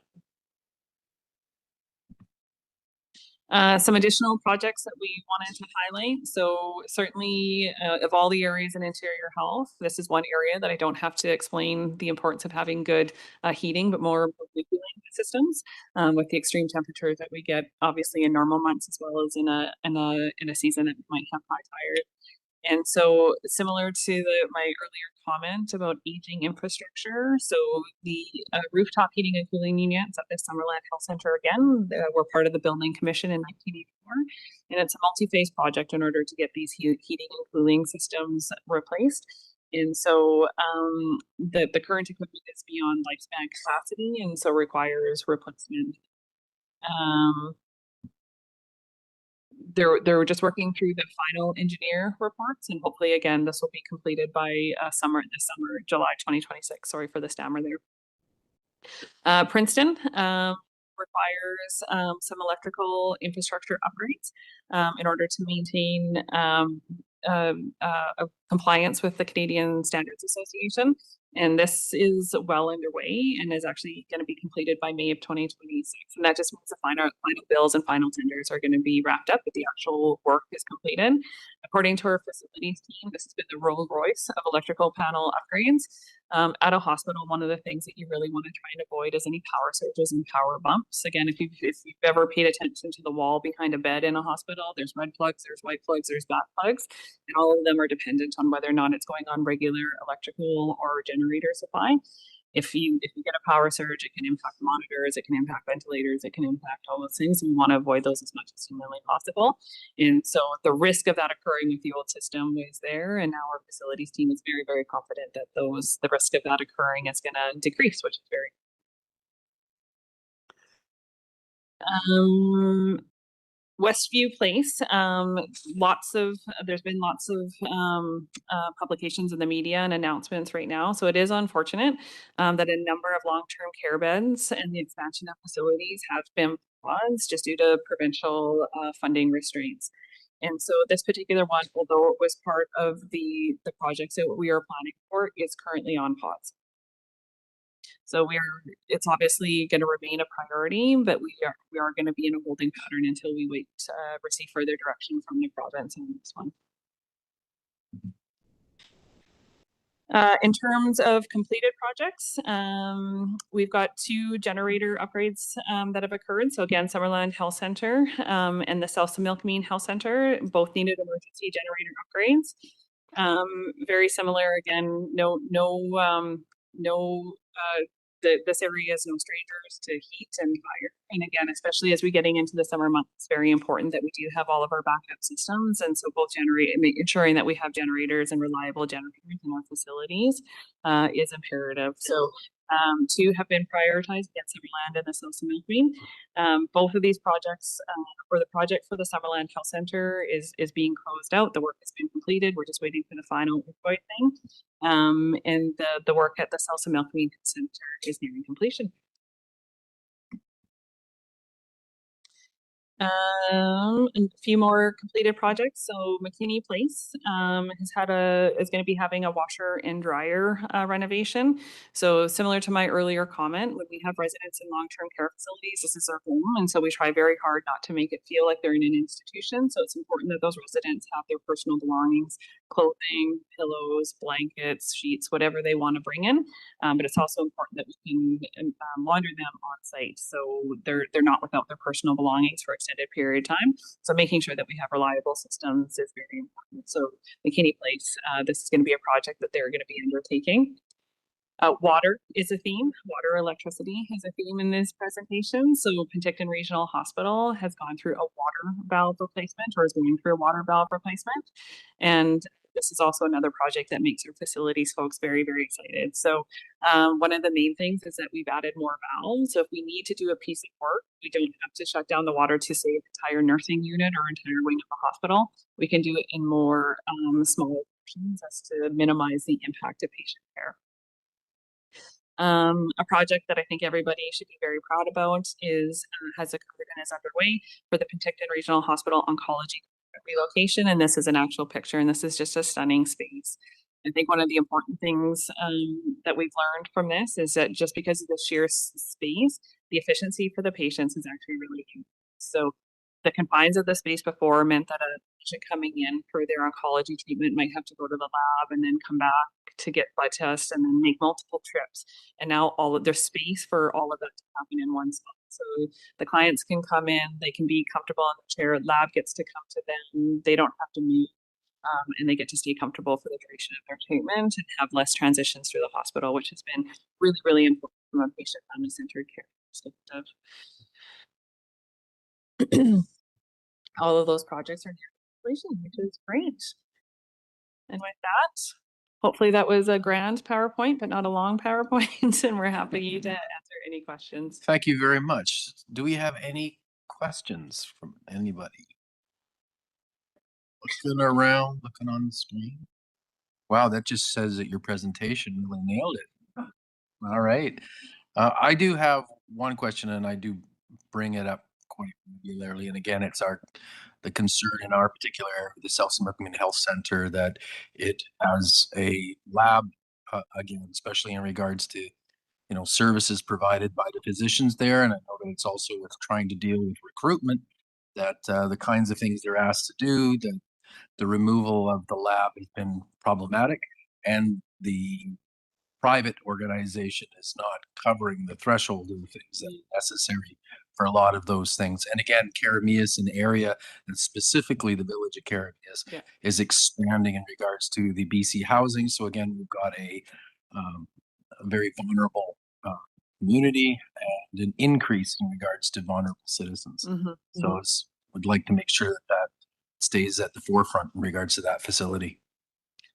Some additional projects that we wanted to highlight. So certainly of all the areas in interior health, this is one area that I don't have to explain the importance of having good heating, but more cooling systems with the extreme temperatures that we get obviously in normal months as well as in a season that we might have high tide. And so similar to my earlier comment about aging infrastructure, so the rooftop heating and cooling units at the Summerland Health Center, again, were part of the Building Commission in 1984. And it's a multi-phase project in order to get these heating and cooling systems replaced. And so the current equipment is beyond lifespan capacity and so requires replacement. they're just working through the final engineer reports, and hopefully again this will be completed by this summer, July 2026. Sorry for the stammer there. Princeton requires some electrical infrastructure upgrades in order to maintain compliance with the Canadian Standards Association. And this is well underway and is actually going to be completed by May of 2026. And that just means the final bills and final tenders are going to be wrapped up, but the actual work is completed. According to our facilities team, this has been the Rolls Royce of electrical panel upgrades. At a hospital, one of the things that you really want to try and avoid is any power surges and power bumps. Again, if you've ever paid attention to the wall behind a bed in a hospital, there's red plugs, there's white plugs, there's black plugs, and all of them are dependent on whether or not it's going on regular electrical or generator supply. If you get a power surge, it can impact monitors, it can impact ventilators, it can impact all those things. We want to avoid those as much as humanly possible. And so the risk of that occurring with the old system was there, and now our facilities team is very, very confident that the risk of that occurring is going to decrease, which is very. Westview Place, there's been lots of publications in the media and announcements right now. So it is unfortunate that a number of long-term care beds and the expansion of facilities have been paused just due to provincial funding restraints. And so this particular one, although it was part of the projects that we are planning for, is currently on pause. So it's obviously going to remain a priority, but we are going to be in a holding pattern until we wait to receive further direction from the province on this one. In terms of completed projects, we've got 2 generator upgrades that have occurred. So again, Summerland Health Center and the South Milkmead Health Center both needed emergency generator upgrades. Very similar, again, this area is no strangers to heat and fire. And again, especially as we're getting into the summer months, it's very important that we do have all of our backup systems. And so both ensuring that we have generators and reliable generators in our facilities is imperative. So 2 have been prioritized against Summerland and the South Milkmead. Both of these projects, or the project for the Summerland Health Center is being closed out. The work has been completed. We're just waiting for the final invoice thing. And the work at the South Milkmead Center is nearing completion. And a few more completed projects. So McKinney Place is going to be having a washer and dryer renovation. So similar to my earlier comment, when we have residents in long-term care facilities, this is their home, and so we try very hard not to make it feel like they're in an institution. So it's important that those residents have their personal belongings, clothing, pillows, blankets, sheets, whatever they want to bring in. But it's also important that we can launder them on site, so they're not without their personal belongings for extended period of time. So making sure that we have reliable systems is very important. So McKinney Place, this is going to be a project that they're going to be undertaking. Water is a theme. Water, electricity is a theme in this presentation. So Penticton Regional Hospital has gone through a water valve replacement, or is going through a water valve replacement. And this is also another project that makes our facilities folks very, very excited. So one of the main things is that we've added more valves. So if we need to do a piece of work, we don't have to shut down the water to save an entire nursing unit or entire wing of the hospital. We can do it in more smaller portions as to minimize the impact of patient care. A project that I think everybody should be very proud about has occurred and is underway for the Penticton Regional Hospital Oncology relocation. And this is an actual picture, and this is just a stunning space. I think one of the important things that we've learned from this is that just because of the sheer space, the efficiency for the patients is actually really good. So the confines of the space before meant that a patient coming in for their oncology treatment might have to go to the lab and then come back to get blood tests and then make multiple trips. And now there's space for all of that to happen in one spot. So the clients can come in, they can be comfortable in the chair, lab gets to come to them, they don't have to move, and they get to stay comfortable for the duration of their treatment and have less transitions through the hospital, which has been really, really important from a patient family-centered care perspective. All of those projects are near completion, which is great. And with that, hopefully that was a grand PowerPoint, but not a long PowerPoint, and we're happy to answer any questions. Thank you very much. Do we have any questions from anybody? Looking around, looking on the screen. Wow, that just says that your presentation really nailed it. All right. I do have one question, and I do bring it up quite regularly. And again, it's the concern in our particular area, the South Suburban Community Health Center, that it has a lab, again, especially in regards to services provided by the physicians there. And I know that it's also with trying to deal with recruitment, that the kinds of things they're asked to do, the removal of the lab has been problematic, and the private organization is not covering the threshold of the things that are necessary for a lot of those things. And again, Karamias, an area, and specifically the village of Karamias, is expanding in regards to the BC housing. So again, we've got a very vulnerable community and an increase in regards to vulnerable citizens. So would like to make sure that that stays at the forefront in regards to that facility.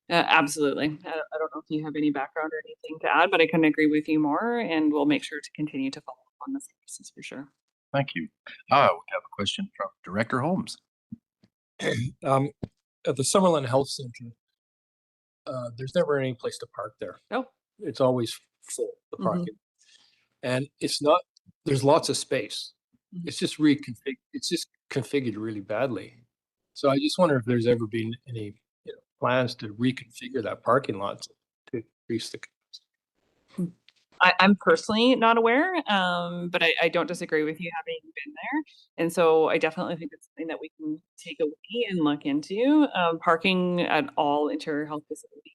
Absolutely. I don't know if you have any background or anything to add, but I couldn't agree with you more, and we'll make sure to continue to follow up on the services for sure. Thank you. We have a question from Director Holmes. At the Summerlin Health Center, there's never any place to park there. No. It's always full, the parking. And it's not, there's lots of space. It's just configured really badly. So I just wonder if there's ever been any plans to reconfigure that parking lot to increase the capacity. I'm personally not aware, but I don't disagree with you having been there. And so I definitely think it's something that we can take away and look into. Parking at all interior health facilities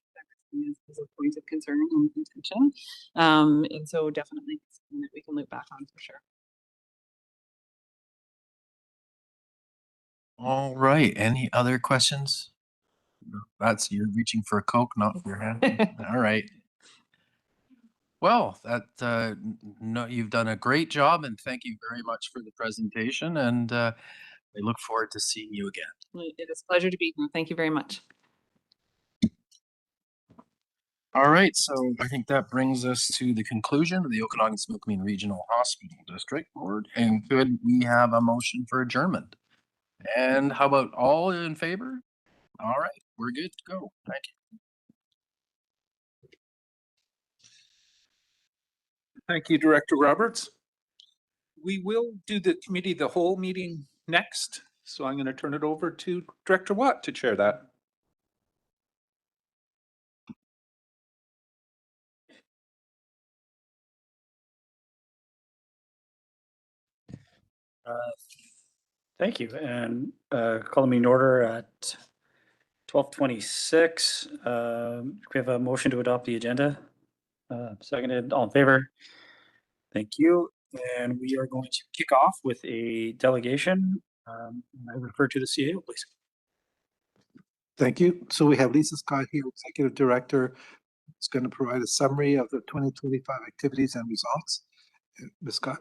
is a point of concern and contention. And so definitely something that we can look back on for sure. All right. Any other questions? You're reaching for a Coke, not for your hand. All right. Well, you've done a great job, and thank you very much for the presentation. And I look forward to seeing you again. It is a pleasure to be here. Thank you very much. All right, so I think that brings us to the conclusion of the Okanagan-Similkameen Regional Hospital District Board. And could we have a motion for adjournment? And how about all in favor? All right, we're good to go. Thank you. Thank you, Director Roberts. We will do the committee, the whole meeting next. So I'm going to turn it over to Director Watt to chair that. Thank you, and call the meeting order at 12:26. We have a motion to adopt the agenda. Seconded, all in favor? Thank you. And we are going to kick off with a delegation. I refer to the CAO, please. Thank you. So we have Lisa Scott here, Executive Director. Is going to provide a summary of the 2025 activities and results. Ms. Scott.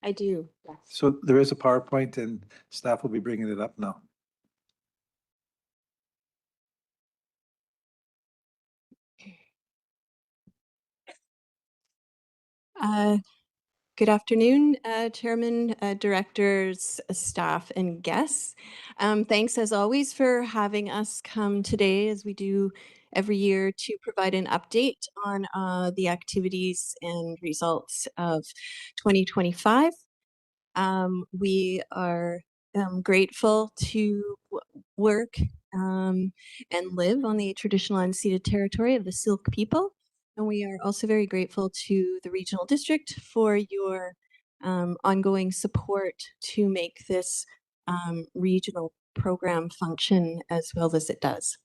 I do, yes. So there is a PowerPoint and staff will be bringing it up now. Good afternoon, Chairman, Directors, staff, and guests. Thanks as always for having us come today, as we do every year, to provide an update on the activities and results of 2025. We are grateful to work and live on the traditional unceded territory of the Syilx people. And we are also very grateful to the regional district for your ongoing support to make this regional program function as well as it does.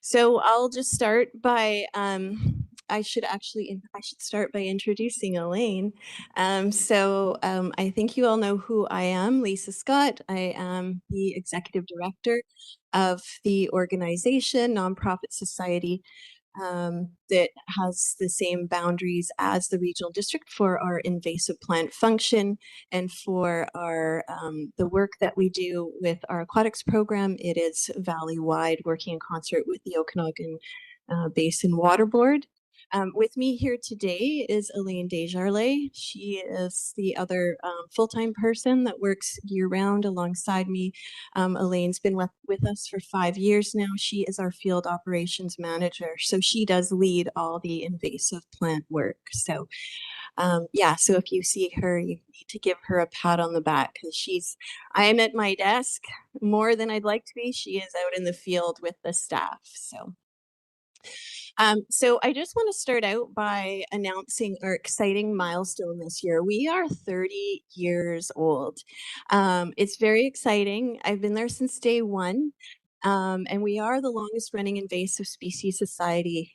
So I'll just start by I should start by introducing Elaine. I think you all know who I am, Lisa Scott. I am the Executive Director of the organization, Nonprofit Society that has the same boundaries as the regional district for our invasive plant function and for our the work that we do with our aquatics program. It is valley-wide, working in concert with the Okanagan Basin Water Board. With me here today is Elaine Desjardins. She is the other full-time person that works year-round alongside me. Elaine's been with us for 5 years now. She is our field operations manager, so she does lead all the invasive plant work. So yeah, so if you see her, you need to give her a pat on the back because I am at my desk more than I'd like to be. She is out in the field with the staff. So I just want to start out by announcing our exciting milestone this year. We are 30 years old. It's very exciting. I've been there since day one. And we are the longest running invasive species society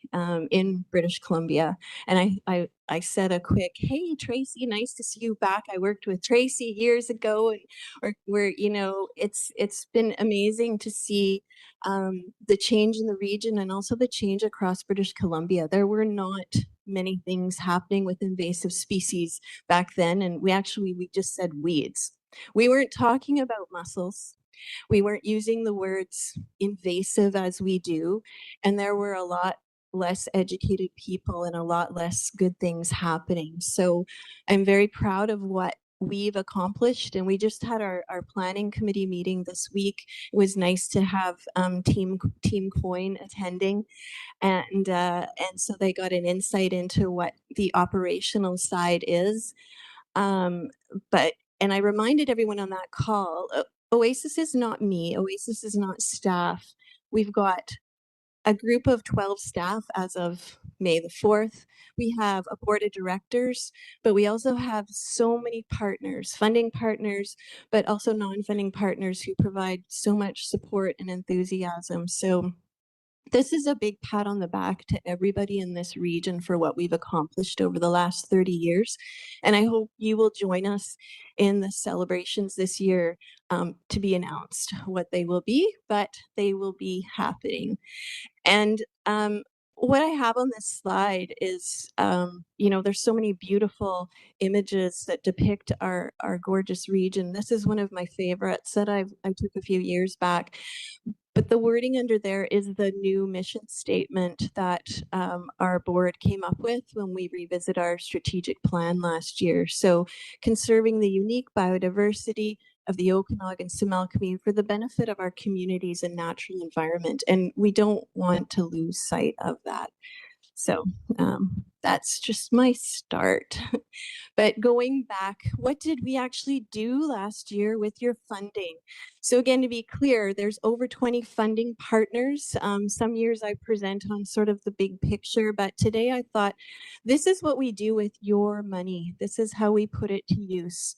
in British Columbia. And I said a quick, hey, Tracy, nice to see you back. I worked with Tracy years ago, it's been amazing to see the change in the region and also the change across British Columbia. There were not many things happening with invasive species back then. And we just said weeds. We weren't talking about mussels. We weren't using the words invasive as we do, and there were a lot less educated people and a lot less good things happening. So I'm very proud of what we've accomplished, and we just had our planning committee meeting this week. It was nice to have Team Coin attending, and so they got an insight into what the operational side is. And I reminded everyone on that call, Oasis is not me. Oasis is not staff. We've got a group of 12 staff as of May the 4th. We have a board of directors, but we also have so many partners, funding partners, but also non-funding partners who provide so much support and enthusiasm. So this is a big pat on the back to everybody in this region for what we've accomplished over the last 30 years. And I hope you will join us in the celebrations this year to be announced what they will be, but they will be happening. And what I have on this slide is, there's so many beautiful images that depict our gorgeous region. This is one of my favorites that I took a few years back. But the wording under there is the new mission statement that our board came up with when we revisit our strategic plan last year. So conserving the unique biodiversity of the Okanagan Similkameen for the benefit of our communities and natural environment. And we don't want to lose sight of that. So that's just my start. But going back, what did we actually do last year with your funding? So again, to be clear, there's over 20 funding partners. Some years I present on sort of the big picture, but today I thought this is what we do with your money. This is how we put it to use.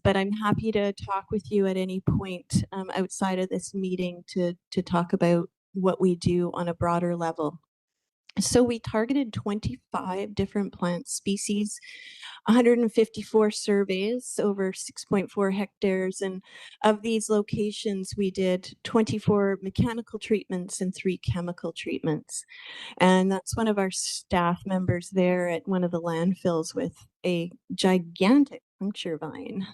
But I'm happy to talk with you at any point outside of this meeting to talk about what we do on a broader level. So we targeted 25 different plant species, 154 surveys over 6.4 hectares. And of these locations, we did 24 mechanical treatments and 3 chemical treatments. And that's one of our staff members there at one of the landfills with a gigantic puncture vine.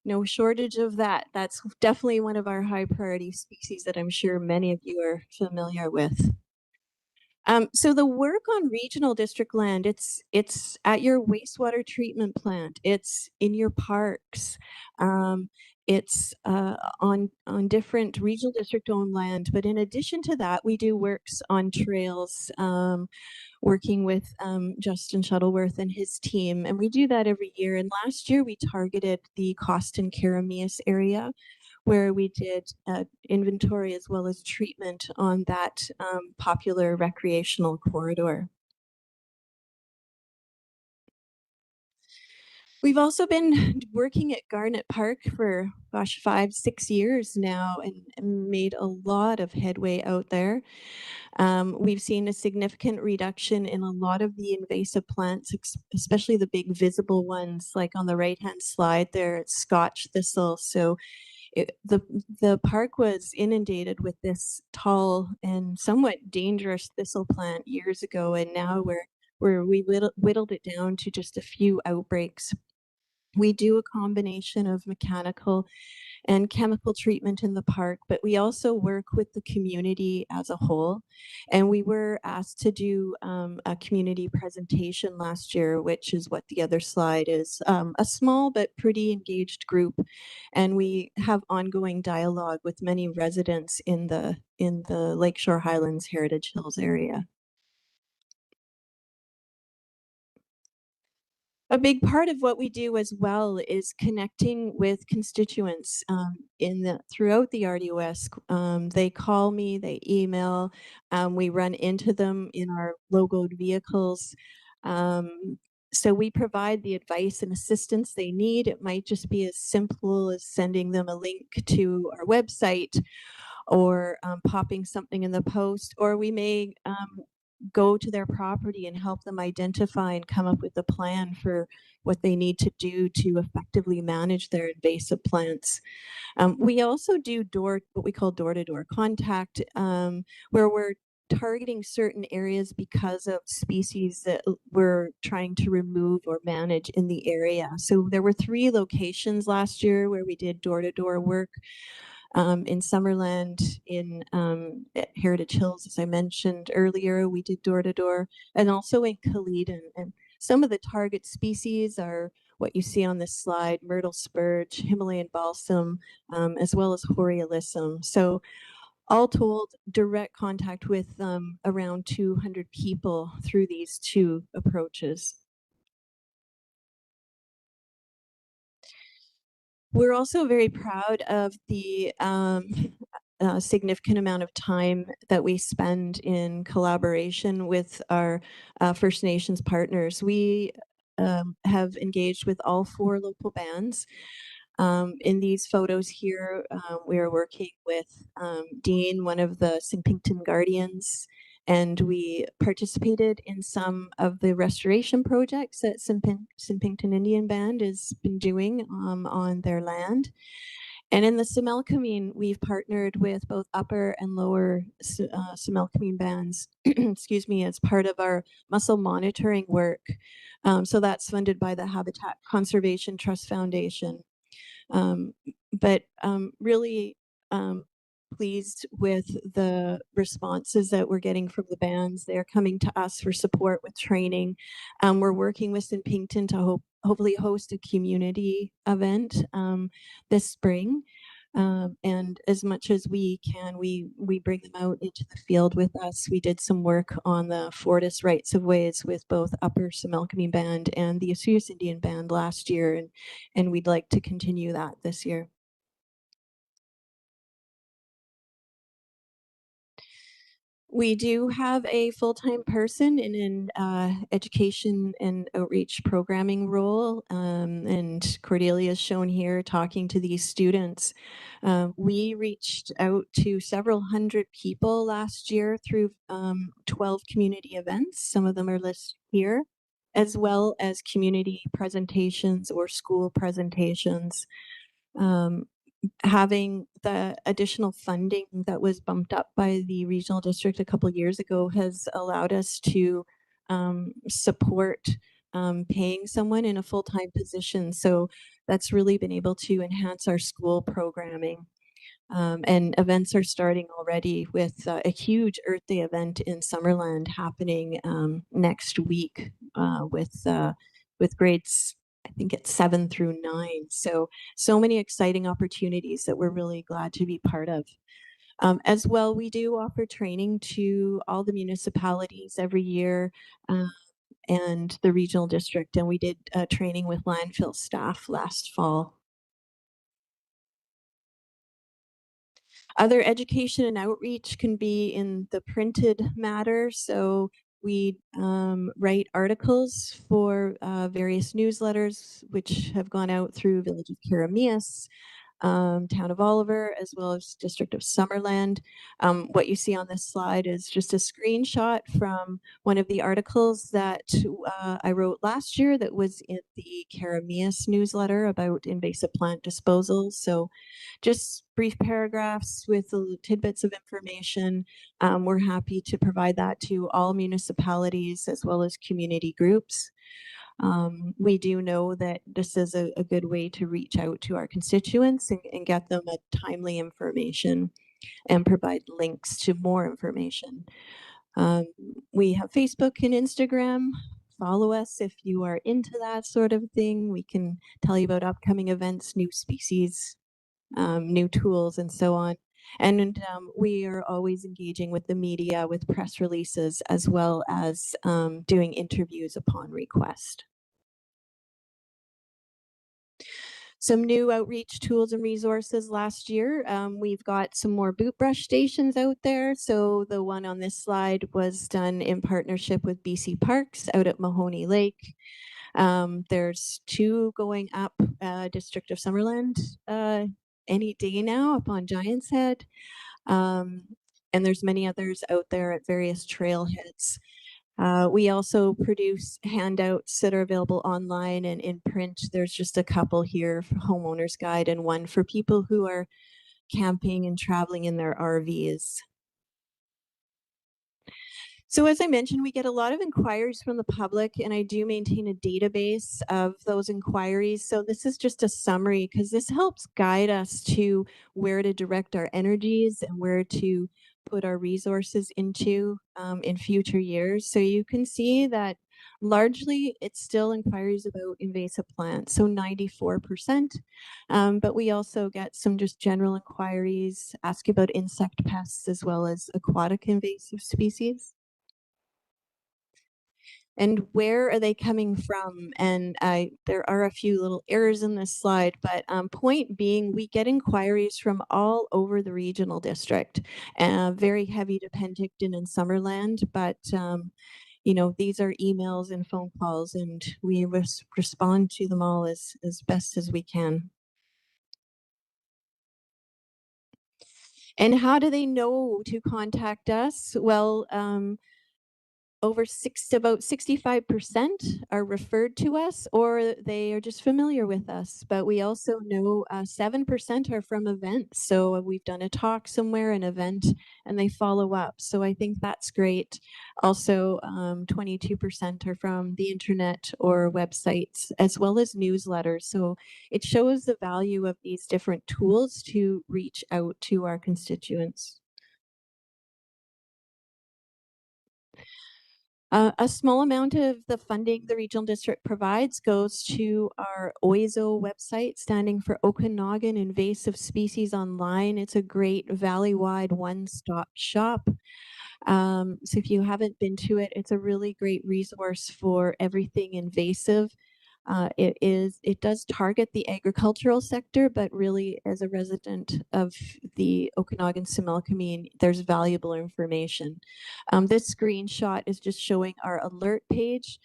No shortage of that. That's definitely one of our high priority species that I'm sure many of you are familiar with. So the work on regional district land, it's at your wastewater treatment plant, it's in your parks, it's on different regional district owned land. But in addition to that, we do works on trails, working with Justin Shuttleworth and his team, and we do that every year. And last year we targeted the Costin Karameas area, where we did inventory as well as treatment on that popular recreational corridor. We've also been working at Garnet Park for, 5-6 years now and made a lot of headway out there. We've seen a significant reduction in a lot of the invasive plants, especially the big visible ones, like on the right-hand slide there, it's Scotch thistle. So The park was inundated with this tall and somewhat dangerous thistle plant years ago, and now we whittled it down to just a few outbreaks. We do a combination of mechanical and chemical treatment in the park, but we also work with the community as a whole. And we were asked to do a community presentation last year, which is what the other slide is, a small but pretty engaged group. And we have ongoing dialogue with many residents in the Lakeshore Highlands Heritage Hills area. A big part of what we do as well is connecting with constituents throughout the RDOS. They call me, they email, we run into them in our logoed vehicles. So we provide the advice and assistance they need. It might just be as simple as sending them a link to our website or popping something in the post, or we may go to their property and help them identify and come up with a plan for what they need to do to effectively manage their invasive plants. We also do what we call door-to-door contact, where we're targeting certain areas because of species that we're trying to remove or manage in the area. So there were 3 locations last year where we did door-to-door work. In Summerland, at Heritage Hills, as I mentioned earlier, we did door-to-door, and also in Caledon. And some of the target species are what you see on this slide: myrtle spurge, Himalayan balsam, as well as Horiolisum. So all told, direct contact with around 200 people through these 2 approaches. We're also very proud of the significant amount of time that we spend in collaboration with our First Nations partners. We have engaged with all 4 local bands. In these photos here, we are working with Dean, one of the Penticton Guardians, and we participated in some of the restoration projects that Penticton Indian Band has been doing on their land. And in the Similkameen, we've partnered with both upper and lower Similkameen bands, excuse me, as part of our mussel monitoring work. So that's funded by the Habitat Conservation Trust Foundation. But really pleased with the responses that we're getting from the bands. They're coming to us for support with training. We're working with Penticton to hopefully host a community event this spring. And as much as we can, we bring them out into the field with us. We did some work on the Fortis rights of ways with both Upper Similkameen Band and the Osuyus Indian Band last year, and we'd like to continue that this year. We do have a full-time person in an education and outreach programming role, and Cordelia is shown here talking to these students. We reached out to several hundred people last year through 12 community events. Some of them are listed here, as well as community presentations or school presentations. Having the additional funding that was bumped up by the regional district a couple of years ago has allowed us to support paying someone in a full-time position. So that's really been able to enhance our school programming. And events are starting already with a huge Earth Day event in Summerland happening next week with grades, I think it's 7 through 9. So many exciting opportunities that we're really glad to be part of. As well, we do offer training to all the municipalities every year and the regional district. And we did training with landfill staff last fall. Other education and outreach can be in the printed matter. So we write articles for various newsletters, which have gone out through Village of Kiramias, Town of Oliver, as well as District of Summerland. What you see on this slide is just a screenshot from one of the articles that I wrote last year that was in the Karamias newsletter about invasive plant disposal. So just brief paragraphs with the tidbits of information. We're happy to provide that to all municipalities as well as community groups. We do know that this is a good way to reach out to our constituents and get them a timely information and provide links to more information. We have Facebook and Instagram. Follow us if you are into that sort of thing. We can tell you about upcoming events, new species, new tools, and so on. And we are always engaging with the media with press releases as well as doing interviews upon request. Some new outreach tools and resources last year. We've got some more boot brush stations out there. So the one on this slide was done in partnership with BC Parks out at Mahoney Lake. There's 2 going up District of Summerland any day now up on Giant's Head. And there's many others out there at various trailheads. We also produce handouts that are available online and in print. There's just a couple here for Homeowner's Guide and one for people who are camping and traveling in their RVs. So as I mentioned, we get a lot of inquiries from the public, and I do maintain a database of those inquiries. So this is just a summary because this helps guide us to where to direct our energies and where to put our resources into in future years. So you can see that largely it's still inquiries about invasive plants, so 94%. But we also get some just general inquiries, ask about insect pests as well as aquatic invasive species. And where are they coming from? And there are a few little errors in this slide, but point being, we get inquiries from all over the regional district, very heavy to Penticton and Summerland, but you know, these are emails and phone calls, and we respond to them all as best as we can. And how do they know to contact us? Well, about 65% are referred to us, or they are just familiar with us. But we also know 7% are from events. So we've done a talk somewhere, an event, and they follow up. So I think that's great. Also, 22% are from the internet or websites, as well as newsletters. So it shows the value of these different tools to reach out to our constituents. A small amount of the funding the regional district provides goes to our OISO website, standing for Okanagan Invasive Species Online. It's a great valley-wide one-stop shop. So if you haven't been to it, it's a really great resource for everything invasive. It does target the agricultural sector, but really as a resident of the Okanagan-Similkameen, there's valuable information. This screenshot is just showing our alert page.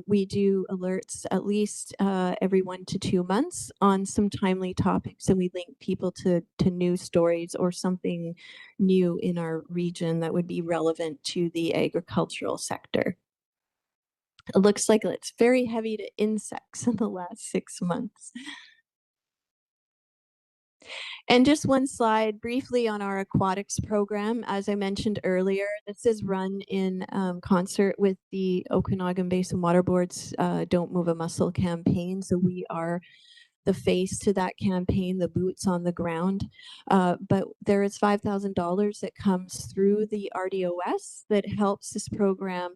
We do alerts at least every 1 to 2 months on some timely topics, and we link people to news stories or something new in our region that would be relevant to the agricultural sector. It looks like it's very heavy to insects in the last 6 months. And just one slide briefly on our aquatics program. As I mentioned earlier, this is run in concert with the Okanagan Basin Water Board's Don't Move a Muscle campaign. So we are the face to that campaign, the boots on the ground. But there is $5,000 that comes through the RDOS that helps this program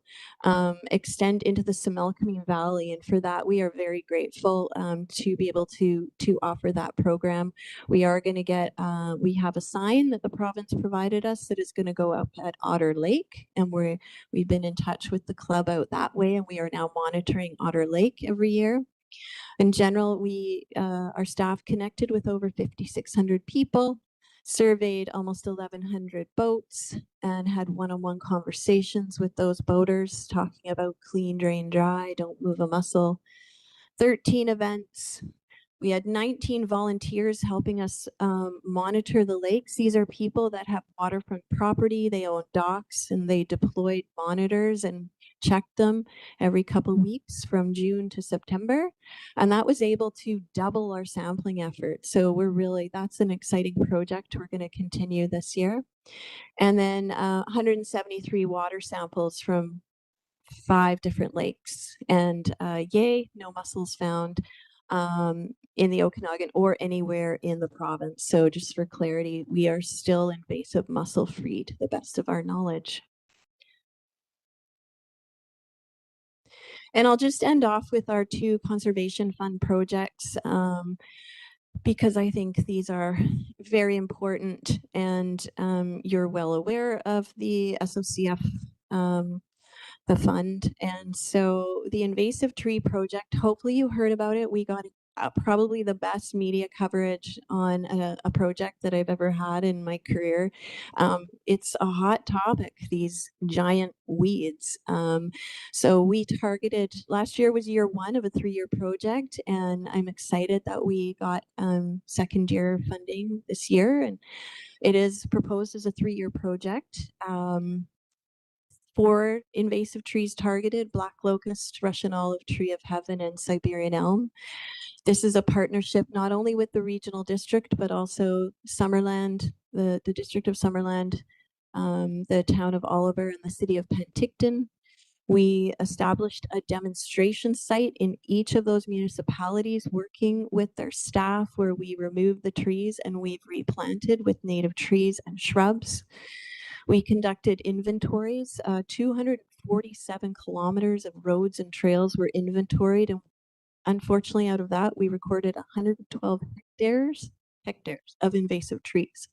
extend into the Similkameen Valley. And for that, we are very grateful to be able to offer that program. We are going to get, we have a sign that the province provided us that is going to go up at Otter Lake. And we've been in touch with the club out that way, and we are now monitoring Otter Lake every year. In general, our staff connected with over 5,600 people, surveyed almost 1,100 boats, and had one-on-one conversations with those boaters talking about clean, drain, dry, don't move a muscle. 13 events, We had 19 volunteers helping us monitor the lakes. These are people that have waterfront property, they own docks, and they deployed monitors and checked them every couple of weeks from June to September. And that was able to double our sampling effort. So that's an exciting project we're going to continue this year. And then 173 water samples from 5 different lakes. And yay, no mussels found in the Okanagan or anywhere in the province. So just for clarity, we are still invasive mussel free to the best of our knowledge. And I'll just end off with our 2 conservation fund projects because I think these are very important, and you're well aware of the SOCF the fund. And so the invasive tree project, hopefully you heard about it. We got probably the best media coverage on a project that I've ever had in my career. It's a hot topic, these giant weeds. So we targeted, last year was year 1 of a 3-year project, and I'm excited that we got 2nd year funding this year. And it is proposed as a 3-year project. 4 invasive trees targeted: black locust, Russian olive, tree of heaven, and Siberian elm. This is a partnership not only with the regional district, but also Summerland, the district of Summerland, the town of Oliver, and the city of Penticton. We established a demonstration site in each of those municipalities, working with their staff, where we removed the trees and we've replanted with native trees and shrubs. We conducted inventories. 247 kilometers of roads and trails were inventoried, and unfortunately, out of that, we recorded 112 hectares of invasive trees.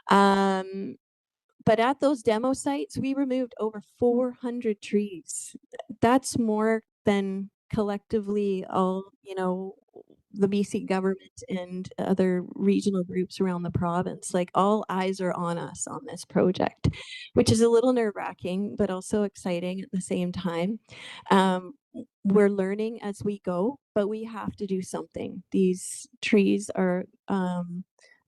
But at those demo sites, we removed over 400 trees. That's more than collectively all, the BC government and other regional groups around the province. Like, all eyes are on us on this project, which is a little nerve-wracking, but also exciting at the same time. We're learning as we go, but we have to do something. These trees are,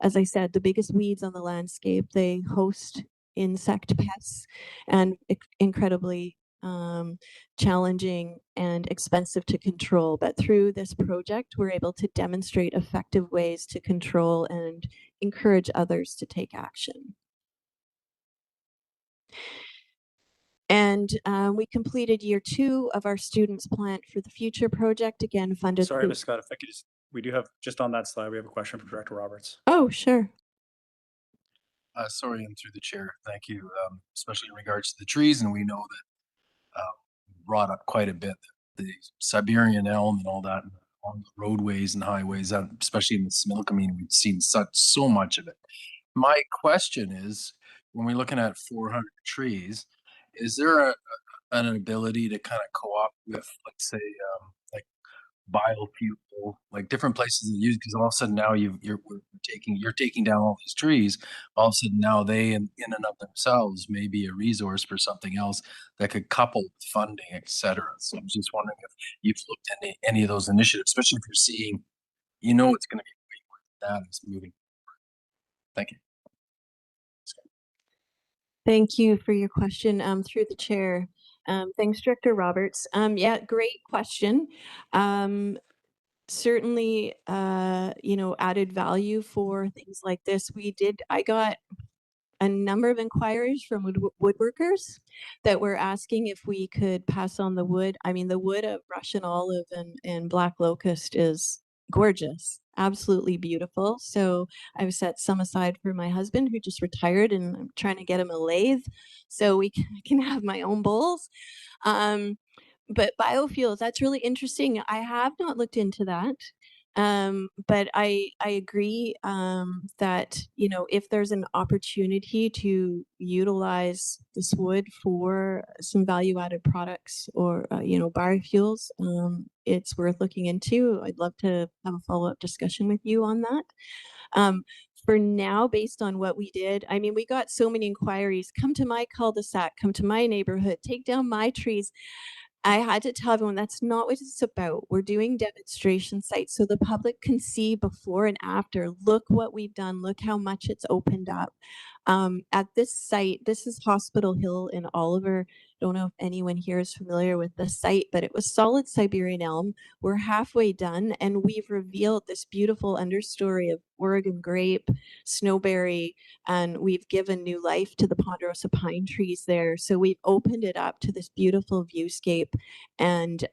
as I said, the biggest weeds on the landscape. They host insect pests and incredibly challenging and expensive to control. But through this project, we're able to demonstrate effective ways to control and encourage others to take action. And we completed year 2 of our Students Plant for the Future project, again funded. Sorry, Ms. Scott, if I could we do have, just on that slide, we have a question from Director Roberts. Oh, sure. Sorry, I'm through the chair. Thank you, especially in regards to the trees. And we know that brought up quite a bit, the Siberian elm and all that on the roadways and highways, especially in the Smilkameen, we've seen so much of it. My question is, when we're looking at 400 trees, is there an ability to kind of co-op with, let's say, like biofuel, like different places that use, because all of a sudden now you're taking down all these trees. All of a sudden now they in and of themselves may be a resource for something else that could couple with funding, etc. So I'm just wondering if you've looked at any of those initiatives, especially if you're seeing, it's going to be way more than that is moving forward. Thank you. Thank you for your question through the chair. Thanks, Director Roberts. Yeah, great question. Certainly, added value for things like this. I got a number of inquiries from woodworkers that were asking if we could pass on the wood. I mean, the wood of Russian olive and black locust is gorgeous, absolutely beautiful. So I've set some aside for my husband, who just retired, and I'm trying to get him a lathe so I can have my own bowls. But biofuels, that's really interesting. I have not looked into that. But I agree that, if there's an opportunity to utilize this wood for some value-added products or, biofuels, it's worth looking into. I'd love to have a follow-up discussion with you on that. For now, based on what we did, I mean, we got so many inquiries: come to my cul-de-sac, come to my neighborhood, take down my trees. I had to tell everyone that's not what it's about. We're doing demonstration sites so the public can see before and after. Look what we've done. Look how much it's opened up. At this site, this is Hospital Hill in Oliver. Don't know if anyone here is familiar with the site, but it was solid Siberian elm. We're halfway done and we've revealed this beautiful understory of Oregon grape, snowberry, and we've given new life to the ponderosa pine trees there. So we've opened it up to this beautiful viewscape, and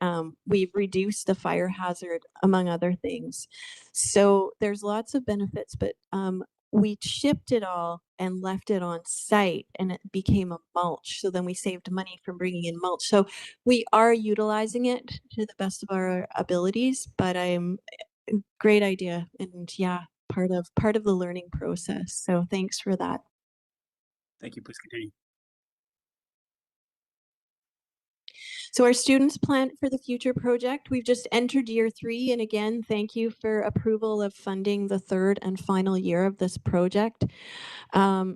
we've reduced the fire hazard, among other things. So there's lots of benefits, but we chipped it all and left it on site and it became a mulch. So then we saved money from bringing in mulch. So we are utilizing it to the best of our abilities, but great idea. And yeah, part of the learning process. So thanks for that. Thank you. Please continue. So our students plan for the future project, we've just entered year 3. And again, thank you for approval of funding the 3rd and final year of this project.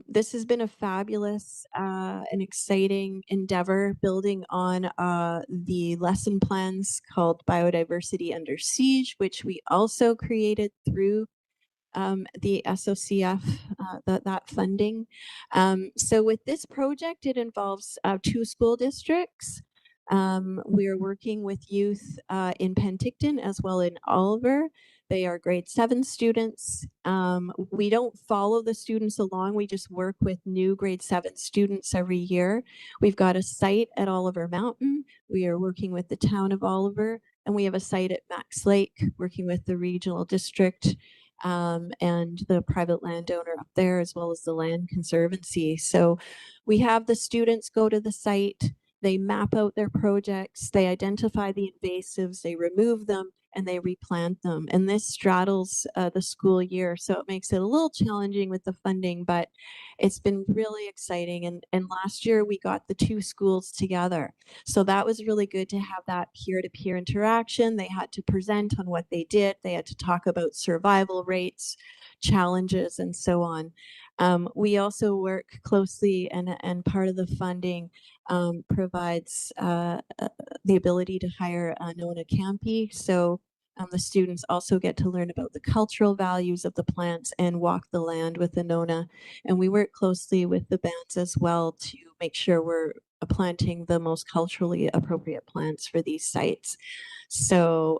This has been a fabulous and exciting endeavor building on the lesson plans called Biodiversity Under Siege, which we also created through the SOCF, that funding. So with this project, it involves 2 school districts. We are working with youth in Penticton as well in Oliver. They are grade 7 students. We don't follow the students along. We just work with new grade 7 students every year. We've got a site at Oliver Mountain. We are working with the town of Oliver, and we have a site at Max Lake, working with the regional district and the private landowner up there, as well as the Land Conservancy. So we have the students go to the site, they map out their projects, they identify the invasives, they remove them, and they replant them. And this straddles the school year, so it makes it a little challenging with the funding, but it's been really exciting. And last year we got the 2 schools together. So that was really good to have that peer-to-peer interaction. They had to present on what they did. They had to talk about survival rates, challenges, and so on. We also work closely, and part of the funding provides the ability to hire a Nona Campi. So the students also get to learn about the cultural values of the plants and walk the land with the Nona. And we work closely with the bands as well to make sure we're planting the most culturally appropriate plants for these sites. So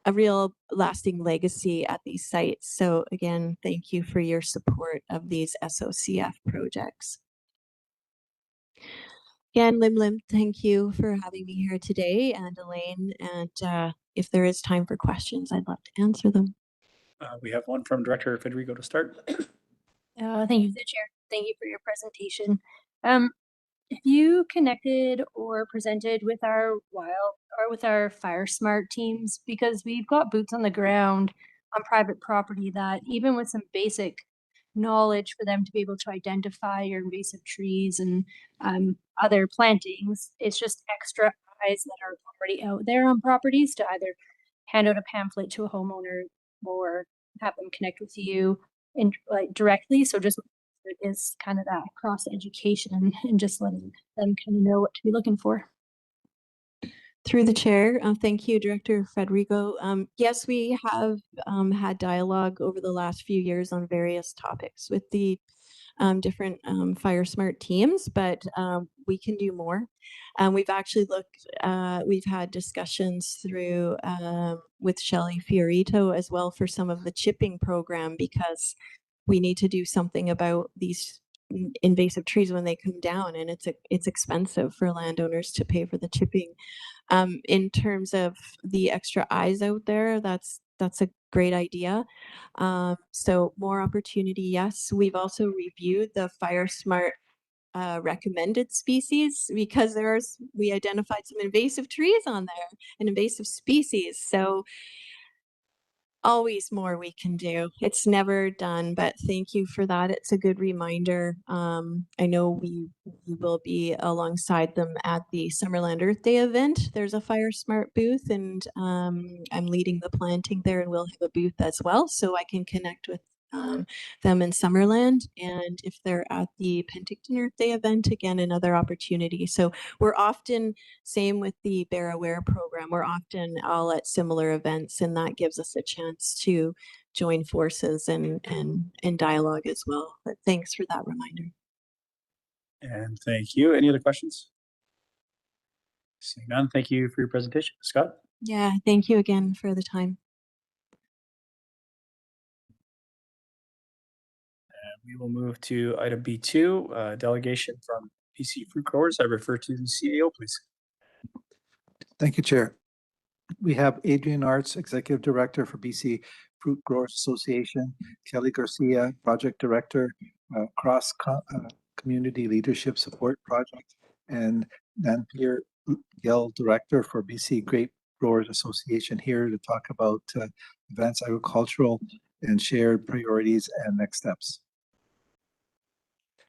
a real lasting legacy at these sites. So again, thank you for your support of these SOCF projects. Again, Lim, thank you for having me here today, and Elaine, and if there is time for questions, I'd love to answer them. We have one from Director Federico to start. Thank you, the chair. Thank you for your presentation. Have you connected or presented with our Fire Smart teams? Because we've got boots on the ground on private property that even with some basic knowledge for them to be able to identify your invasive trees and other plantings, it's just extra eyes that are already out there on properties to either hand out a pamphlet to a homeowner or have them connect with you directly. So just it is kind of that cross education and just letting them kind of know what to be looking for. Through the chair, thank you, Director Federico. Yes, we have had dialogue over the last few years on various topics with the different Fire Smart teams, but we can do more. We've actually we've had discussions through with Shelley Fiorito as well for some of the chipping program, because we need to do something about these invasive trees when they come down, and it's expensive for landowners to pay for the chipping. In terms of the extra eyes out there, that's a great idea. So more opportunity, yes. We've also reviewed the Fire Smart recommended species, because we identified some invasive trees on there, an invasive species. So always more we can do. It's never done, but thank you for that. It's a good reminder. I know we will be alongside them at the Summerland Earth Day event. There's a Fire Smart booth, and I'm leading the planting there, and we'll have a booth as well, so I can connect with them in Summerland, and if they're at the Penticton Earth Day event, again, another opportunity. So we're often, same with the Bear Aware program, we're often all at similar events, and that gives us a chance to join forces and dialogue as well. But thanks for that reminder. And thank you. Any other questions? Seeing none, thank you for your presentation. Scott? Yeah, thank you again for the time. And we will move to item B2, delegation from BC Fruit Growers. I refer to the CAO, please. Thank you, Chair. We have Adrian Arts, Executive Director for BC Fruit Growers Association, Kelly Garcia, Project Director, Community Leadership Support Project, and Dan Pierre Gill, Director for BC Grape Growers Association, here to talk about advanced agricultural and shared priorities and next steps.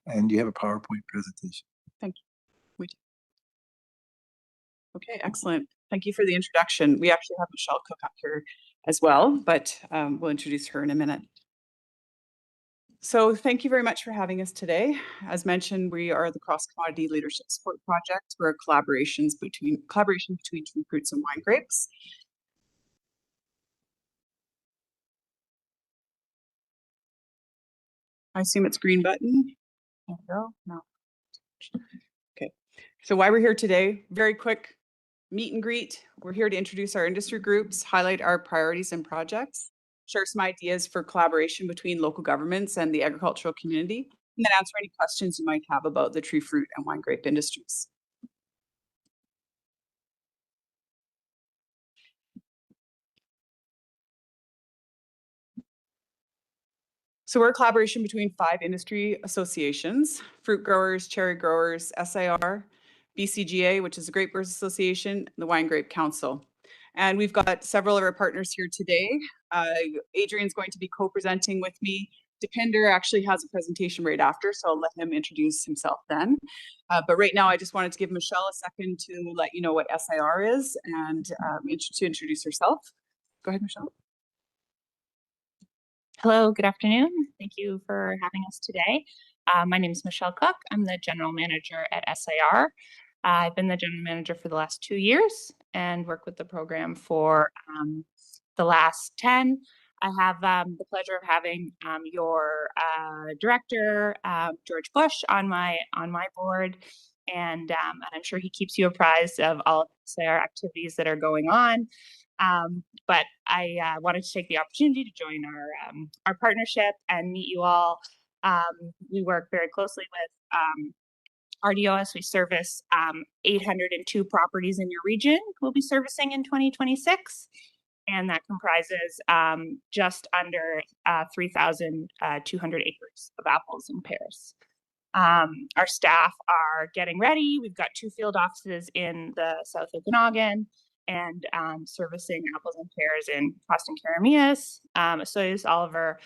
And you have a PowerPoint presentation. Thank you. We do. Okay, excellent. Thank you for the introduction. We actually have Michelle Cook up here as well, but we'll introduce her in a minute. So thank you very much for having us today. As mentioned, we are the Cross Commodity Leadership Support Project. We're a collaboration between tree fruits and wine grapes. I assume it's green button. There we go. No. Okay. So why we're here today, very quick meet and greet. We're here to introduce our industry groups, highlight our priorities and projects, share some ideas for collaboration between local governments and the agricultural community, and then answer any questions you might have about the tree fruit and wine grape industries. So we're a collaboration between 5 industry associations: fruit growers, cherry growers, SIR, BCGA, which is the Grape Growers Association, the Wine Grape Council. And we've got several of our partners here today. Adrian's going to be co-presenting with me. Depinder actually has a presentation right after, so I'll let him introduce himself then. But right now, I just wanted to give Michelle a second to let you know what SIR is and to introduce herself. Go ahead, Michelle. Hello, good afternoon. Thank you for having us today. My name is Michelle Cook. I'm the general manager at SIR. I've been the general manager for the last 2 years and worked with the program for the last 10. I have the pleasure of having your director, George Bush, on my board, and I'm sure he keeps you apprised of all of SIR activities that are going on. But I wanted to take the opportunity to join our partnership and meet you all. We work very closely with RDOS. We service 802 properties in your region we'll be servicing in 2026. And that comprises just under 3,200 acres of apples and pears. Our staff are getting ready. We've got 2 field offices in the South Okanagan and servicing apples and pears in Boston Karamias, Osoyoos, Oliver,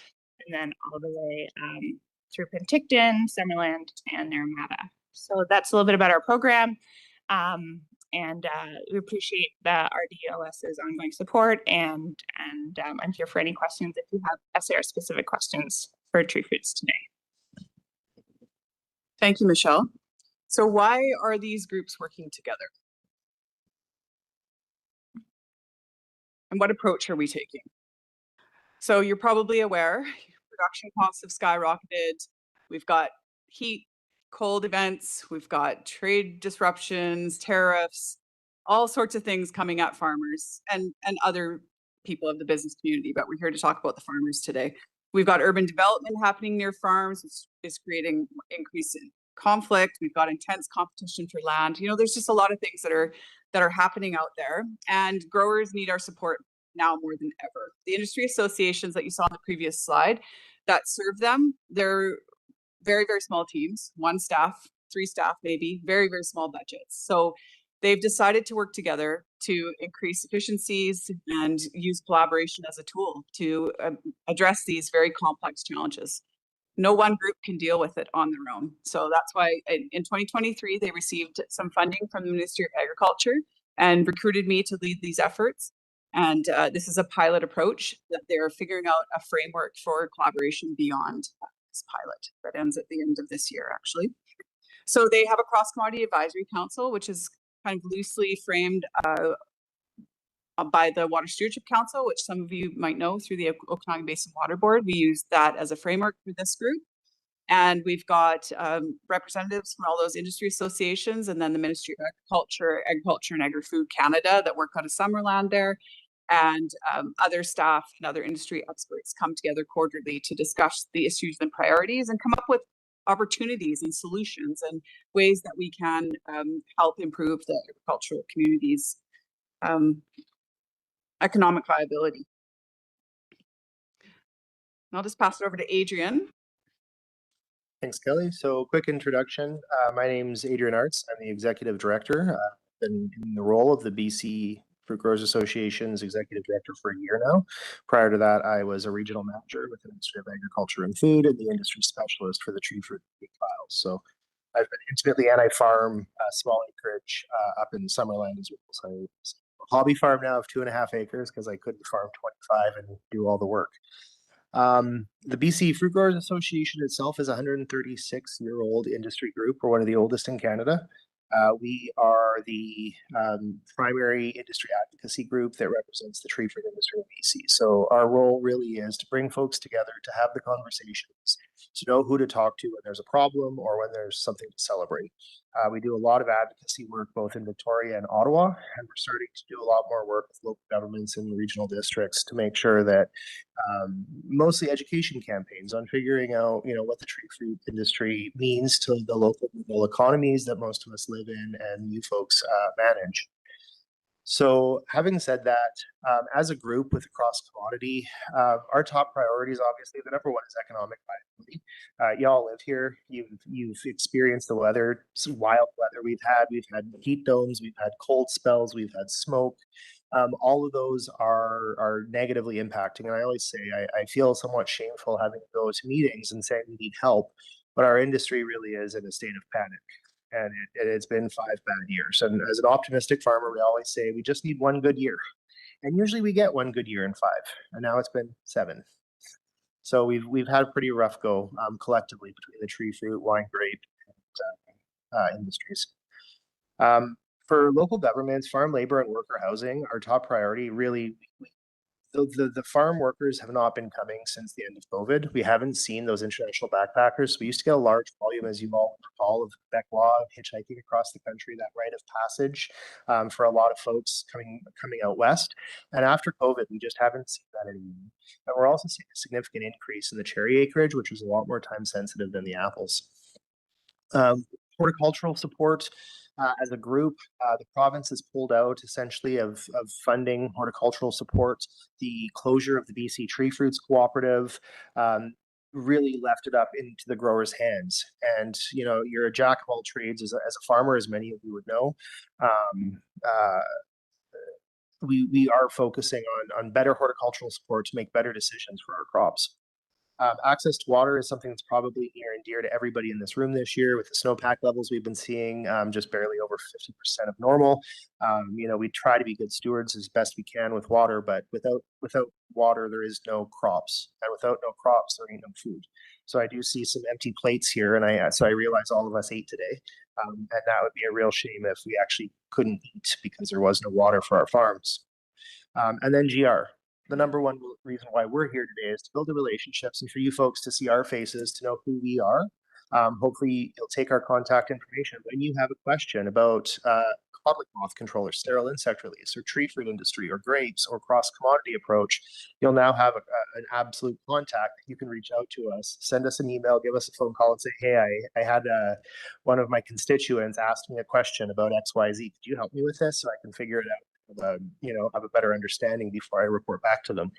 and then all the way through Penticton, Summerland, and Naramata. So that's a little bit about our program. And we appreciate the RDOS's ongoing support, and I'm here for any questions if you have SAR specific questions for tree fruits today. Thank you, Michelle. So why are these groups working together? And what approach are we taking? So you're probably aware, production costs have skyrocketed. We've got heat, cold events, we've got trade disruptions, tariffs, all sorts of things coming at farmers and other people of the business community, but we're here to talk about the farmers today. We've got urban development happening near farms, which is creating increase in conflict. We've got intense competition for land. You know, there's just a lot of things that are happening out there, and growers need our support now more than ever. The industry associations that you saw on the previous slide that serve them, they're very, very small teams, 1 staff, 3 staff maybe, very, very small budgets. So they've decided to work together to increase efficiencies and use collaboration as a tool to address these very complex challenges. No one group can deal with it on their own. So that's why in 2023, they received some funding from the Ministry of Agriculture and recruited me to lead these efforts. And this is a pilot approach that they're figuring out a framework for collaboration beyond this pilot that ends at the end of this year, actually. So they have a cross-commodity advisory council, which is kind of loosely framed by the Water Stewardship Council, which some of you might know through the Okanagan Basin Water Board. We use that as a framework for this group. And we've got representatives from all those industry associations, and then the Ministry of Agriculture and Agri-Food Canada that work out of Summerland there. And other staff and other industry experts come together quarterly to discuss the issues and priorities and come up with opportunities and solutions and ways that we can help improve the agricultural community's economic viability. And I'll just pass it over to Adrian. Thanks, Kelly. So quick introduction. My name is Adrian Arts. I'm the Executive Director. I've been in the role of the BC Fruit Growers Association's Executive Director for a year now. Prior to that, I was a Regional Manager with the Ministry of Agriculture and Food and the Industry Specialist for the Tree Fruit Files. So I've been intimately, and I farm small acreage up in Summerland as well. So it's a hobby farm now of 2.5 acres because I couldn't farm 25 and do all the work. The BC Fruit Growers Association itself is a 136-year-old industry group. We're one of the oldest in Canada. We are the primary industry advocacy group that represents the tree fruit industry in BC. So our role really is to bring folks together to have the conversations, to know who to talk to when there's a problem or when there's something to celebrate. We do a lot of advocacy work both in Victoria and Ottawa, and we're starting to do a lot more work with local governments and regional districts to make sure that mostly education campaigns on figuring out, what the tree fruit industry means to the local economies that most of us live in and you folks manage. So having said that, as a group with Across Commodity, our top priorities, obviously, the number one is economic viability. Y'all live here. You've experienced the weather, some wild weather we've had. We've had heat domes. We've had cold spells. We've had smoke. All of those are negatively impacting. And I always say I feel somewhat shameful having to go to meetings and say we need help, but our industry really is in a state of panic. And it's been 5 bad years. And as an optimistic farmer, we always say we just need one good year. And usually we get one good year in 5. And now it's been 7. So we've had a pretty rough go collectively between the tree fruit, wine grape, and industries. For local governments, farm labor and worker housing, our top priority really, the farm workers have not been coming since the end of COVID. We haven't seen those international backpackers. We used to get a large volume, as you all recall, of Quebec law, hitchhiking across the country, that rite of passage for a lot of folks coming out west. And after COVID, we just haven't seen that anymore. And we're also seeing a significant increase in the cherry acreage, which is a lot more time sensitive than the apples. Horticultural support. As a group, the province has pulled out essentially of funding horticultural support. The closure of the BC Tree Fruits Cooperative really left it up into the growers' hands. And, you're a jack of all trades as a farmer, as many of you would know. We are focusing on better horticultural support to make better decisions for our crops. Access to water is something that's probably near and dear to everybody in this room this year with the snowpack levels we've been seeing, just barely over 50% of normal. We try to be good stewards as best we can with water, but without water, there is no crops, and without no crops, there ain't no food. So I do see some empty plates here, and I realize all of us ate today, and that would be a real shame if we actually couldn't eat because there was no water for our farms. And then GR. The number one reason why we're here today is to build the relationships and for you folks to see our faces, to know who we are. Hopefully you'll take our contact information when you have a question about codlic moth control or sterile insect release or tree fruit industry or grapes or cross commodity approach. You'll now have an absolute contact. You can reach out to us, send us an email, give us a phone call and say, hey, I had one of my constituents ask me a question about XYZ. Could you help me with this so I can figure it out? Have a better understanding before I report back to them.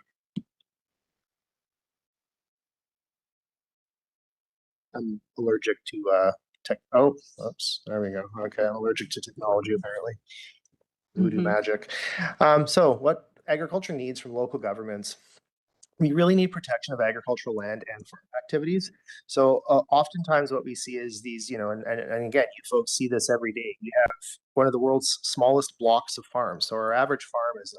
I'm allergic to oops, there we go. Okay, I'm allergic to technology apparently. Voodoo magic. So what agriculture needs from local governments? We really need protection of agricultural land and farm activities. So oftentimes what we see is these, and again, you folks see this every day. We have one of the world's smallest blocks of farms. So our average farm is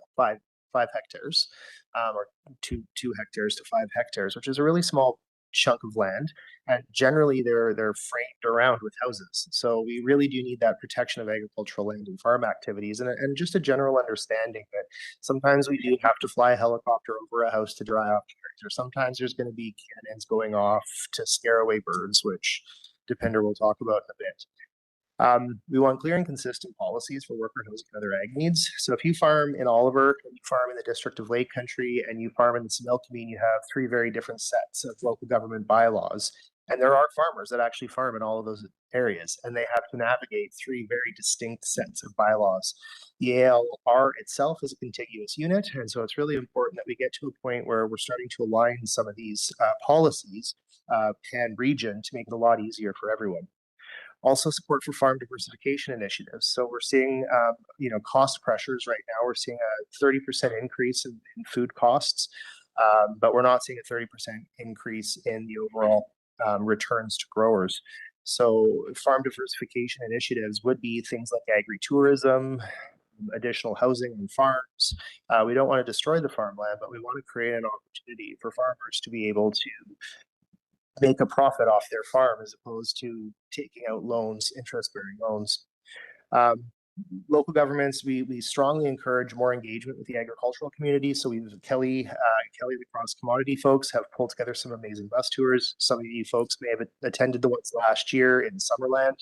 hectares, or 2 hectares to 5 hectares, which is a really small chunk of land. And generally they're framed around with houses. So we really do need that protection of agricultural land and farm activities, and just a general understanding that sometimes we do have to fly a helicopter over a house to dry off carrots, or sometimes there's going to be cannons going off to scare away birds, which Depender will talk about in a bit. We want clear and consistent policies for worker housing and other ag needs. So if you farm in Oliver, and you farm in the District of Lake Country, and you farm in the Similkameen, you have 3 very different sets of local government bylaws. And there are farmers that actually farm in all of those areas, and they have to navigate 3 very distinct sets of bylaws. The ALR itself is a contiguous unit, and so it's really important that we get to a point where we're starting to align some of these policies pan-region to make it a lot easier for everyone. Also, support for farm diversification initiatives. So we're seeing, cost pressures right now. We're seeing a 30% increase in food costs, but we're not seeing a 30% increase in the overall returns to growers. So farm diversification initiatives would be things like agritourism, additional housing on farms. We don't want to destroy the farmland, but we want to create an opportunity for farmers to be able to make a profit off their farm as opposed to taking out loans, interest-bearing loans. Local governments, we strongly encourage more engagement with the agricultural community. So Kelly, the Cross Commodity folks have pulled together some amazing bus tours. Some of you folks may have attended the ones last year in Summerland.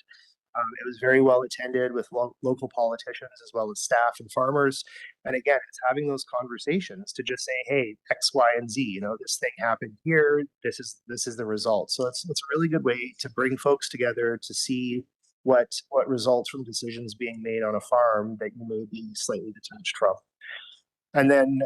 It was very well attended with local politicians as well as staff and farmers. And again, it's having those conversations to just say, hey, X, Y, and Z, this thing happened here. This is the result. So it's a really good way to bring folks together to see what results from decisions being made on a farm that you may be slightly detached from. And then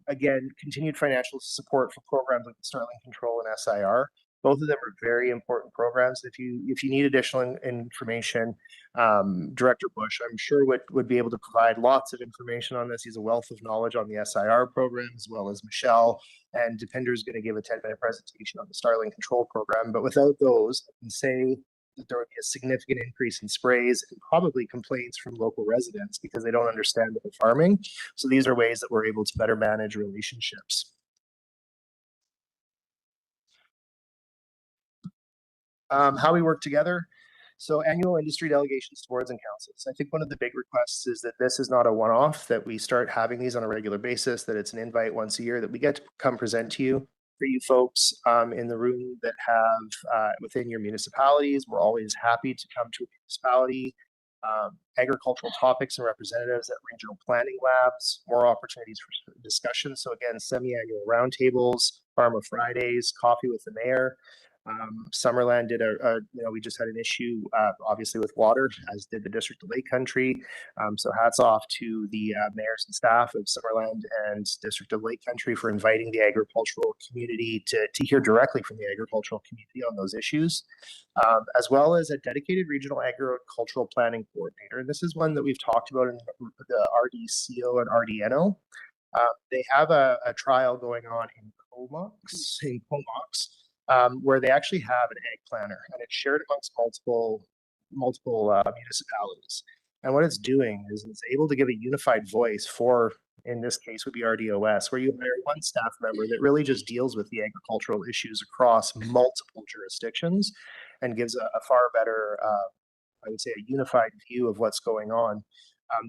again, continued financial support for programs like the Starling Control and SIR. Both of them are very important programs. If you need additional information, Director Bush, I'm sure would be able to provide lots of information on this. He's a wealth of knowledge on the SIR program, as well as Michelle. And Depender is going to give a 10-minute presentation on the Starling Control program. But without those, I can say that there would be a significant increase in sprays and probably complaints from local residents because they don't understand the farming. So these are ways that we're able to better manage relationships. How we work together. So annual industry delegations to boards and councils. I think one of the big requests is that this is not a one-off, that we start having these on a regular basis, that it's an invite once a year, that we get to come present to you. For you folks in the room that have within your municipalities, we're always happy to come to a municipality. Agricultural topics and representatives at regional planning labs, more opportunities for discussion. So again, semi-annual roundtables, Farmer Fridays, coffee with the mayor. Summerland did we just had an issue, obviously with water, as did the District of Lake Country. So hats off to the mayors and staff of Summerland and District of Lake Country for inviting the agricultural community to hear directly from the agricultural community on those issues, as well as a dedicated regional agricultural planning coordinator. And this is one that we've talked about in the RDCO and RDNO. They have a trial going on in Comox, where they actually have an ag planner, and it's shared amongst multiple municipalities. And what it's doing is it's able to give a unified voice for, in this case, would be RDOS, where you hire one staff member that really just deals with the agricultural issues across multiple jurisdictions and gives a far better, I would say, a unified view of what's going on.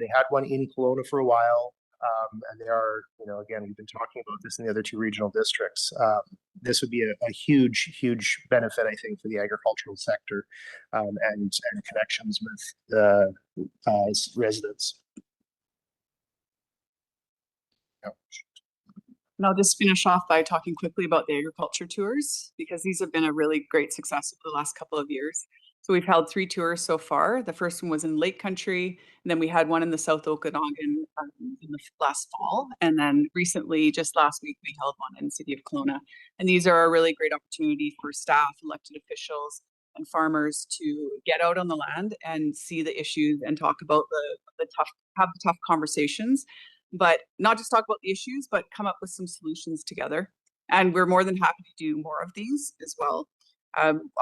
They had one in Kelowna for a while. And they are, again, we've been talking about this in the other 2 regional districts. This would be a huge benefit, I think, for the agricultural sector and connections with the residents. And I'll just finish off by talking quickly about the agriculture tours, because these have been a really great success over the last couple of years. So we've held 3 tours so far. The first one was in Lake Country, and then we had one in the South Okanagan in the last fall. And then recently, just last week, we held one in the city of Kelowna. And these are a really great opportunity for staff, elected officials, and farmers to get out on the land and see the issues and talk about the tough conversations. But not just talk about the issues, but come up with some solutions together. And we're more than happy to do more of these as well.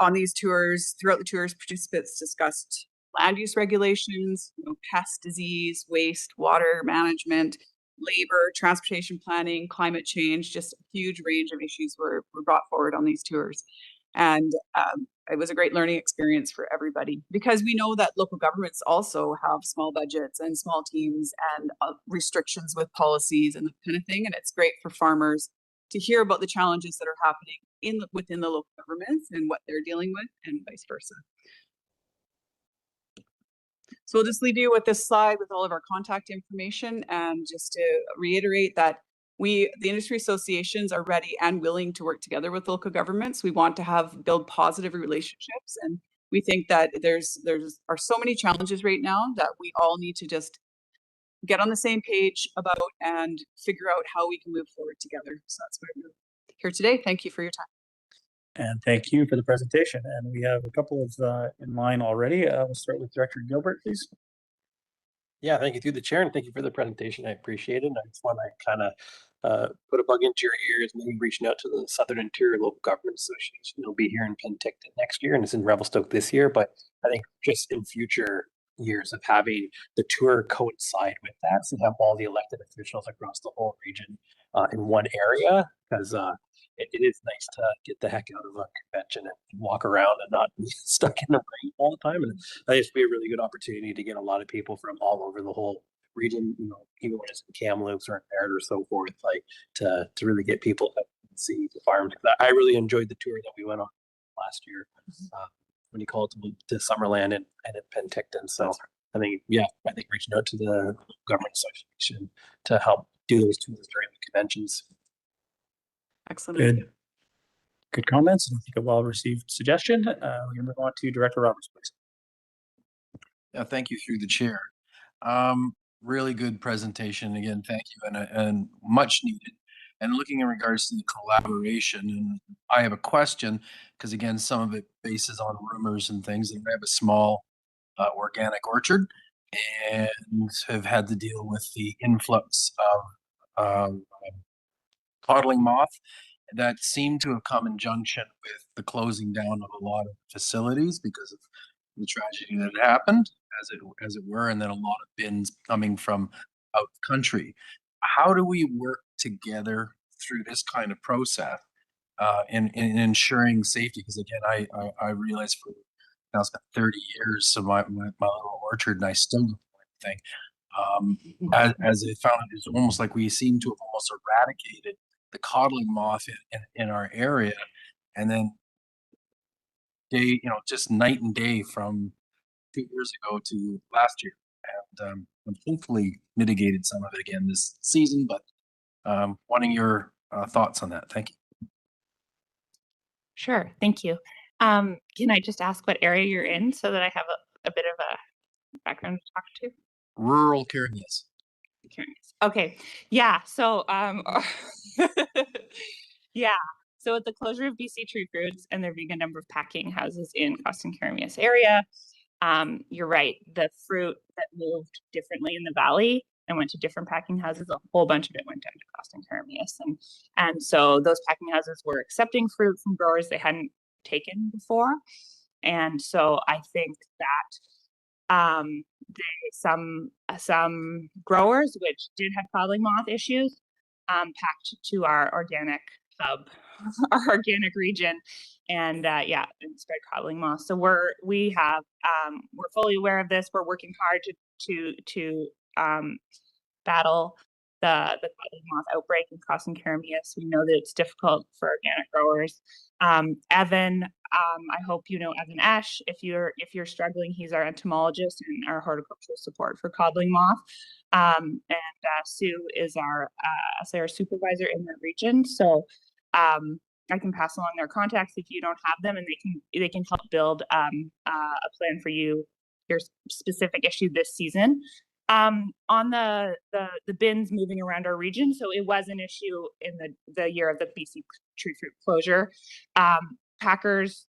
On these tours, throughout the tours, participants discussed land use regulations, pest, disease, waste, water management, labor, transportation planning, climate change, just a huge range of issues were brought forward on these tours. And it was a great learning experience for everybody, because we know that local governments also have small budgets and small teams and restrictions with policies and that kind of thing. And it's great for farmers to hear about the challenges that are happening within the local governments and what they're dealing with, and vice versa. So we'll just leave you with this slide with all of our contact information, and just to reiterate that the industry associations are ready and willing to work together with local governments. We want to build positive relationships, and we think that there are so many challenges right now that we all need to just get on the same page about and figure out how we can move forward together. So that's why we're here today. Thank you for your time. And thank you for the presentation. And we have a couple of in line already. We'll start with Director Gilbert, please. Yeah, thank you through the chair, and thank you for the presentation. I appreciate it. I just want to kind of put a bug into your ears, maybe reaching out to the Southern Interior Local Government Association. It'll be here in Penticton next year, and it's in Revelstoke this year. But I think just in future years of having the tour coincide with that, so have all the elected officials across the whole region in one area, because it is nice to get the heck out of a convention and walk around and not be stuck in the rain all the time. And I think it'd be a really good opportunity to get a lot of people from all over the whole region, even when it's in Kamloops or in Merritt or so forth, like to really get people to see the farms. I really enjoyed the tour that we went on last year when you call it to Summerland and in Penticton. So I think reaching out to the government association to help do those tours during the conventions. Excellent. Good comments. I think a well-received suggestion. We're going to move on to Director Roberts, please. Yeah, thank you through the chair. Really good presentation. Again, thank you, and much needed. And looking in regards to the collaboration, and I have a question, because again, some of it bases on rumors and things. And I have a small organic orchard and have had to deal with the influx of codling moth that seemed to have come in junction with the closing down of a lot of facilities because of the tragedy that had happened, as it were, and then a lot of bins coming from out the country. How do we work together through this kind of process in ensuring safety? Because again, I realized for now it's been 30 years, so my little orchard, and I still don't do anything. As I found, it's almost like we seem to have almost eradicated the codling moth in our area, and then just night and day from 2 years ago to last year, and hopefully mitigated some of it again this season. But wanting your thoughts on that. Thank you. Sure, thank you. Can I just ask what area you're in so that I have a bit of a background to talk to? Rural Cairns. Okay, yeah, so yeah, so with the closure of BC Tree Fruits and there being a number of packing houses in Coston-Carmias area, you're right, the fruit that moved differently in the valley and went to different packing houses, a whole bunch of it went down to Coston-Carmias. And so those packing houses were accepting fruit from growers they hadn't taken before. And so I think that some growers, which did have codling moth issues, packed to our organic hub, our organic region, and and spread codling moth. So we're fully aware of this. We're working hard to battle the codling moth outbreak in Coston-Carmias. We know that it's difficult for organic growers. Evan, I hope you know Evan Esch. If you're struggling, he's our entomologist and our horticultural support for codling moth. And Sue is our SAR supervisor in that region. So I can pass along their contacts if you don't have them, and they can help build a plan for your specific issue this season. On the bins moving around our region, so it was an issue in the year of the BC tree fruit closure. Packers,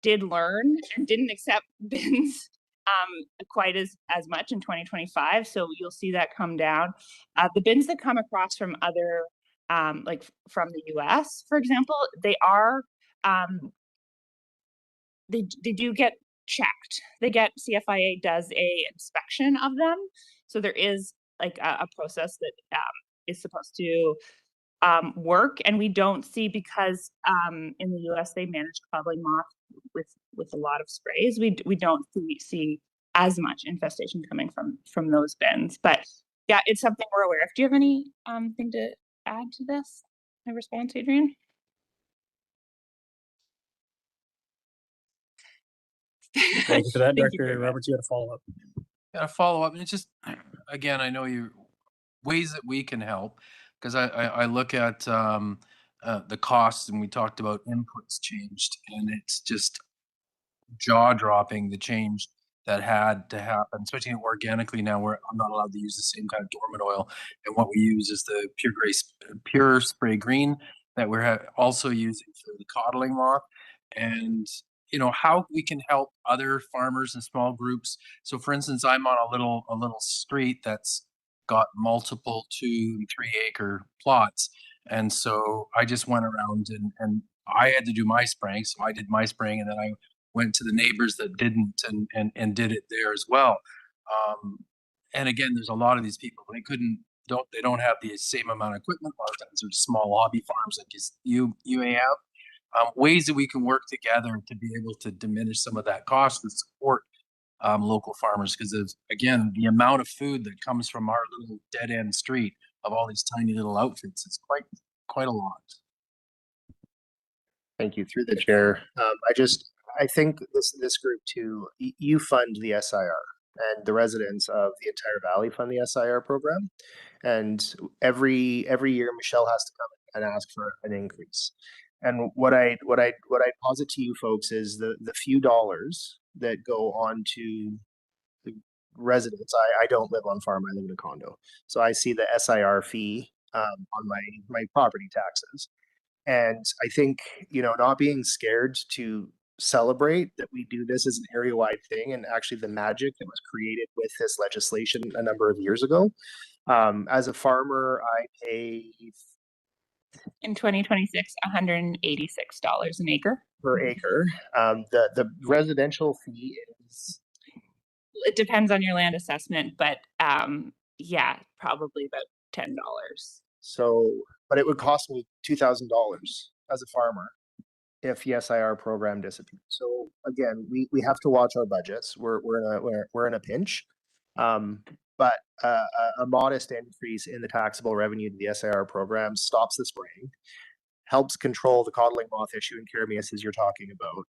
did learn and didn't accept bins quite as much in 2025. So you'll see that come down. The bins that come across from other, like from the US, for example, they are, they do get checked. CFIA does a inspection of them. So there is like a process that is supposed to work, and we don't see, because in the US they manage cloudling moth with a lot of sprays. We don't see as much infestation coming from those bins. But yeah, it's something we're aware of. Do you have any thing to add to this? My response, Adrian? Thank you for that, Thank you Director very much. Roberts. You had a follow up. Yeah, follow up. And it's just, again, I know you ways that we can help, because I look at the costs, and we talked about inputs changed, and it's just jaw dropping the change that had to happen, especially organically now, where I'm not allowed to use the same kind of dormant oil. And what we use is the pure spray green that we're also using for the codling moth. And you know how we can help other farmers and small groups. So for instance, I'm on a little street that's got multiple 2 and 3 acre plots. And so I just went around and I had to do my spraying. So I did my spraying, and then I went to the neighbors that didn't and did it there as well. And again, there's a lot of these people, they don't have the same amount of equipment. A lot of times they're small hobby farms like you may have. Ways that we can work together to be able to diminish some of that cost and support local farmers, because again, the amount of food that comes from our little dead end street of all these tiny little outfits is quite a lot. Thank you. Through the chair. I think this group too, you fund the SIR, and the residents of the entire valley fund the SIR program. And every year Michelle has to come and ask for an increase. And what I posit to you folks is the few dollars that go on to the residents. I don't live on farm, I live in a condo. So I see the SIR fee on my property taxes. And I think, not being scared to celebrate that we do this as an area-wide thing, and actually the magic that was created with this legislation a number of years ago. As a farmer, I pay In 2026, $186 an acre. per acre. The residential fee is It depends on your land assessment, but yeah, probably about $10. so, but it would cost me $2,000 as a farmer if the SIR program disappeared. So again, we have to watch our budgets. We're in a pinch. But a modest increase in the taxable revenue to the SIR program stops the spraying, helps control the codling moth issue and kermes you're talking about.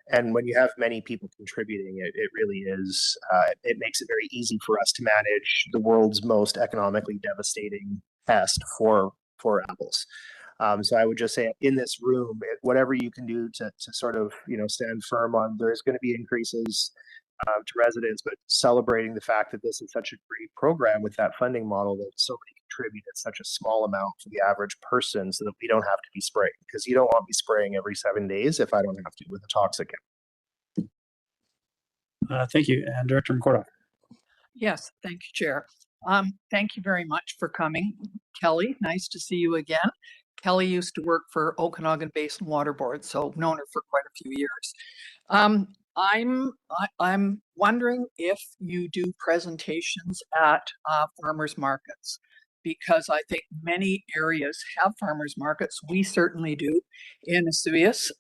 And when you have many people contributing, it really is, it makes it very easy for us to manage the world's most economically devastating pest for apples. So I would just say in this room, whatever you can do to sort of, stand firm on, there's going to be increases to residents, but celebrating the fact that this is such a great program with that funding model that so many contribute at such a small amount for the average person, so that we don't have to be spraying, because you don't want me spraying every 7 days if I don't have to with a toxic. Thank you. And Director McCordock. Yes, thank you, Chair. Thank you very much for coming. Kelly, nice to see you again. Kelly used to work for Okanagan Basin Water Board, so I've known her for quite a few years. I'm wondering if you do presentations at farmers markets, because I think many areas have farmers markets. We certainly do in Vesuvius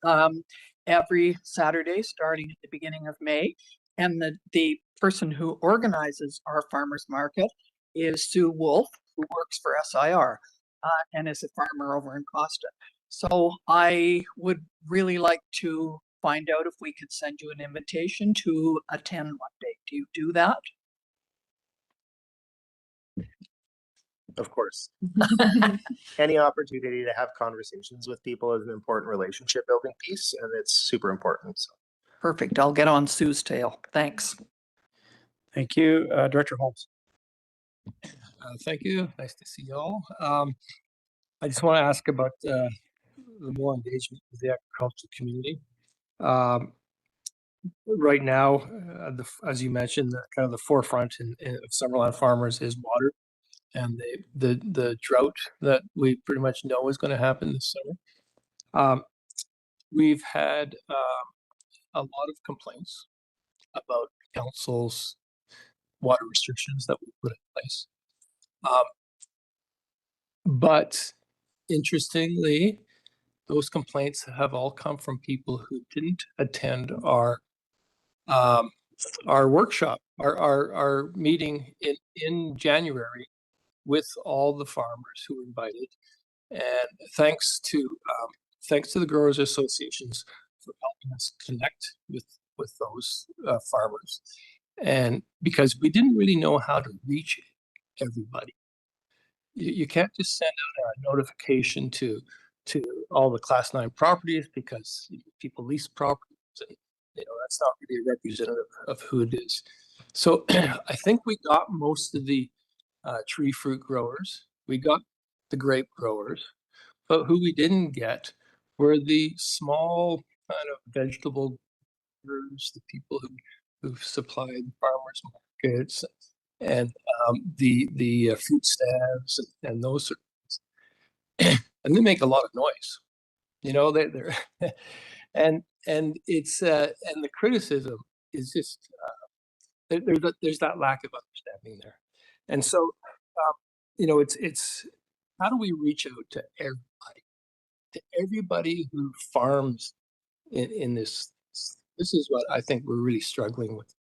every Saturday starting at the beginning of May. And the person who organizes our farmers market is Sue Wolf, who works for SIR and is a farmer over in Costa. So I would really like to find out if we could send you an invitation to attend one day. Do you do that? Of course. Any opportunity to have conversations with people is an important relationship building piece, and it's super important. So. Perfect. I'll get on Sue's tail. Thanks. Thank you. Director Holmes. Thank you. Nice to see you all. I just want to ask about the more engagement with the agricultural community. Right now, as you mentioned, kind of the forefront of Summerland farmers is water, and the drought that we pretty much know is going to happen this summer. We've had a lot of complaints about councils water restrictions that we put in place. But interestingly, those complaints have all come from people who didn't attend our workshop, our meeting in January with all the farmers who were invited. And thanks to the growers associations for helping us connect with those farmers. And because we didn't really know how to reach everybody. You can't just send out a notification to all the Class 9 properties, because people lease properties, and that's not really representative of who it is. So I think we got most of the tree fruit growers, we got the grape growers, but who we didn't get were the small kind of vegetable growers, the people who supplied farmers markets, and the fruit stands and those sort of things. And they make a lot of noise, they're and it's and the criticism is just there's that lack of understanding there. And so it's how do we reach out to everybody who farms in this is what I think we're really struggling with,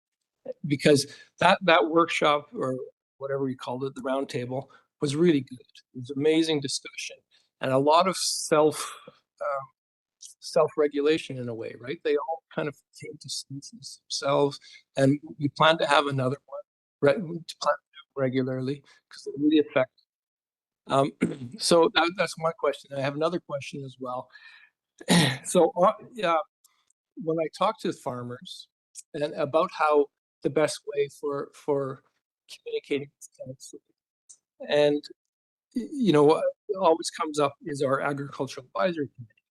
because that workshop, or whatever we called it, the round table, was really good. It was amazing discussion and a lot of self-regulation in a way, right? They all kind of came to senses themselves, and we plan to have another one regularly, because they really affect. So that's one question. I have another question as well. So when I talk to farmers and about how the best way for communicating with tenants, and what always comes up is our agricultural advisory committee.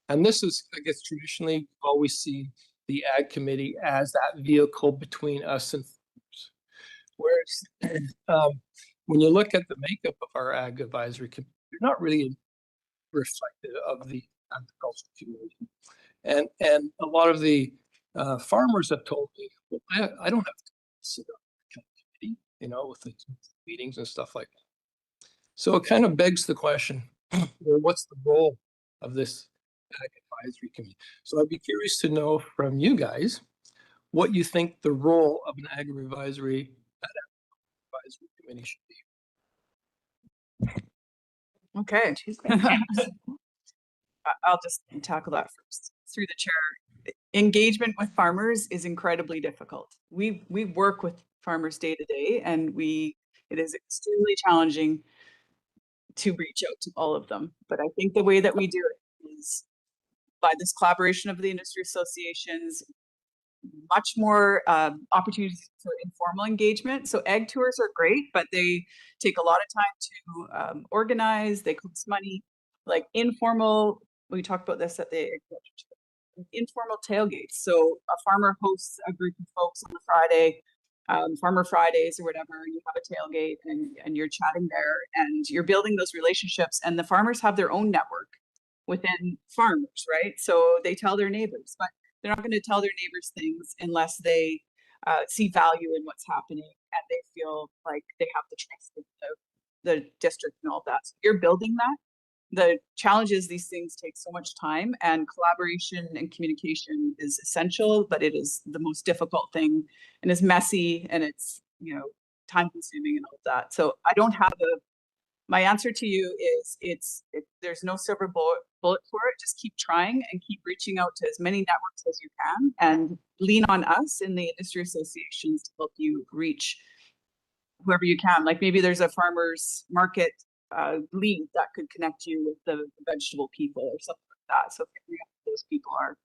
And this is, I guess, traditionally always seen the ag committee as that vehicle between us and farmers. Whereas when you look at the makeup of our ag advisory committee, they're not really reflective of the agricultural community. And a lot of the farmers have told me, well, I don't have to sit on the committee, with the meetings and stuff like that. So it kind of begs the question, well, what's the role of this ag advisory committee? So I'd be curious to know from you guys what you think the role of an ag advisory committee should be. Okay. I'll just tackle that first through the chair. Engagement with farmers is incredibly difficult. We work with farmers day to day, and it is extremely challenging to reach out to all of them. But I think the way that we do it is by this collaboration of the industry associations, much more opportunities for informal engagement. So ag tours are great, but they take a lot of time to organize. They cost money. Like informal, we talked about this at the informal tailgates. So a farmer hosts a group of folks on the Friday, Farmer Fridays or whatever, and you have a tailgate and you're chatting there and you're building those relationships, and the farmers have their own network within farmers, right? So they tell their neighbors, but they're not going to tell their neighbors things unless they see value in what's happening and they feel like they have the trust of the district and all that. So you're building that. The challenge is these things take so much time, and collaboration and communication is essential, but it is the most difficult thing and is messy, and it's, time consuming and all of that. So I don't have my answer to you is there's no silver bullet for it. Just keep trying and keep reaching out to as many networks as you can, and lean on us in the industry associations to help you reach whoever you can. Like maybe there's a farmers market lead that could connect you with the vegetable people or something like that. So figuring out who those people are.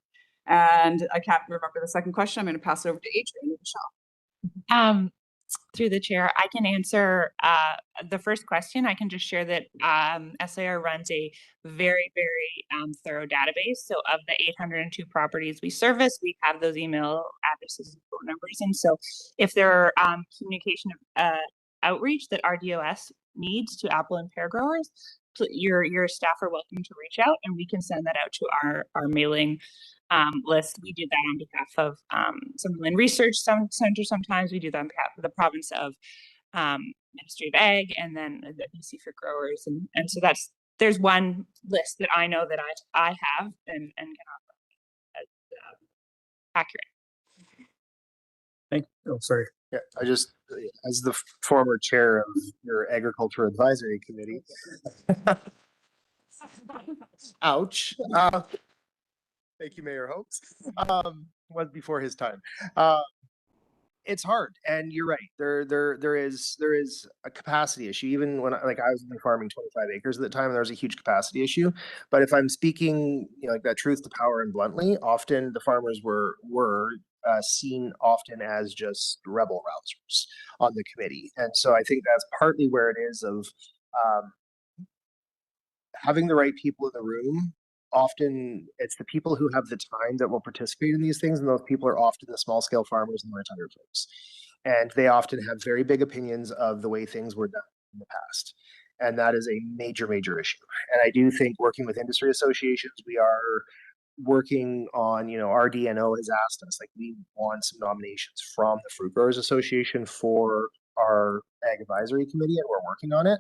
And I can't remember the second question. I'm going to pass it over to Adrian and Michelle. Through the chair, I can answer the first question. I can just share that SIR runs a very, very thorough database. So of the 802 properties we service, we have those email addresses and phone numbers. And so if there are communication outreach that RDOS needs to apple and pear growers, your staff are welcome to reach out, and we can send that out to our mailing list. We do that on behalf of Summerlin Research Center. Sometimes we do that on behalf of the province of Ministry of Ag, and then the BC for Growers, and so there's one list that I know that I have and can offer as accurate. Thank you. Oh, sorry. Yeah, I just, as the former chair of your agriculture advisory committee. Ouch. Thank you, Mayor Hopes. Was before his time. It's hard, and you're right. There is a capacity issue. Even when I was only farming 25 acres at the time, there was a huge capacity issue. But if I'm speaking, like that truth to power and bluntly, often the farmers were seen often as just rebel rousers on the committee, and so I think that's partly where it is of having the right people in the room. Often it's the people who have the time that will participate in these things, and those people are often the small scale farmers and land-under folks. And they often have very big opinions of the way things were done in the past. And that is a major, major issue. And I do think working with industry associations, we are working on, RDNO has asked us, we want some nominations from the Fruit Growers Association for our Ag Advisory Committee, and we're working on it.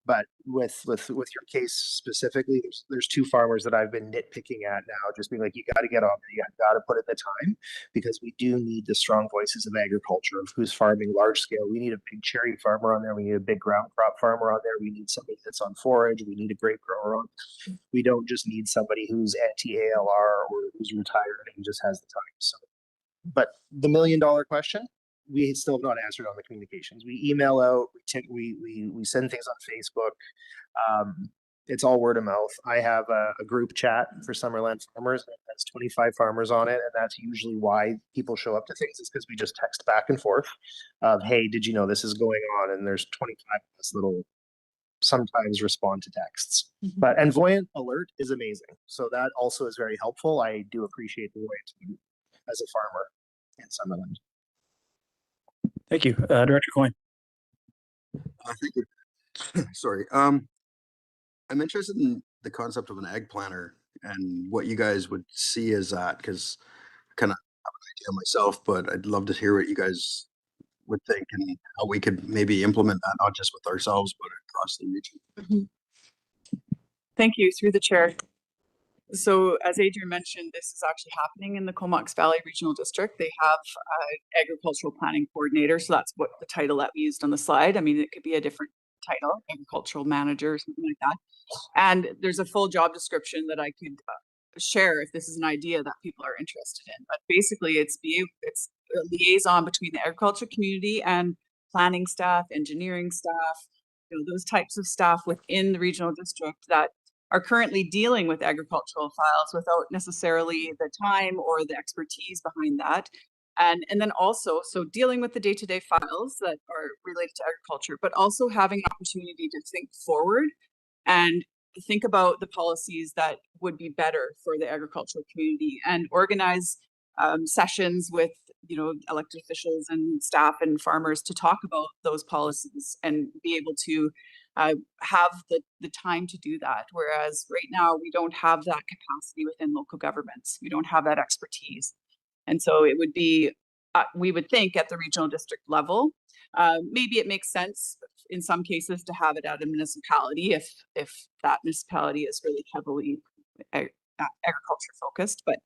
But with your case specifically, there's two farmers that I've been nitpicking at now, just being like, you got to get on there, you got to put in the time, because we do need the strong voices of agriculture, of who's farming large scale. We need a big cherry farmer on there. We need a big ground crop farmer on there. We need somebody that's on forage. We need a grape grower on. We don't just need somebody who's anti-ALR or who's retired and just has the time. So, but the $1 million question, we still have not answered on the communications. We email out, we send things on Facebook. It's all word of mouth. I have a group chat for Summerland farmers that has 25 farmers on it, and that's usually why people show up to things, is because we just text back and forth of, hey, did you know this is going on? And there's 25 of us that'll sometimes respond to texts. But and Voyant Alert is amazing, so that also is very helpful. I do appreciate the Voyant as a farmer in Summerland. Thank you. Director Coyne. Thank you. Sorry. I'm interested in the concept of an ag planner and what you guys would see as that, because I kind of have an idea myself, but I'd love to hear what you guys would think and how we could maybe implement that, not just with ourselves, but across the region. Thank you, through the chair. So as Adrian mentioned, this is actually happening in the Comox Valley Regional District. They have an agricultural planning coordinator. So that's what the title that we used on the slide. I mean, it could be a different title, agricultural manager or something like that. And there's a full job description that I could share if this is an idea that people are interested in. But basically it's a liaison between the agriculture community and planning staff, engineering staff, those types of staff within the regional district that are currently dealing with agricultural files without necessarily the time or the expertise behind that. And then also, so dealing with the day-to-day files that are related to agriculture, but also having an opportunity to think forward and think about the policies that would be better for the agricultural community, and organize sessions with elected officials and staff and farmers to talk about those policies and be able to have the time to do that. Whereas right now we don't have that capacity within local governments. We don't have that expertise. And so it would be, we would think at the regional district level, maybe it makes sense in some cases to have it at a municipality if that municipality is really heavily agriculture focused. But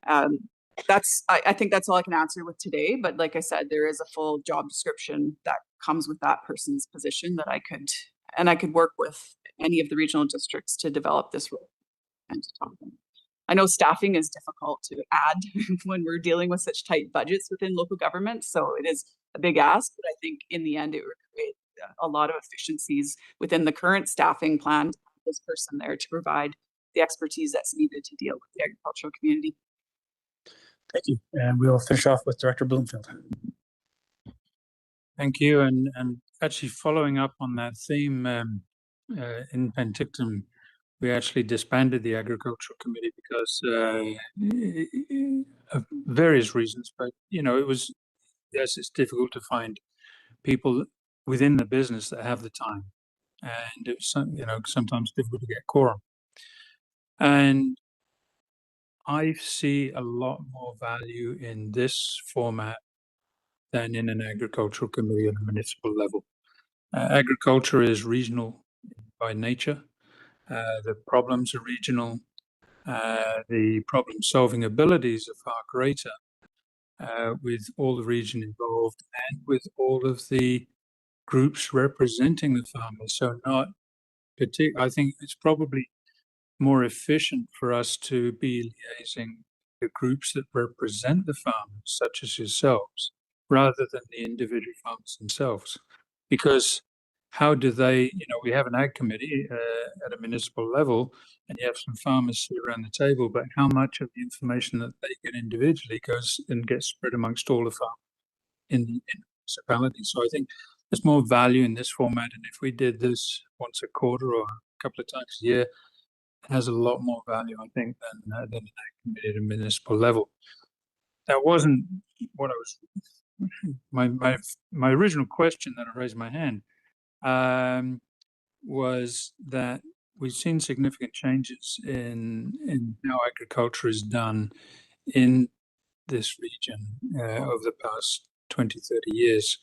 I think that's all I can answer with today. But like I said, there is a full job description that comes with that person's position that I could work with any of the regional districts to develop this role and to talk to them. I know staffing is difficult to add when we're dealing with such tight budgets within local governments. So it is a big ask, but I think in the end it would create a lot of efficiencies within the current staffing plan to have this person there to provide the expertise that's needed to deal with the agricultural community. Thank you. And we'll finish off with Director Bloomfield. Thank you. And actually following up on that theme, in Penticton, we actually disbanded the agricultural committee because of various reasons, but yes, it's difficult to find people within the business that have the time. and it was, sometimes difficult to get quorum. And I see a lot more value in this format than in an agricultural committee at a municipal level. Agriculture is regional by nature. The problems are regional. The problem-solving abilities are far greater with all the region involved and with all of the groups representing the farmers. So I think it's probably more efficient for us to be liaising the groups that represent the farmers, such as yourselves, rather than the individual farmers themselves. Because how do they, we have an ag committee at a municipal level, and you have some farmers sit around the table, but how much of the information that they get individually goes and gets spread amongst all the farmers in the municipality? So I think there's more value in this format, and if we did this once a quarter or a couple of times a year, has a lot more value, I think, than an ag committee at a municipal level. That wasn't what I was. My original question that I raised my hand was that we've seen significant changes in how agriculture is done in this region over the past 20, 30 years.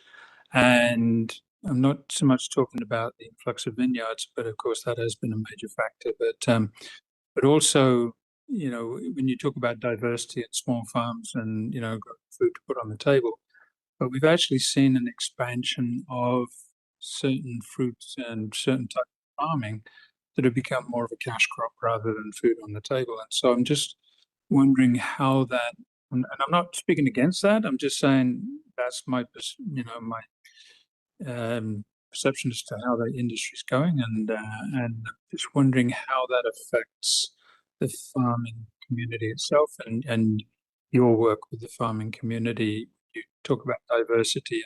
And I'm not so much talking about the influx of vineyards, but of course that has been a major factor. But also, when you talk about diversity at small farms and, food to put on the table, but we've actually seen an expansion of certain fruits and certain types of farming that have become more of a cash crop rather than food on the table. And so I'm just wondering how that, and I'm not speaking against that, I'm just saying that's my perception as to how the industry is going, and just wondering how that affects the farming community itself and your work with the farming community. You talk about diversity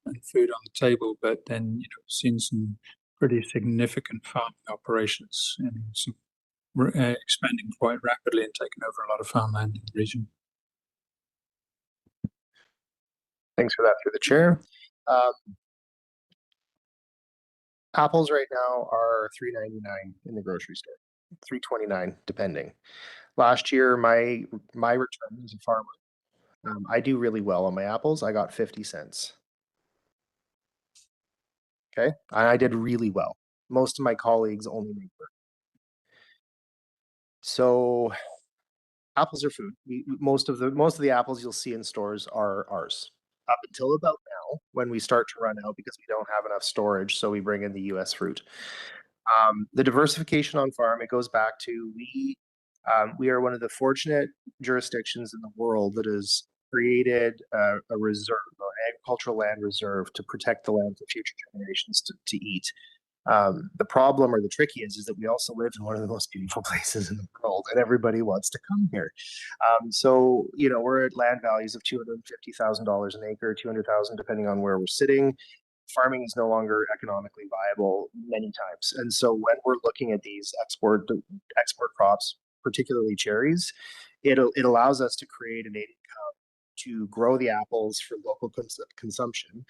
and food on the table, but then seen some pretty significant farming operations and some expanding quite rapidly and taking over a lot of farmland in the region. Thanks for that through the chair. Apples right now are $3.99 in the grocery store, $3.29 depending. Last year, my return as a farmer, I do really well on my apples. I got 50 cents. Okay, and I did really well. Most of my colleagues only make 30. So apples are food. Most of the apples you'll see in stores are ours. Up until about now, when we start to run out because we don't have enough storage, so we bring in the U.S. fruit. The diversification on farm, it goes back to we are one of the fortunate jurisdictions in the world that has created a reserve, an agricultural land reserve, to protect the land for future generations to eat. The problem or the tricky is that we also live in one of the most beautiful places in the world, and everybody wants to come here. So we're at land values of $250,000 an acre, 200,000 depending on where we're sitting. Farming is no longer economically viable many times, and so when we're looking at these export crops, particularly cherries, it allows us to create an income to grow the apples for local consumption,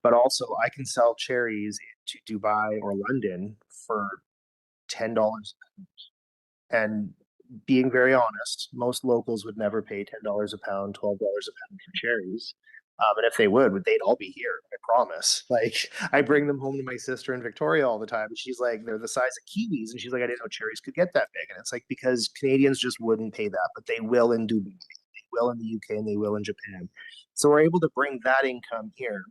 but also I can sell cherries to Dubai or London for $10. And being very honest, most locals would never pay $10 a pound, $12 a pound for cherries. And if they would, they'd all be here, I promise. Like, I bring them home to my sister in Victoria all the time. And she's like, they're the size of kiwis. And she's like, I didn't know cherries could get that big. And it's like, because Canadians just wouldn't pay that, but they will in Dubai, they will in the UK, and they will in Japan. So we're able to bring that income here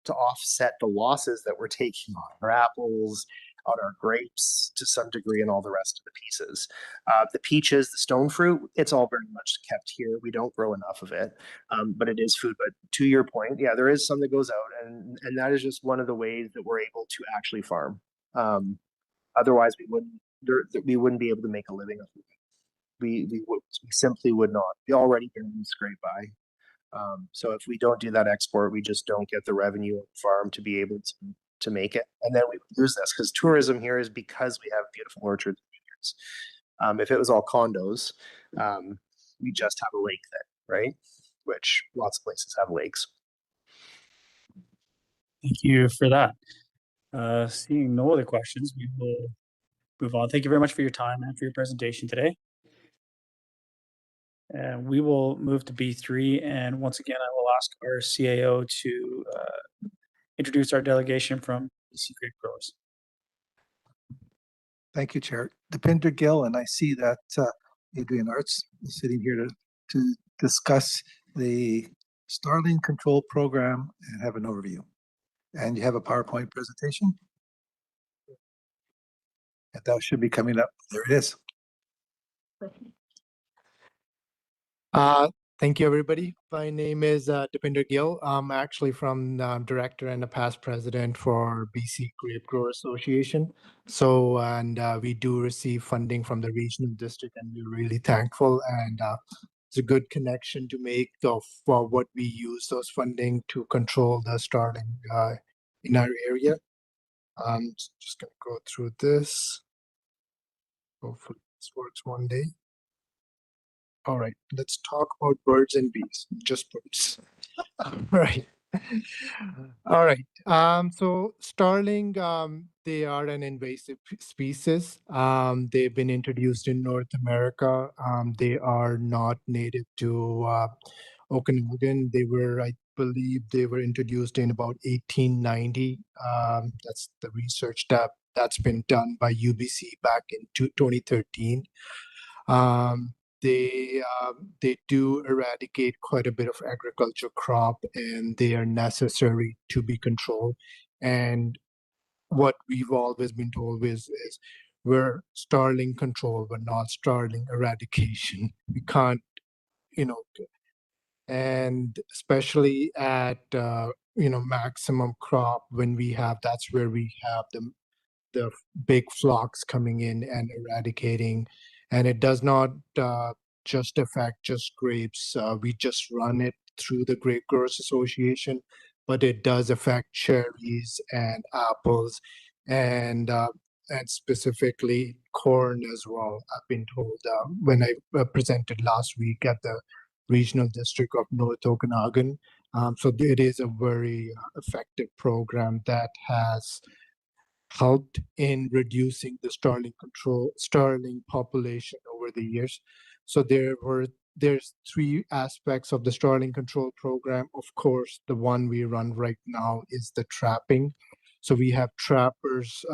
to offset the losses that we're taking on our apples, on our grapes to some degree, and all the rest of the pieces. The peaches, the stone fruit, it's all very much kept here. We don't grow enough of it, but it is food. But to your point, yeah, there is some that goes out, and that is just one of the ways that we're able to actually farm. Otherwise, we wouldn't be able to make a living of it. We simply would not. We already can scrape by. So if we don't do that export, we just don't get the revenue of the farm to be able to make it. And then we lose this because tourism here is because we have beautiful orchards and vineyards. If it was all condos, we just have a lake then, right? Which lots of places have lakes. Thank you for that. Seeing no other questions, we will move on. Thank you very much for your time and for your presentation today. And we will move to B3. And once again, I will ask our CAO to introduce our delegation from BC Grape Growers. Thank you, Chair. Deepinder Gill, and I see that Adrian Arts is sitting here to discuss the Starling Control Program and have an overview. And you have a PowerPoint presentation? And that should be coming up. There it is. Thank you, everybody. My name is Deepinder Gill. I'm actually from director and a past president for BC Grape Grower Association. So, and we do receive funding from the regional district, and we're really thankful. And it's a good connection to make for what we use those funding to control the starting in our area. Just gonna go through this. Hopefully this works one day. All right, let's talk about birds and bees, just birds. All right. All right. So starling, they are an invasive species. They've been introduced in North America. They are not native to Okanagan. They were, I believe, they were introduced in about 1890. That's the research that's been done by UBC back in 2013. They do eradicate quite a bit of agriculture crop, and they are necessary to be controlled. And what we've always been told is we're starling control, but not starling eradication. We can't, and especially at maximum crop when we have, that's where we have the big flocks coming in and eradicating. And it does not just affect just grapes. We just run it through the Grape Growers Association, but it does affect cherries and apples and specifically corn as well. I've been told when I presented last week at the Regional District of North Okanagan. So it is a very effective program that has helped in reducing the starling population over the years. So there's three aspects of the starling control program. Of course, the one we run right now is the trapping. So we have trappers,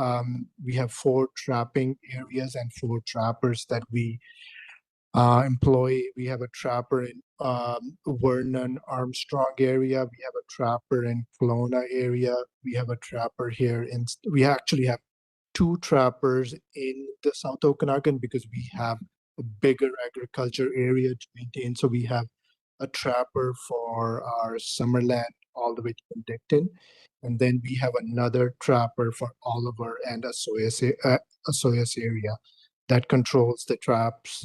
we have 4 trapping areas and 4 trappers that we employ. We have a trapper in Vernon Armstrong area. We have a trapper in Kelowna area. We have a trapper here we actually have 2 trappers in the South Okanagan because we have a bigger agriculture area to maintain. So we have a trapper for our Summerland all the way to Penticton. And then we have another trapper for Oliver and Osoyoos area that controls the traps.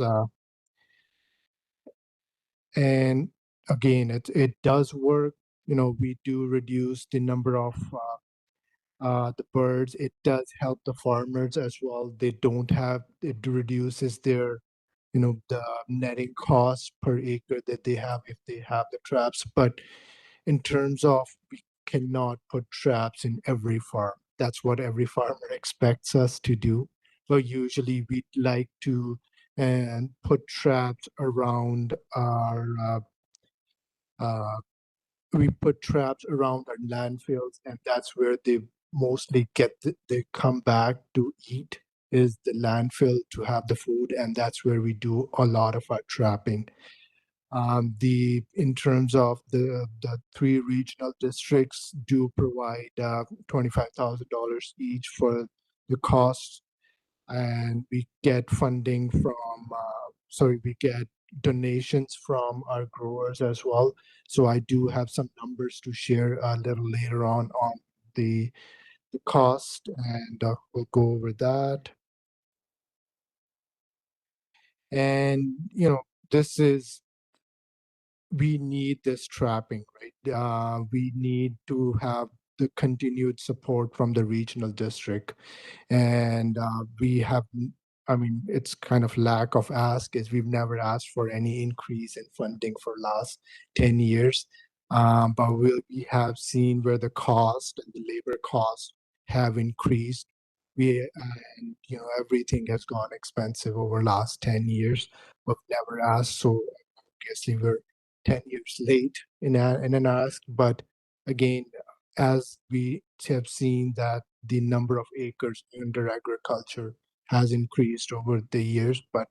And again, it does work. We do reduce the number of the birds. It does help the farmers as well. They don't have, it reduces their, the netting cost per acre that they have if they have the traps. But in terms of, we cannot put traps in every farm. That's what every farmer expects us to do. But usually we'd like to put traps around our we put traps around our landfills, and that's where they mostly they come back to eat, is the landfill to have the food, and that's where we do a lot of our trapping. In terms of the 3 regional districts do provide $25,000 each for the costs, and we get funding from we get donations from our growers as well. So I do have some numbers to share a little later on the cost, and we'll go over that. And we need this trapping, right? We need to have the continued support from the regional district, and we have. It's kind of lack of ask, is we've never asked for any increase in funding for last 10 years. But we have seen where the cost and the labor cost have increased. And everything has gone expensive over last 10 years. We've never asked, so obviously we're 10 years late in an ask. But again, as we have seen that the number of acres under agriculture has increased over the years, but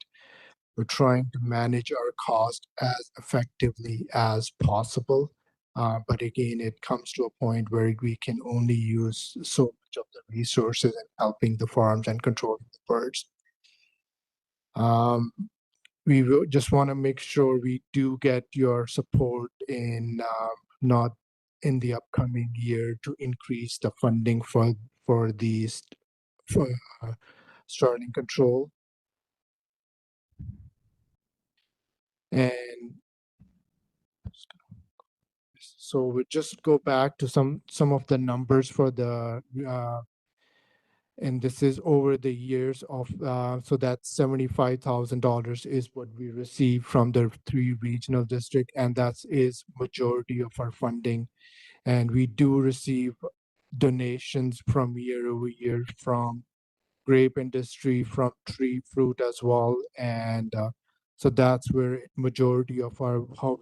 we're trying to manage our cost as effectively as possible. But again, it comes to a point where we can only use so much of the resources in helping the farms and controlling the birds. We will just want to make sure we do get your support in not in the upcoming year to increase the funding for these for starting control. And so we just go back to some of the numbers for the and this is over the years of so that $75,000 is what we receive from the 3 regional district, and that is majority of our funding. And we do receive donations from year over year from grape industry, from tree fruit as well, and so that's where majority of our how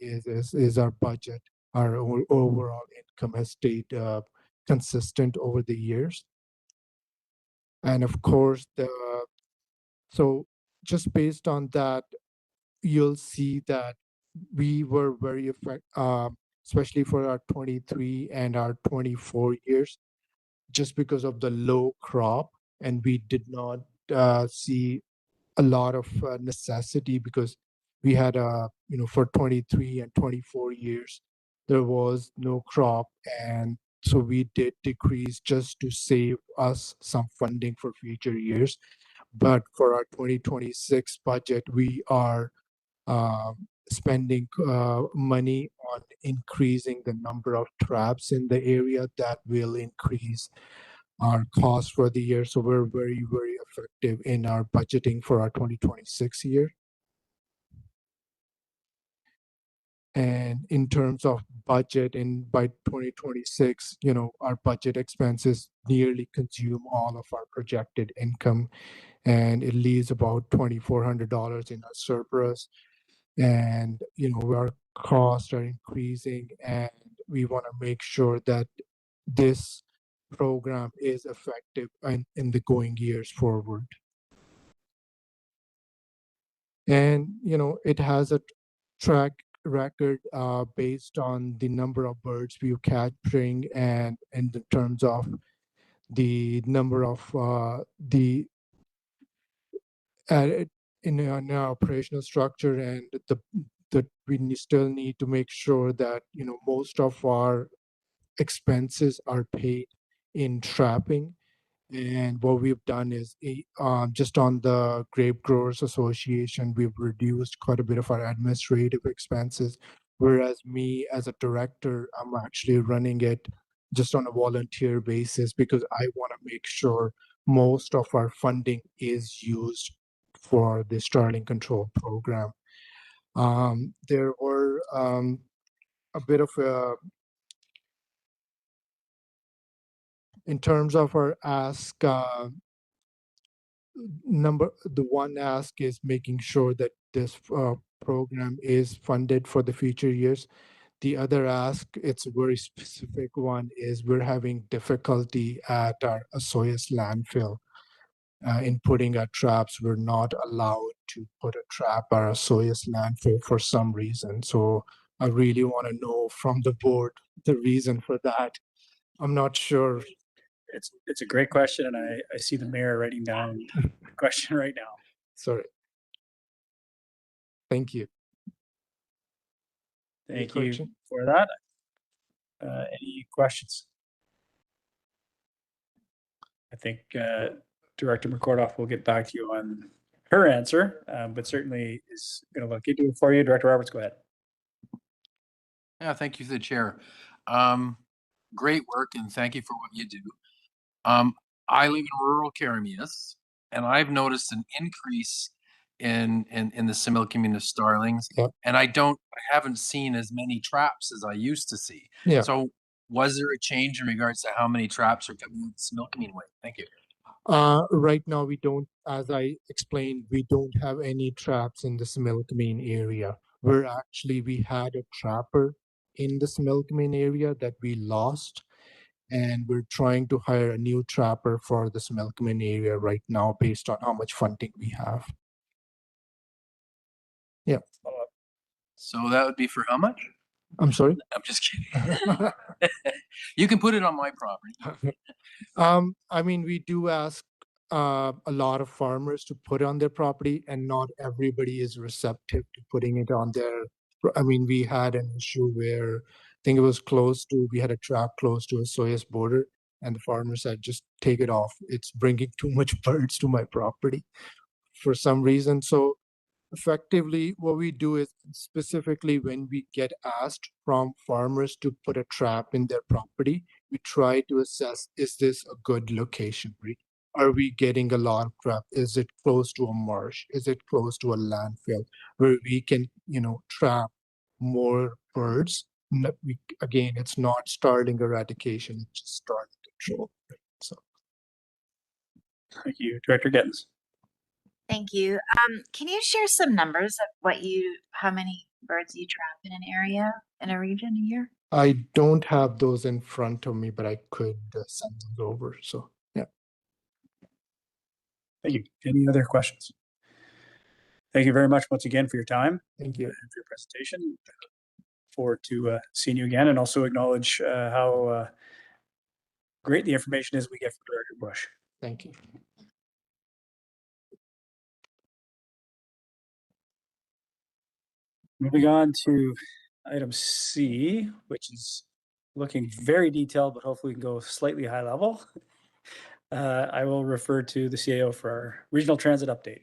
is our budget. Our overall income has stayed consistent over the years. And of course, so just based on that, you'll see that we were very especially for our 23 and our 24 years, just because of the low crop, and we did not see a lot of necessity because we had for 23 and 24 years there was no crop, and so we did decrease just to save us some funding for future years. But for our 2026 budget, we are spending money on increasing the number of traps in the area that will increase our cost for the year. So we're very, very effective in our budgeting for our 2026 year. And in terms of budget, and by 2026, our budget expenses nearly consume all of our projected income, and it leaves about $2,400 in our surplus. And our costs are increasing, and we want to make sure that this program is effective in the going years forward. And it has a track record based on the number of birds we're capturing, and in the terms of the number of in our operational structure, and we still need to make sure that most of our expenses are paid in trapping. And what we've done is just on the Grape Growers Association, we've reduced quite a bit of our administrative expenses. Whereas me as a director, I'm actually running it just on a volunteer basis because I want to make sure most of our funding is used for the starling control program. There were a bit of a in terms of our ask, the one ask is making sure that this program is funded for the future years. The other ask, it's a very specific one, is we're having difficulty at our Osoyoos landfill in putting our traps. We're not allowed to put a trap at our Osoyoos landfill for some reason. So I really want to know from the board the reason for that. I'm not sure. It's a great question, and I see the mayor writing down the question right now. Sorry. Thank you. Thank you for that. Any questions? I think Director McCordoff will get back to you on her answer, but certainly is going to look into it for you. Director Roberts, go ahead. Yeah, thank you to the chair. Great work, and thank you for what you do. I live in rural Karamias, and I've noticed an increase in the Similkameen starlings, Yep. and I haven't seen as many traps as I used to see. Yeah. So Was there a change in regards to how many traps are coming out the Similkameen way? Thank you. Right now, we don't, as I explained, we don't have any traps in the Similkameen area. We had a trapper in the Similkameen area that we lost, and we're trying to hire a new trapper for the Similkameen area right now based on how much funding we have. Yeah. So that would be for how much? I'm sorry? I'm just kidding. You can put it on my property. I mean, we do ask a lot of farmers to put on their property, and not everybody is receptive to putting it on their. I mean, we had an issue where I think it was we had a trap close to a Soyuz border, and the farmer said, just take it off. It's bringing too much birds to my property for some reason. So effectively, what we do is specifically when we get asked from farmers to put a trap in their property, we try to assess, is this a good location, right? Are we getting a lot of trap? Is it close to a marsh? Is it close to a landfill where we can, trap more birds? Again, it's not starting eradication, it's just starting control. So. Thank you, Director Gittins. Thank you. Can you share some numbers of how many birds you trap in an area, in a region a year? I don't have those in front of me, but I could send those over. So, yeah. Thank you. Any other questions? Thank you very much once again for your time. Thank you. And for your presentation. Forward to seeing you again, and also acknowledge how great the information is we get from Director Bush. Thank you. Moving on to item C, which is looking very detailed, but hopefully we can go slightly high level. I will refer to the CAO for our regional transit update.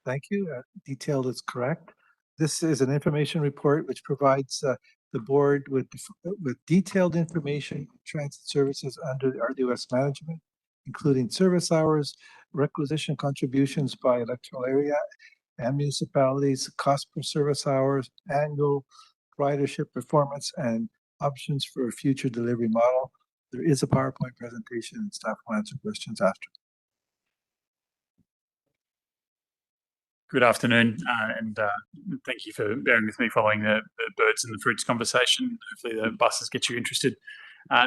Thank you. Detailed is correct. This is an information report which provides the board with detailed information on transit services under the RDOS management, including service hours, requisition contributions by electoral area and municipalities, cost per service hours, annual ridership performance, and options for a future delivery model. There is a PowerPoint presentation, and staff will answer questions after. Good afternoon, and thank you for bearing with me following the birds and the fruits conversation. Hopefully the buses get you interested.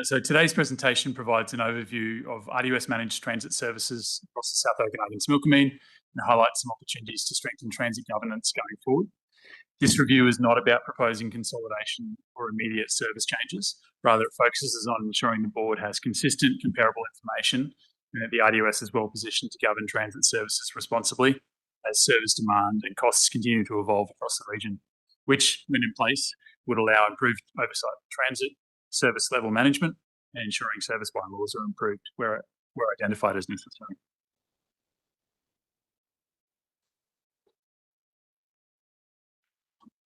So today's presentation provides an overview of RDOS managed transit services across the South Okanagan Similkameen and highlights some opportunities to strengthen transit governance going forward. This review is not about proposing consolidation or immediate service changes. Rather, it focuses on ensuring the board has consistent, comparable information and that the RDOS is well positioned to govern transit services responsibly as service demand and costs continue to evolve across the region, which, when in place, would allow improved oversight of transit, service level management, and ensuring service bylaws are improved where identified as necessary.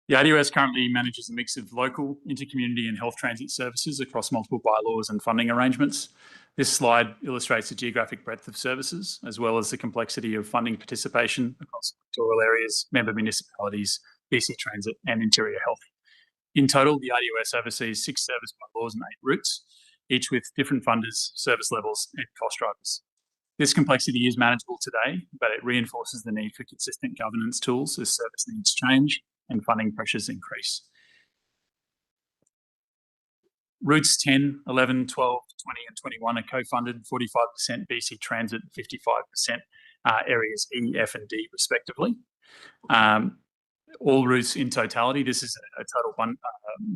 The RDOS currently manages a mix of local, intercommunity and health transit services across multiple bylaws and funding arrangements. This slide illustrates the geographic breadth of services, as well as the complexity of funding participation across electoral areas, member municipalities, BC Transit and Interior Health. In total, the RDOS oversees 6 service bylaws and 8 routes, each with different funders, service levels and cost drivers. This complexity is manageable today, but it reinforces the need for consistent governance tools as service needs change and funding pressures increase. Routes 10, 11, 12, 20 and 21 are co-funded, 45% BC Transit, 55% areas E, F and D respectively. All routes in totality, this is a total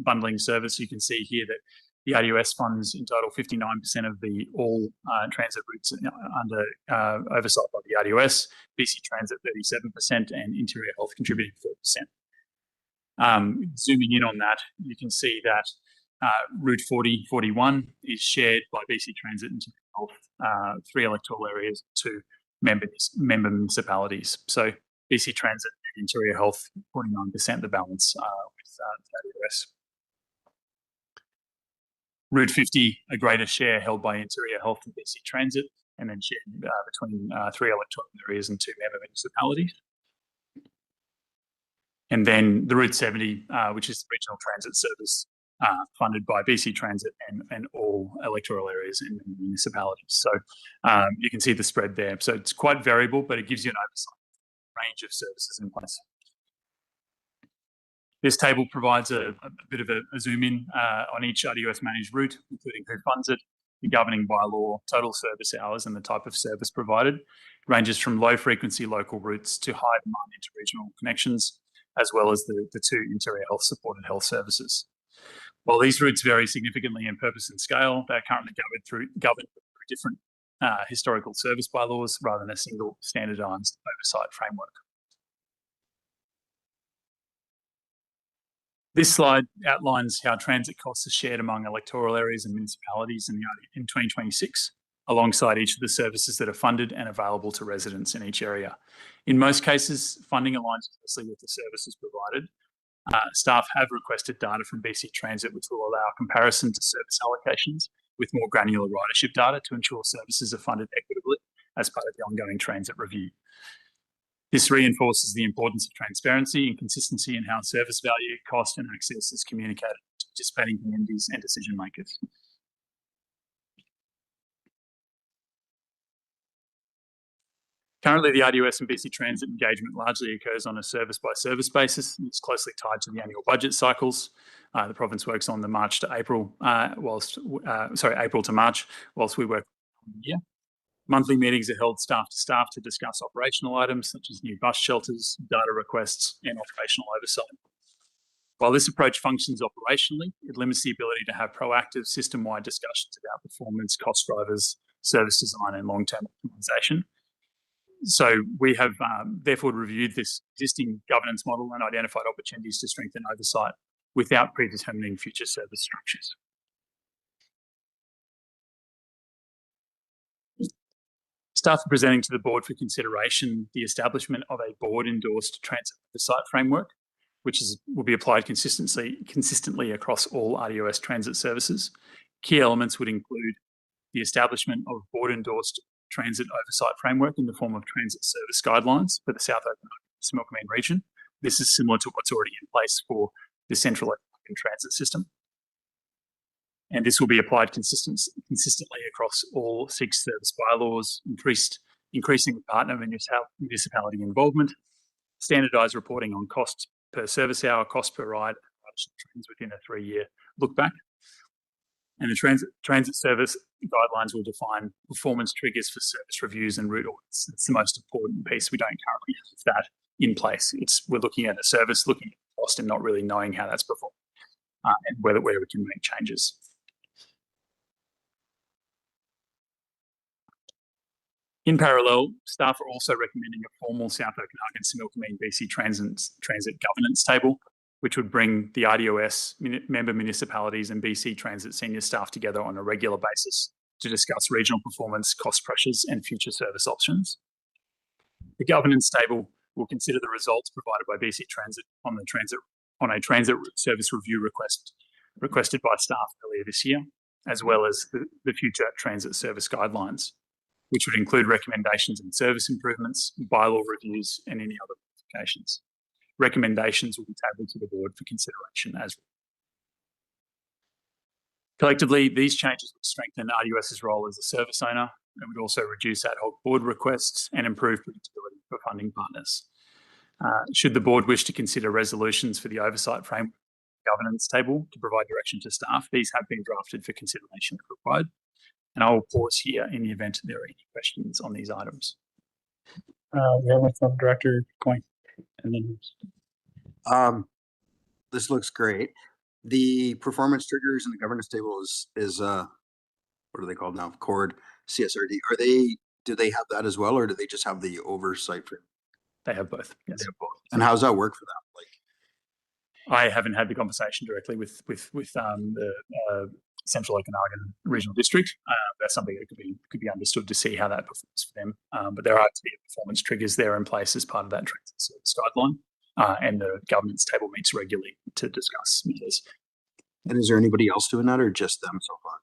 bundling service. You can see here that the RDOS funds in total 59% of the all transit routes under oversight by the RDOS, BC Transit 37% and Interior Health contributing 4%. Zooming in on that, you can see that Route 4041 is shared by BC Transit and Health, 3 electoral areas, 2 member municipalities. So BC Transit and Interior Health, 49% the balance with the RDOS. Route 50, a greater share held by Interior Health and BC Transit, and then shared between 3 electoral areas and 2 member municipalities. And then the Route 70, which is the regional transit service funded by BC Transit and all electoral areas in municipalities. So you can see the spread there. So it's quite variable, but it gives you an oversight range of services in place. This table provides a bit of a zoom in on each RDOS managed route, including who funds it, the governing bylaw, total service hours, and the type of service provided. It ranges from low frequency local routes to high demand interregional connections, as well as the two interior health supported health services. While these routes vary significantly in purpose and scale, they are currently governed through different historical service bylaws rather than a single standardised oversight framework. This slide outlines how transit costs are shared among electoral areas and municipalities in 2026, alongside each of the services that are funded and available to residents in each area. In most cases, funding aligns closely with the services provided. Staff have requested data from BC Transit, which will allow comparison to service allocations with more granular ridership data to ensure services are funded equitably as part of the ongoing transit review. This reinforces the importance of transparency and consistency in how service value, cost, and access is communicated to participating communities and decision makers. Currently, the RDOS and BC Transit engagement largely occurs on a service-by-service basis. It's closely tied to the annual budget cycles. The province works on the March to April, April to March, whilst we work on the year. Monthly meetings are held staff to staff to discuss operational items such as new bus shelters, data requests, and operational oversight. While this approach functions operationally, it limits the ability to have proactive system-wide discussions about performance, cost drivers, service design, and long-term optimization. So we have therefore reviewed this existing governance model and identified opportunities to strengthen oversight without predetermining future service structures. Staff are presenting to the board for consideration the establishment of a board-endorsed transit oversight framework, which will be applied consistently across all RDOS transit services. Key elements would include the establishment of a board-endorsed transit oversight framework in the form of transit service guidelines for the South Okanagan region. This is similar to what's already in place for the Central Okanagan transit system. And this will be applied consistently across all 6 service bylaws, increasing partner municipality involvement, standardised reporting on cost per service hour, cost per ride, and trends within a 3-year look back. And the transit service guidelines will define performance triggers for service reviews and route audits. It's the most important piece. We don't currently have that in place. We're looking at a service, looking at cost, and not really knowing how that's performed and where we can make changes. In parallel, staff are also recommending a formal South Okanagan BC Transit governance table, which would bring the RDOS member municipalities and BC Transit senior staff together on a regular basis to discuss regional performance, cost pressures, and future service options. The governance table will consider the results provided by BC Transit on a transit service review requested by staff earlier this year, as well as the future transit service guidelines, which would include recommendations and service improvements, bylaw reviews, and any other modifications. Recommendations will be tabled to the board for consideration as well. Collectively, these changes would strengthen RDOS's role as a service owner and would also reduce ad hoc board requests and improve predictability for funding partners. Should the board wish to consider resolutions for the oversight framework governance table to provide direction to staff, these have been drafted for consideration if required. And I will pause here in the event there are any questions on these items. We have one from Director Coyne. And then this looks great. The performance triggers in the governance table is what are they called now? CORD, CSRD. Do they have that as well, or do they just have the oversight? They have both. Yes. They have both. And how does that work for them? I haven't had the conversation directly with the Central Okanagan Regional District. That's something that could be understood to see how that performs for them. But there are performance triggers there in place as part of that transit service guideline, and the governance table meets regularly to discuss matters. And is there anybody else doing that, or just them so far?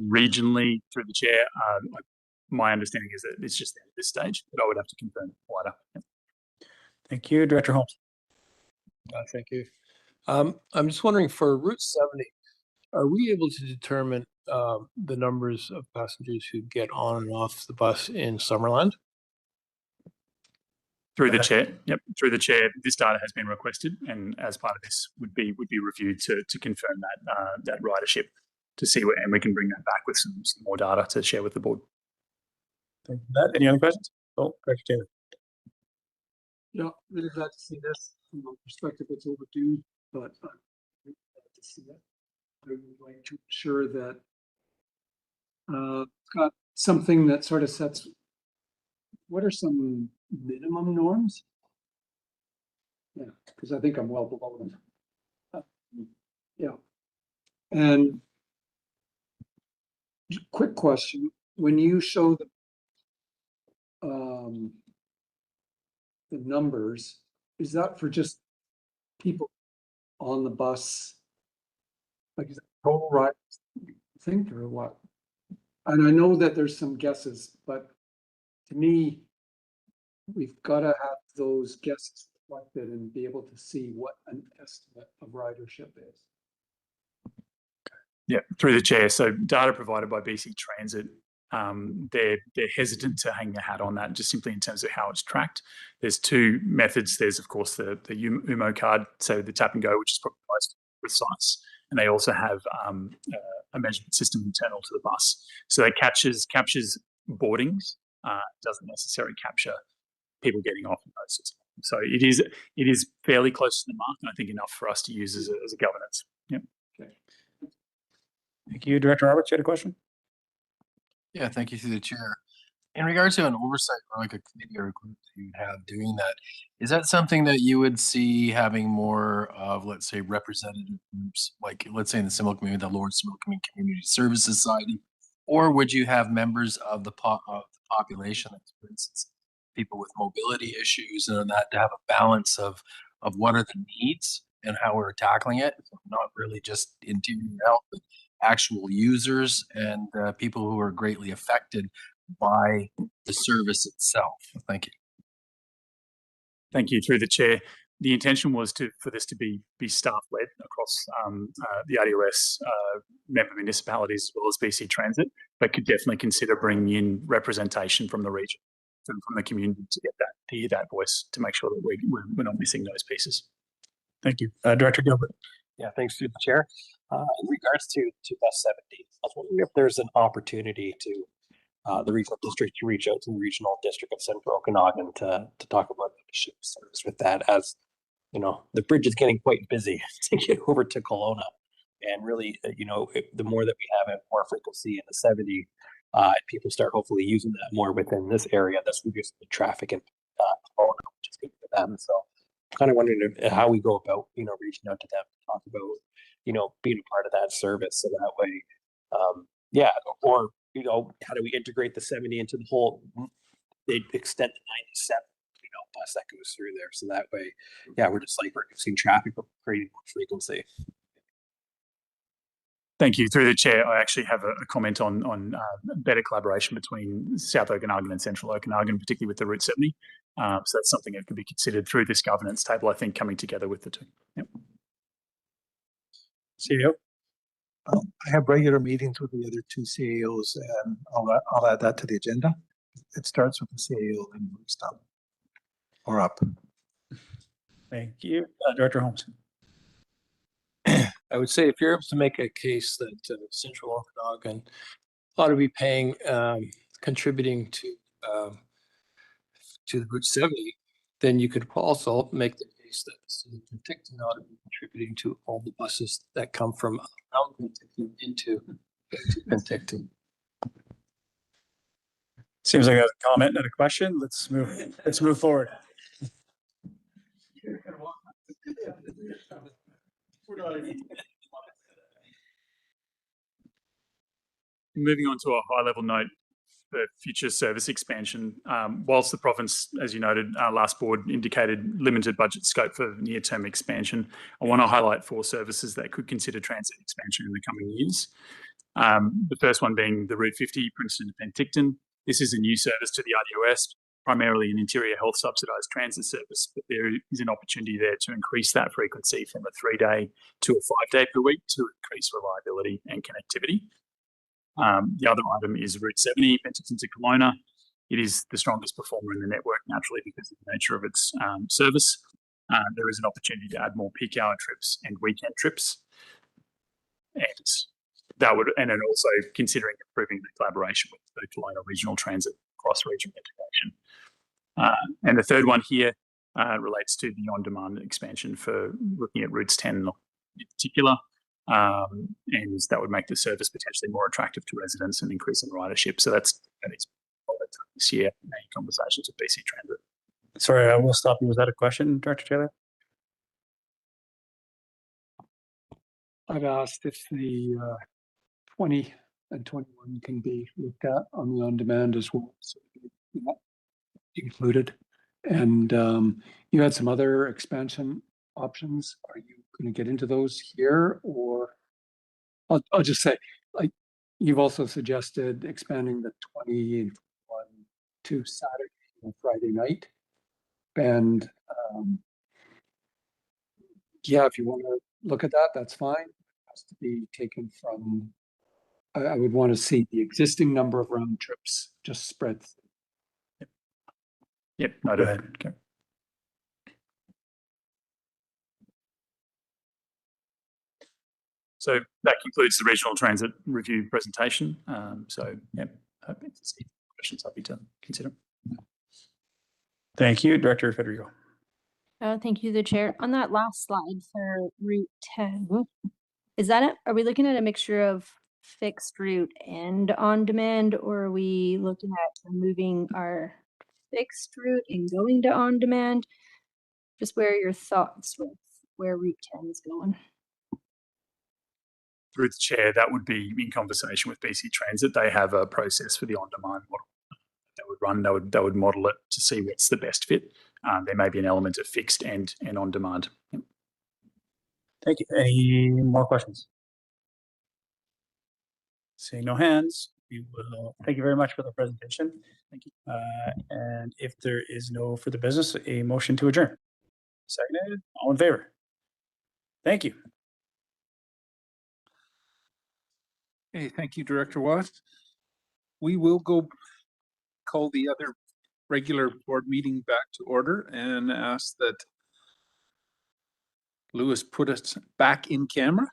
Regionally, through the chair, my understanding is that it's just them at this stage, but I would have to confirm it wider. Thank you, Director Holmes. Thank you. I'm just wondering for Route 70, are we able to determine the numbers of passengers who get on and off the bus in Summerland? Through the chair, yep. Through the chair, this data has been requested, and as part of this, would be reviewed to confirm that ridership, to see where, and we can bring that back with some more data to share with the board. Thank you for that. Any other questions? Oh, Director Taylor. Yeah, really glad to see this. From my perspective, it's overdue, but I'm really glad to see it. I would like to ensure that it's got something that sort of sets, what are some minimum norms? Yeah, because I think I'm well below them. Yeah. And quick question, when you show the numbers, is that for just people on the bus? Like, is it total right think or what? And I know that there's some guesses, but to me, we've got to have those guesses reflected and be able to see what an estimate of ridership is. Yeah, through the chair. So data provided by BC Transit, they're hesitant to hang their hat on that, just simply in terms of how it's tracked. There's two methods. There's of course the UMO card, so the tap and go, which is probably most precise, and they also have a measurement system internal to the bus. So it captures boardings, doesn't necessarily capture people getting off and those sorts of things. So it is fairly close to the mark, and I think enough for us to use as a governance. Yep. Okay. Thank you. Director Roberts, you had a question? Yeah, thank you through the chair. In regards to an oversight or like a committee or a group that you have doing that, is that something that you would see having more of, let's say, representative groups, like let's say in the Civil Community, the Lord Smoking Community Service Society, or would you have members of the population, like for instance, people with mobility issues and that, to have a balance of what are the needs and how we're tackling it, not really just interior health, but actual users and people who are greatly affected by the service itself. Thank you. Thank you. Through the chair, the intention was for this to be staff-led across the RDOS member municipalities as well as BC Transit, but could definitely consider bringing in representation from the region, from the community, to hear that voice, to make sure that we're not missing those pieces. Thank you. Director Gilbert. Yeah, thanks through the chair. In regards to bus 70, I was wondering if there's an opportunity to the regional district to reach out to the regional district of Central Okanagan to talk about the ship service with that, as you know, the bridge is getting quite busy to get over to Kelowna, and really, the more that we have it, more frequency in the 70, people start hopefully using that more within this area. That's reducing the traffic in Kelowna, which is good for them. So, kind of wondering how we go about, reaching out to them to talk about, being a part of that service, so that way, or how do we integrate the 70 into the whole, they extend the 97, bus that goes through there. So that way, we're just like reducing traffic, but creating more frequency. Thank you. Through the chair, I actually have a comment on better collaboration between South Okanagan and Central Okanagan, particularly with the Route 70. So that's something that could be considered through this governance table, I think, coming together with the two. Yep. CEO? I have regular meetings with the other two CAOs, and I'll add that to the agenda. It starts with the CAO and moves down or up. Thank you. Director Holmes. I would say if you're able to make a case that Central Okanagan ought to be paying, contributing to the Route 70, then you could also make the case that the city of Penticton ought to be contributing to all the buses that come from around Penticton into Penticton. Seems like a comment and a question. Let's move forward. Moving on to a high-level note for future service expansion, whilst the province, as you noted, last board indicated limited budget scope for near-term expansion, I want to highlight 4 services that could consider transit expansion in the coming years. The first one being the Route 50, Princeton to Penticton. This is a new service to the RDOS, primarily an interior health subsidised transit service, but there is an opportunity there to increase that frequency from a 3-day to a 5-day per week to increase reliability and connectivity. The other item is Route 70, Penticton to Kelowna. It is the strongest performer in the network naturally because of the nature of its service. There is an opportunity to add more peak hour trips and weekend trips. And that would, and then also considering improving the collaboration with the Kelowna Regional Transit cross-regional integration. And the third one here relates to the on-demand expansion for looking at routes 10 in particular. And that would make the service potentially more attractive to residents and increasing ridership. So that is this year in any conversations with BC Transit. Sorry, I will stop you. Was that a question, Director Taylor? I've asked if the 20 and 21 can be looked at on the on-demand as well, so included. And you had some other expansion options. Are you going to get into those here, or I'll just say, like, you've also suggested expanding the 20 and 21 to Saturday and Friday night. And yeah, if you want to look at that, that's fine. It has to be taken from, I would want to see the existing number of round trips just spread. Yep, no, go ahead. Okay. So that concludes the regional transit review presentation. So, yeah, happy to see questions, happy to consider. Thank you, Director Federico. Thank you, the chair. On that last slide for Route 10, is that are we looking at a mixture of fixed route and on demand, or are we looking at removing our fixed route and going to on demand? Just where are your thoughts with where Route 10 is going? Through the chair, that would be in conversation with BC Transit. They have a process for the on-demand model that would run. They would model it to see what's the best fit. There may be an element of fixed and on-demand. Yep. Thank you. Any more questions? Seeing no hands, we will thank you very much for the presentation. Thank you. And if there is no further business, a motion to adjourn. Seconded. All in favor? Thank you. Okay, thank you, Director Watt. We will go call the other regular board meeting back to order and ask that Lewis put us back in camera.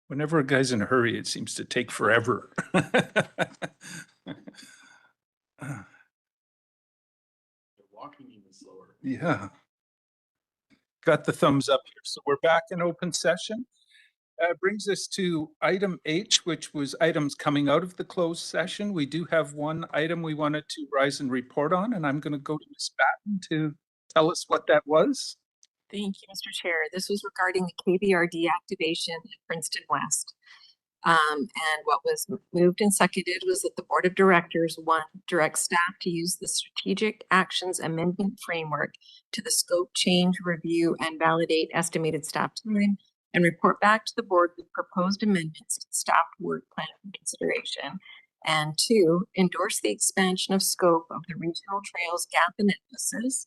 Whenever a guy's in a hurry, it seems to take forever. Walking even slower. Yeah. Got the thumbs up here. So we're back in open session. Brings us to item H, which was items coming out of the closed session. We do have one item we wanted to rise and report on, and I'm going to go to Ms. Batten to tell us what that was. Thank you, Mr. Chair. This was regarding the KVR deactivation at Princeton West. And what was moved and seconded was that the Board of Directors, one, direct staff to use the Strategic Actions Amendment Framework to the scope change, review, and validate estimated staff time, and report back to the board with proposed amendments to the staff work plan for consideration. And two, endorse the expansion of scope of the Regional Trails Gap Analysis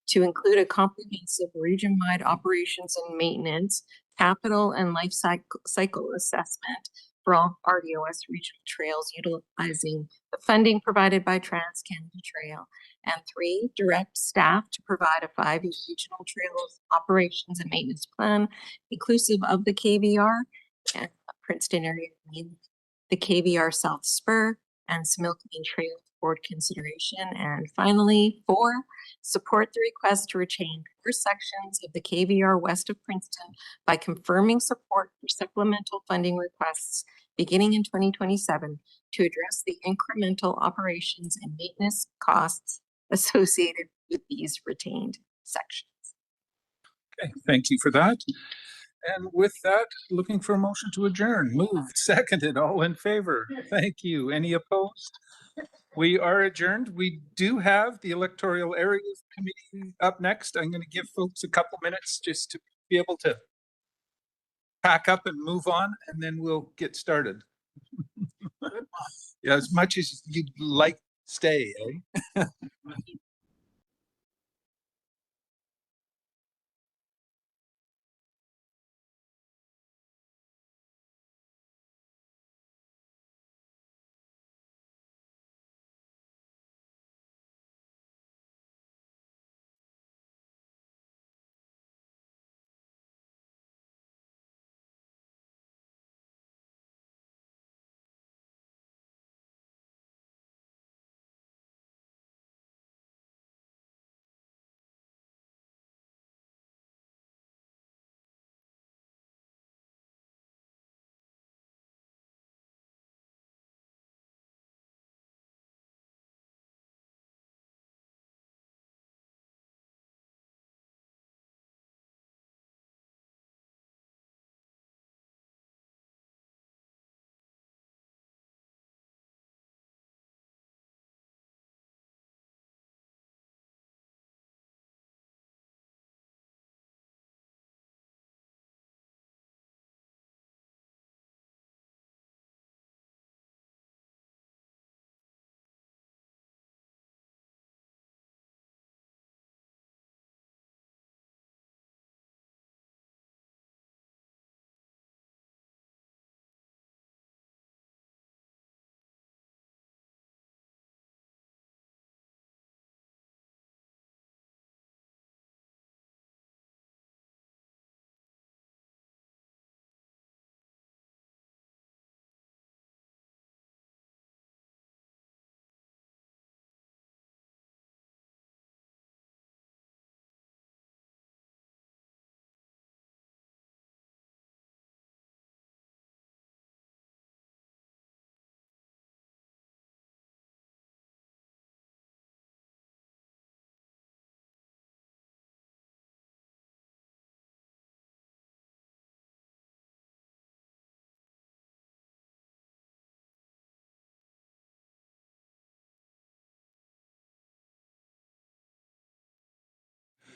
to include a comprehensive region-wide operations and maintenance, capital and life cycle assessment for all RDOS regional trails utilizing the funding provided by Trans-Canada Trail. And three, direct staff to provide a 5-year regional trails operations and maintenance plan inclusive of the KVR and Princeton area, the KVR South Spur and Similkameen Trail board consideration. And finally, 4, support the request to retain 4 sections of the KVR west of Princeton by confirming support for supplemental funding requests beginning in 2027 to address the incremental operations and maintenance costs associated with these retained sections. Okay, thank you for that. And with that, looking for a motion to adjourn. Moved, seconded, all in favor. Thank you. Any opposed? We are adjourned. We do have the Electoral Areas Committee up next. I'm going to give folks a couple minutes just to be able to pack up and move on, and then we'll get started. Yeah, as much as you'd like Stay, eh?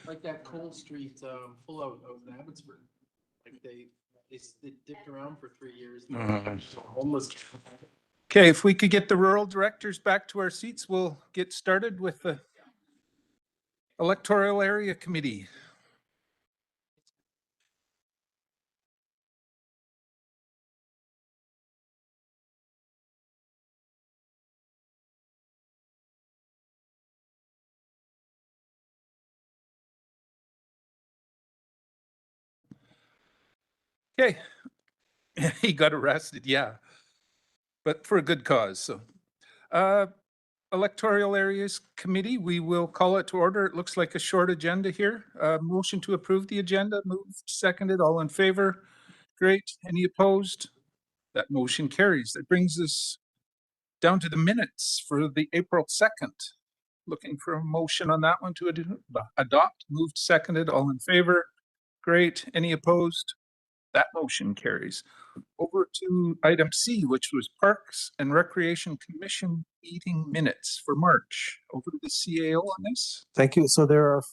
Like that Cold Street pullout out in Abbotsford. Like they dipped around for 3 years. Homeless. Okay, if we could get the rural directors back to our seats, we'll get started with the electoral area committee. Okay, he got arrested, yeah, but for a good cause. So, electoral areas committee, we will call it to order. It looks like a short agenda here. Motion to approve the agenda, moved, seconded, all in favor. Great. Any opposed? That motion carries. That brings us down to the minutes for the April 2nd. Looking for a motion on that one to adopt, moved, seconded, all in favor. Great. Any opposed? That motion carries. Over to item C, which was Parks and Recreation Commission meeting minutes for March. Over to the CAO on this. Thank you. So there are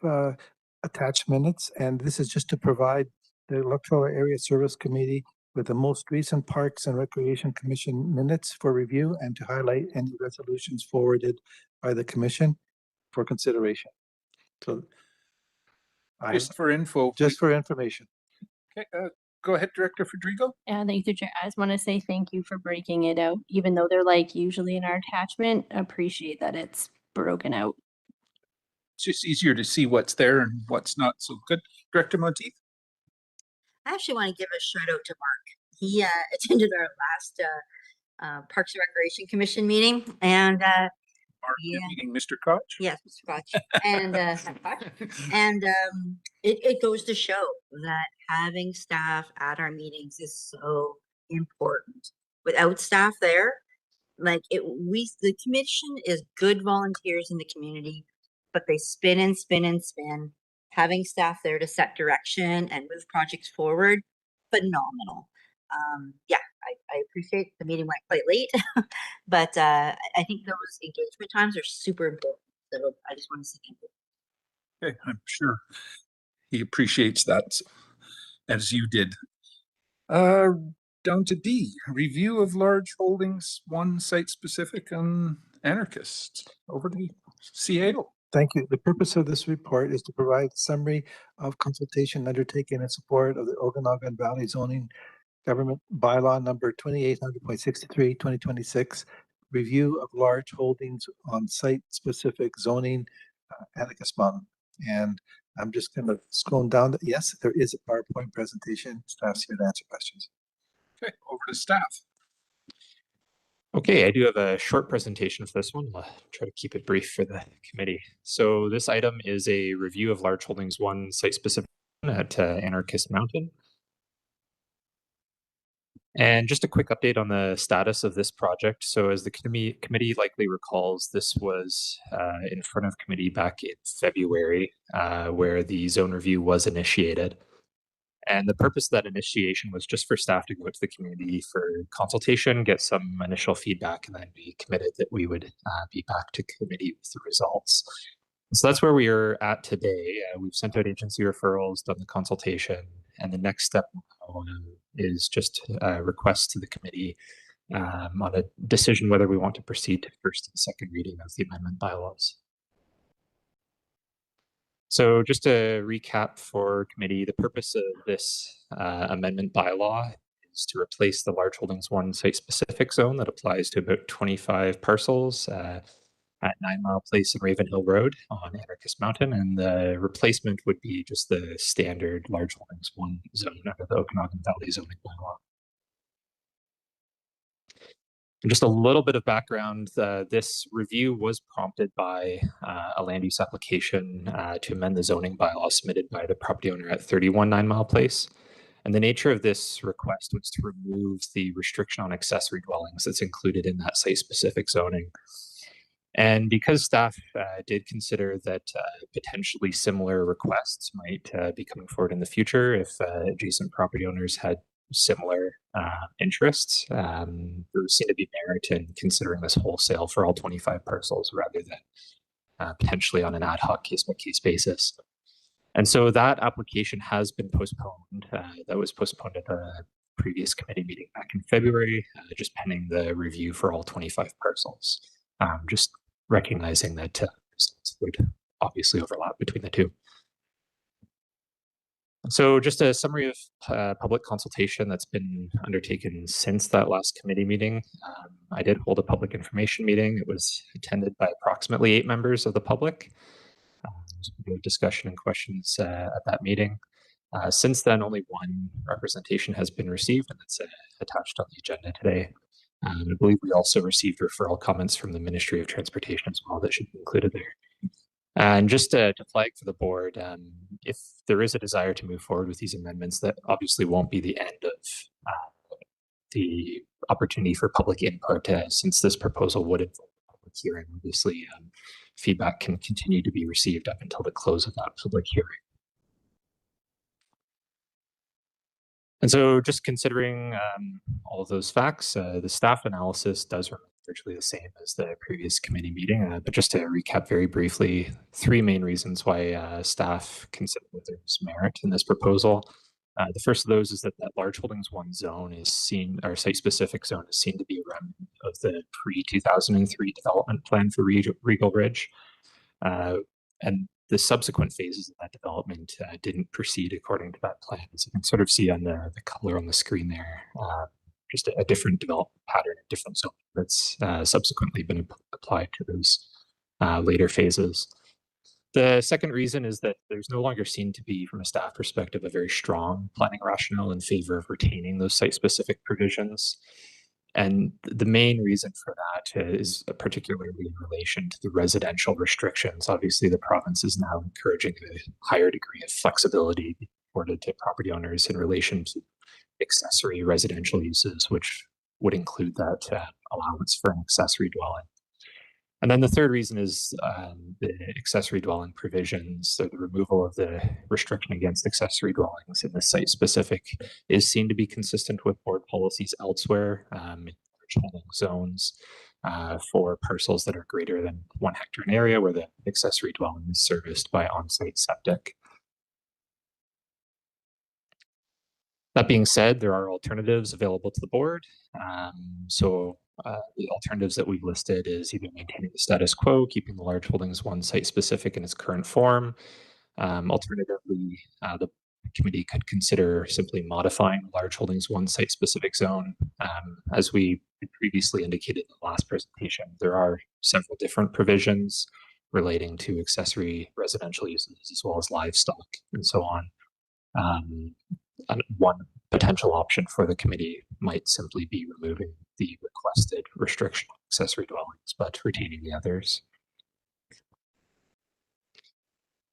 5 attached minutes, and this is just to provide the Electoral Area Service Committee with the most recent Parks and Recreation Commission minutes for review and to highlight any resolutions forwarded by the commission for consideration. So Just for info. just for information. Okay, go ahead, Director Federico. Yeah, thank you, Chair. I just want to say thank you for breaking it out, even though they're like usually in our attachment. Appreciate that it's broken out. It's just easier to see what's there and what's not. So good. Director Monteith. I actually want to give a shout out to Mark. He attended our last Parks and Recreation Commission meeting, and Meeting Mr. Koch? yes, Mr. Koch, and it goes to show that having staff at our meetings is so important. Without staff there, the commission is good volunteers in the community, but they spin and spin and spin. Having staff there to set direction and move projects forward, phenomenal. I appreciate the meeting went quite late, but I think those engagement times are super important. So I just want to say thank you. Okay, I'm sure he appreciates that, as you did. Down to D, review of large holdings, one site specific on anarchists. Over to Seattle. Thank you. The purpose of this report is to provide a summary of consultation undertaken in support of the Okanagan Valley Zoning Government Bylaw number 2800.63, 2026, review of large holdings on site-specific zoning, Anarchist Mountain. And I'm just going to scroll down. Yes, there is a PowerPoint presentation. Staff's here to answer questions. Okay, over to staff. Okay, I do have a short presentation for this one. I'll try to keep it brief for the committee. So this item is a review of Large Holdings 1 site-specific at Anarchist Mountain. And just a quick update on the status of this project. So as the committee likely recalls, this was in front of committee back in February, where the zone review was initiated. And the purpose of that initiation was just for staff to go to the community for consultation, get some initial feedback, and then be committed that we would be back to committee with the results. So that's where we are at today. We've sent out agency referrals, done the consultation, and the next step now is just a request to the committee on a decision whether we want to proceed to first and second reading of the amendment bylaws. So just to recap for committee, the purpose of this amendment bylaw is to replace the Large Holdings 1 site-specific zone that applies to about 25 parcels at 9 Mile Place and Ravenhill Road on Anarchist Mountain, and the replacement would be just the standard Large Holdings 1 zone under the Okanagan Valley zoning bylaw. And just a little bit of background, this review was prompted by a land use application to amend the zoning bylaw submitted by the property owner at 31 9 Mile Place. And the nature of this request was to remove the restriction on accessory dwellings that's included in that site-specific zoning. And because staff did consider that potentially similar requests might be coming forward in the future if adjacent property owners had similar interests, there seemed to be merit in considering this wholesale for all 25 parcels rather than potentially on an ad hoc case-by-case basis. And so that application has been postponed. That was postponed at the previous committee meeting back in February, just pending the review for all 25 parcels. Just recognizing that results would obviously overlap between the two. So just a summary of public consultation that's been undertaken since that last committee meeting. I did hold a public information meeting. It was attended by approximately 8 members of the public. Discussion and questions at that meeting. Since then, only one representation has been received, and that's attached on the agenda today. I believe we also received referral comments from the Ministry of Transportation as well that should be included there. And just to flag for the board, if there is a desire to move forward with these amendments, that obviously won't be the end of the opportunity for public input, since this proposal would involve a public hearing. Obviously, feedback can continue to be received up until the close of that public hearing. And so just considering all of those facts, the staff analysis does remain virtually the same as the previous committee meeting. But just to recap very briefly, 3 main reasons why staff consider that there's merit in this proposal. The first of those is that Large Holdings 1 zone is seen, our site-specific zone is seen to be a remnant of the pre-2003 development plan for Regal Ridge. And the subsequent phases of that development didn't proceed according to that plan. So you can sort of see on the color on the screen there, just a different development pattern, a different zone that's subsequently been applied to those later phases. The second reason is that there's no longer seen to be, from a staff perspective, a very strong planning rationale in favor of retaining those site-specific provisions. And the main reason for that is particularly in relation to the residential restrictions. Obviously, the province is now encouraging a higher degree of flexibility afforded to property owners in relation to accessory residential uses, which would include that allowance for an accessory dwelling. And then the third reason is the accessory dwelling provisions, so the removal of the restriction against accessory dwellings in the site-specific is seen to be consistent with board policies elsewhere in large zones for parcels that are greater than 1 hectare in area where the accessory dwelling is serviced by on-site septic. That being said, there are alternatives available to the board. So The alternatives that we've listed is either maintaining the status quo, keeping the large holdings one site specific in its current form. Alternatively, the committee could consider simply modifying the large holdings one site specific zone. As we previously indicated in the last presentation, there are several different provisions relating to accessory residential uses as well as livestock and so on. And one potential option for the committee might simply be removing the requested restriction on accessory dwellings, but retaining the others.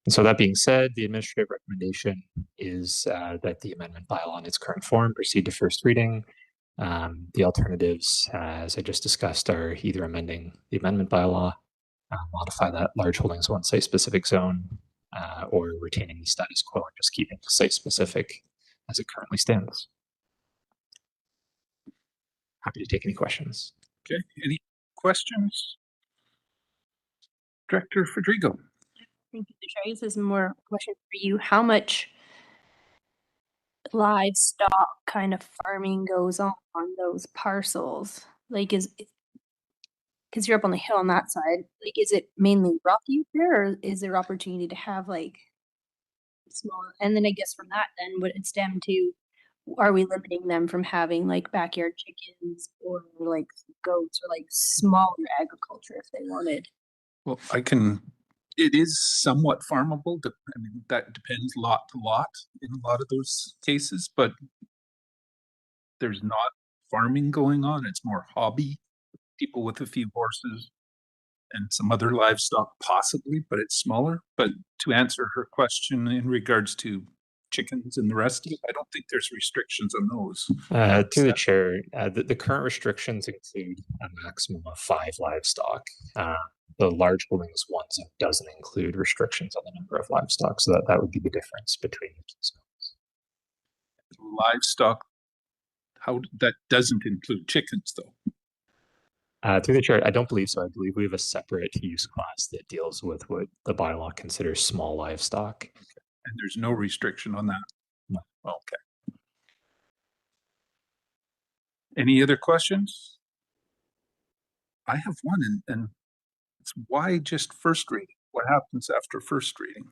And so that being said, the administrative recommendation is that the amendment bylaw in its current form proceed to first reading. The alternatives, as I just discussed, are either amending the amendment bylaw, modify that large holdings one site specific zone, or retaining the status quo and just keeping the site specific as it currently stands. Happy to take any questions. Okay, any questions? Director Federico. Thank you, Chair. This is more a question for you. How much livestock kind of farming goes on those parcels? Like, because you're up on the hill on that side, like, is it mainly rocky up there, or is there opportunity to have like small? And then I guess from that, then would it stem to, are we limiting them from having like backyard chickens or like goats or like smaller agriculture if they wanted? Well, it is somewhat farmable. I mean, that depends lot to lot in a lot of those cases, but there's not farming going on. It's more hobby, people with a few horses and some other livestock possibly, but it's smaller. But to answer her question in regards to chickens and the rest of it, I don't think there's restrictions on those. To the chair, the current restrictions include a maximum of 5 livestock. The large holdings one zone doesn't include restrictions on the number of livestock, so that would be the difference between the two zones. Livestock, that doesn't include chickens though. Through the chair, I don't believe so. I believe we have a separate use class that deals with what the bylaw considers small livestock. Okay. And there's no restriction on that? No. Okay. Any other questions? I have one, and it's why just first reading? What happens after first reading?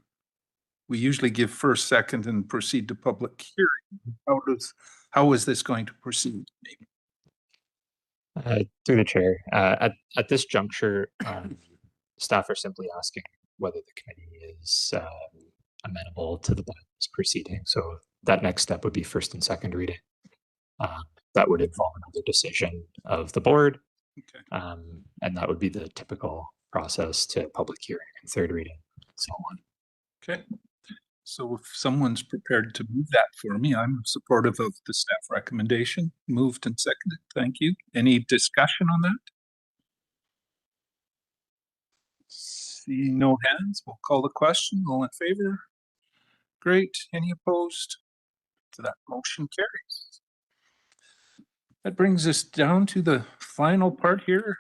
We usually give first, second, and proceed to public hearing. How is this going to proceed? Maybe. Through the chair, at this juncture, staff are simply asking whether the committee is amenable to the bylaws proceeding. So that next step would be first and second reading. That would involve another decision of the board. Okay. And that would be the typical process to public hearing and third reading and so on. Okay. So if someone's prepared to move that for me, I'm supportive of the staff recommendation. Moved and seconded. Thank you. Any discussion on that? Seeing no hands, we'll call the question. All in favor? Great. Any opposed? So that motion carries. That brings us down to the final part here.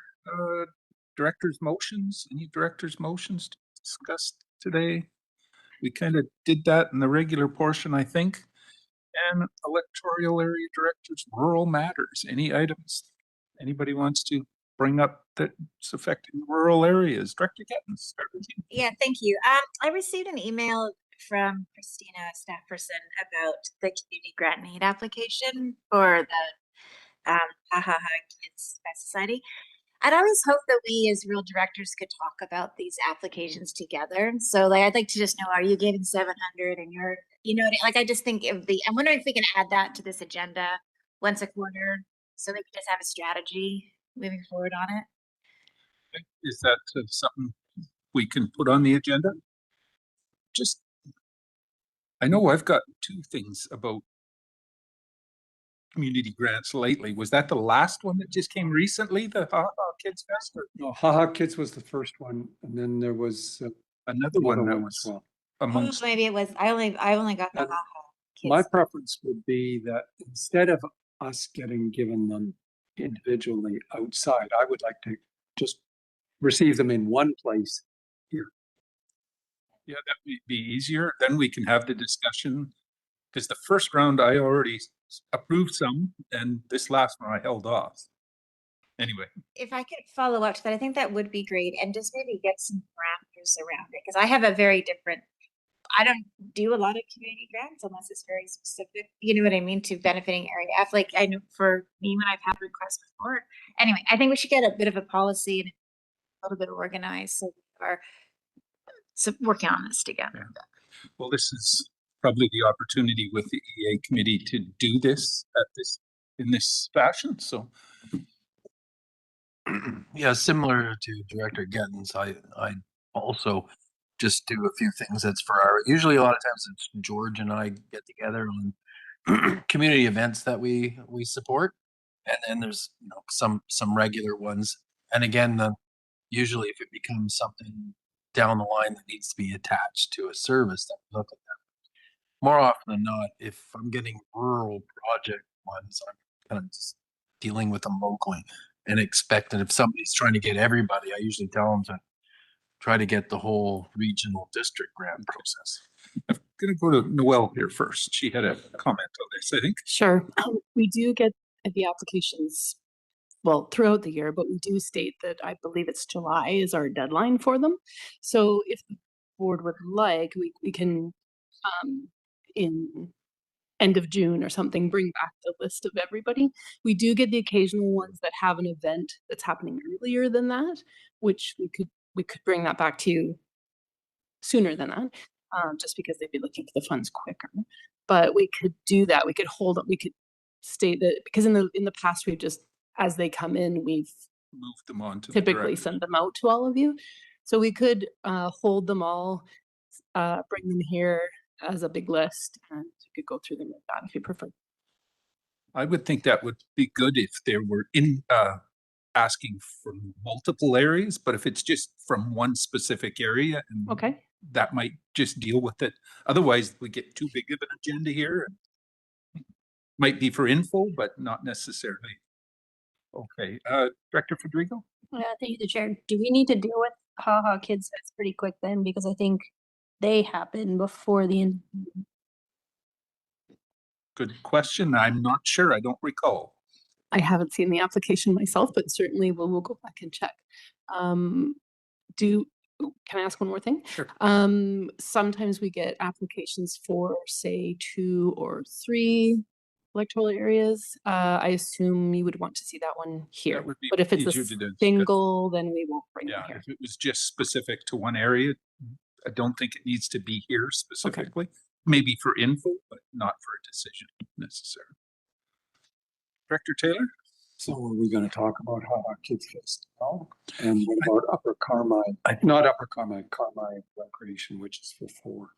Director's motions. Any director's motions to discuss today? We kind of did that in the regular portion, I think. And electoral area directors, rural matters. Any items anybody wants to bring up that's affecting rural areas? Director Gettins, start with you. Yeah, thank you. I received an email from Christina, a staff person, about the community grant and aid application for the Kids Society. I'd always hoped that we as rural directors could talk about these applications together. So like, I'd like to just know, are you giving 700 and you're, like, I just think I'm wondering if we can add that to this agenda once a quarter so we can just have a strategy moving forward on it. Is that something we can put on the agenda? I know I've got 2 things about community grants lately. Was that the last one that just came recently, the Ha Ha Kids Fest? No, Ha Ha Kids was the first one, and then there was another one that was well. amongst. Maybe it was. I only got the Ha Ha Kids. My preference would be that instead of us given them individually outside, I would like to just receive them in one place here. Yeah, that would be easier. Then we can have the discussion. Because the first round I already approved some, and this last one I held off. Anyway, If I could follow up to that, I think that would be great, and just maybe get some parameters around it, because I have a very different, I don't do a lot of community grants unless it's very specific, you know what I mean, to benefiting area F. Like I know for me when I've had requests before. Anyway, I think we should get a bit of a policy and a little bit organized so we are working on this together. well, this is probably the opportunity with the EA committee to do this in this fashion. So Yeah, similar to Director Gettins, I also just do a few things that's for our, usually a lot of times it's George and I get together on community events that we support. And then there's, you know, some regular ones. And again, usually if it becomes something down the line that needs to be attached to a service, that we look at that. More often than not, if I'm getting rural project ones, I'm kind of just dealing with them locally and expecting if somebody's trying to get everybody, I usually tell them to try to get the whole regional district grant process. I'm going to go to Noelle here first. She had a comment on this, I think. Sure. We do get the applications, well, throughout the year, but we do state that I believe it's July is our deadline for them. So if the board would like, we can, in end of June or something, bring back the list of everybody. We do get the occasional ones that have an event that's happening earlier than that, which we could bring that back to you sooner than that, just because they'd be looking for the funds quicker. But we could do that. We could hold up. We could state that because in the past we've just, as they come in, we've moved them on to typically send them out to all of you. So we could hold them all, bring them here as a big list, and you could go through them like that if you prefer. I would think that would be good if there were asking from multiple areas, but if it's just from one specific area, and okay, that might just deal with it. Otherwise, we get too big of an agenda here. Might be for info, but not necessarily. Okay, Director Federico? Yeah, thank you, the chair. Do we need to deal with haha kids fest pretty quick then? Because I think they happen before the end. Good question. I'm not sure. I don't recall. I haven't seen the application myself, but certainly we'll go back and check. Can I ask one more thing? Sure. Sometimes we get applications for, say, 2 or 3 electoral areas. I assume you would want to see that one here. That would be but if it's a easier to discuss. single, then we won't bring Yeah, it here. if it was just specific to one area, I don't think it needs to be here specifically. Maybe for info, but not for a decision necessarily. Director Taylor? So are we going to talk about Haha Kids Fest now? And what about Upper Carmine? Not Upper Carmine, Carmine Recreation, which is for 4.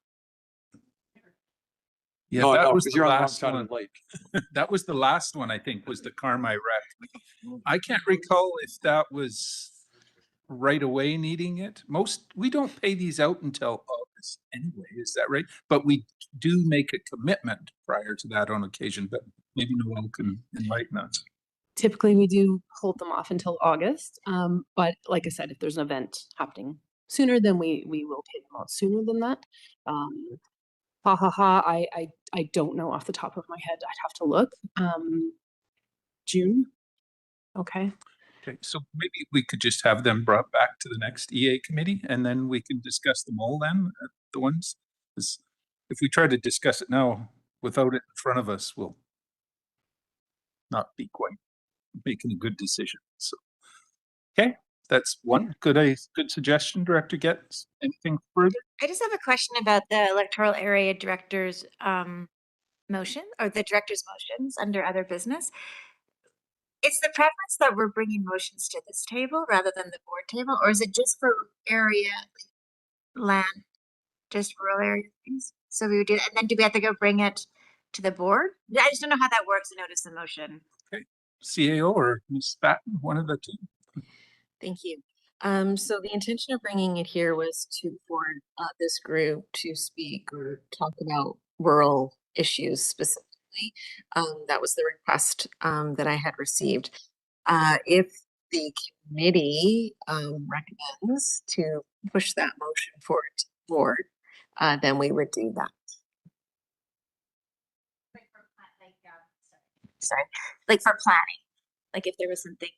Yeah, No, that no, was 'cause the you're on the wrong last side one. of the lake. That was the last one, I think, was the Carmi Rec. I can't recall if that was right away needing it. We don't pay these out until August anyway, is that right? But we do make a commitment prior to that on occasion, but maybe Noel can enlighten us. Typically, we do hold them off until August. But like I said, if there's an event happening sooner, then we will pay them out sooner than that. I don't know off the top of my head. I'd have to look. June. Okay. Okay, so maybe we could just have them brought back to the next EA committee and then we can discuss them all then, the ones. If we try to discuss it now without it in front of us, we'll not be quite making a good decision. So, okay, that's one good suggestion, Director Getz. Anything further? I just have a question about the electoral area director's motion, or the director's motions under other business. Is the preference that we're bringing motions to this table rather than the board table, or is it just for area land, just rural area things? So we would do, and then do we have to go bring it to the board? I just don't know how that works. I notice the motion. Okay, CAO or Ms. Batten, one of the two. Thank you. So the intention of bringing it here was for this group to speak or talk about rural issues specifically. That was the request that I had received. If the committee recommends to push that motion forward to the board, then we would do that. Sorry, like for planning, like if there was something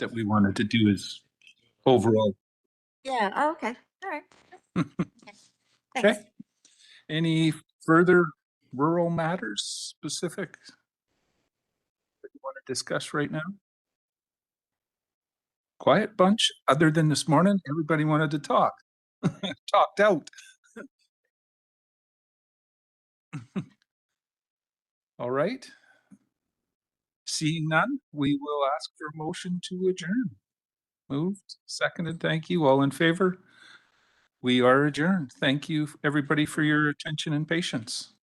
that we wanted to do as overall. Yeah, oh, okay, all right. Okay. Any further rural matters specific that you want to discuss right now? Quiet bunch, other than this morning, everybody wanted to talk. Talked out. All right. Seeing none, we will ask for a motion to adjourn. Moved, seconded, thank you. All in favor? We are adjourned. Thank you, everybody, for your attention and patience.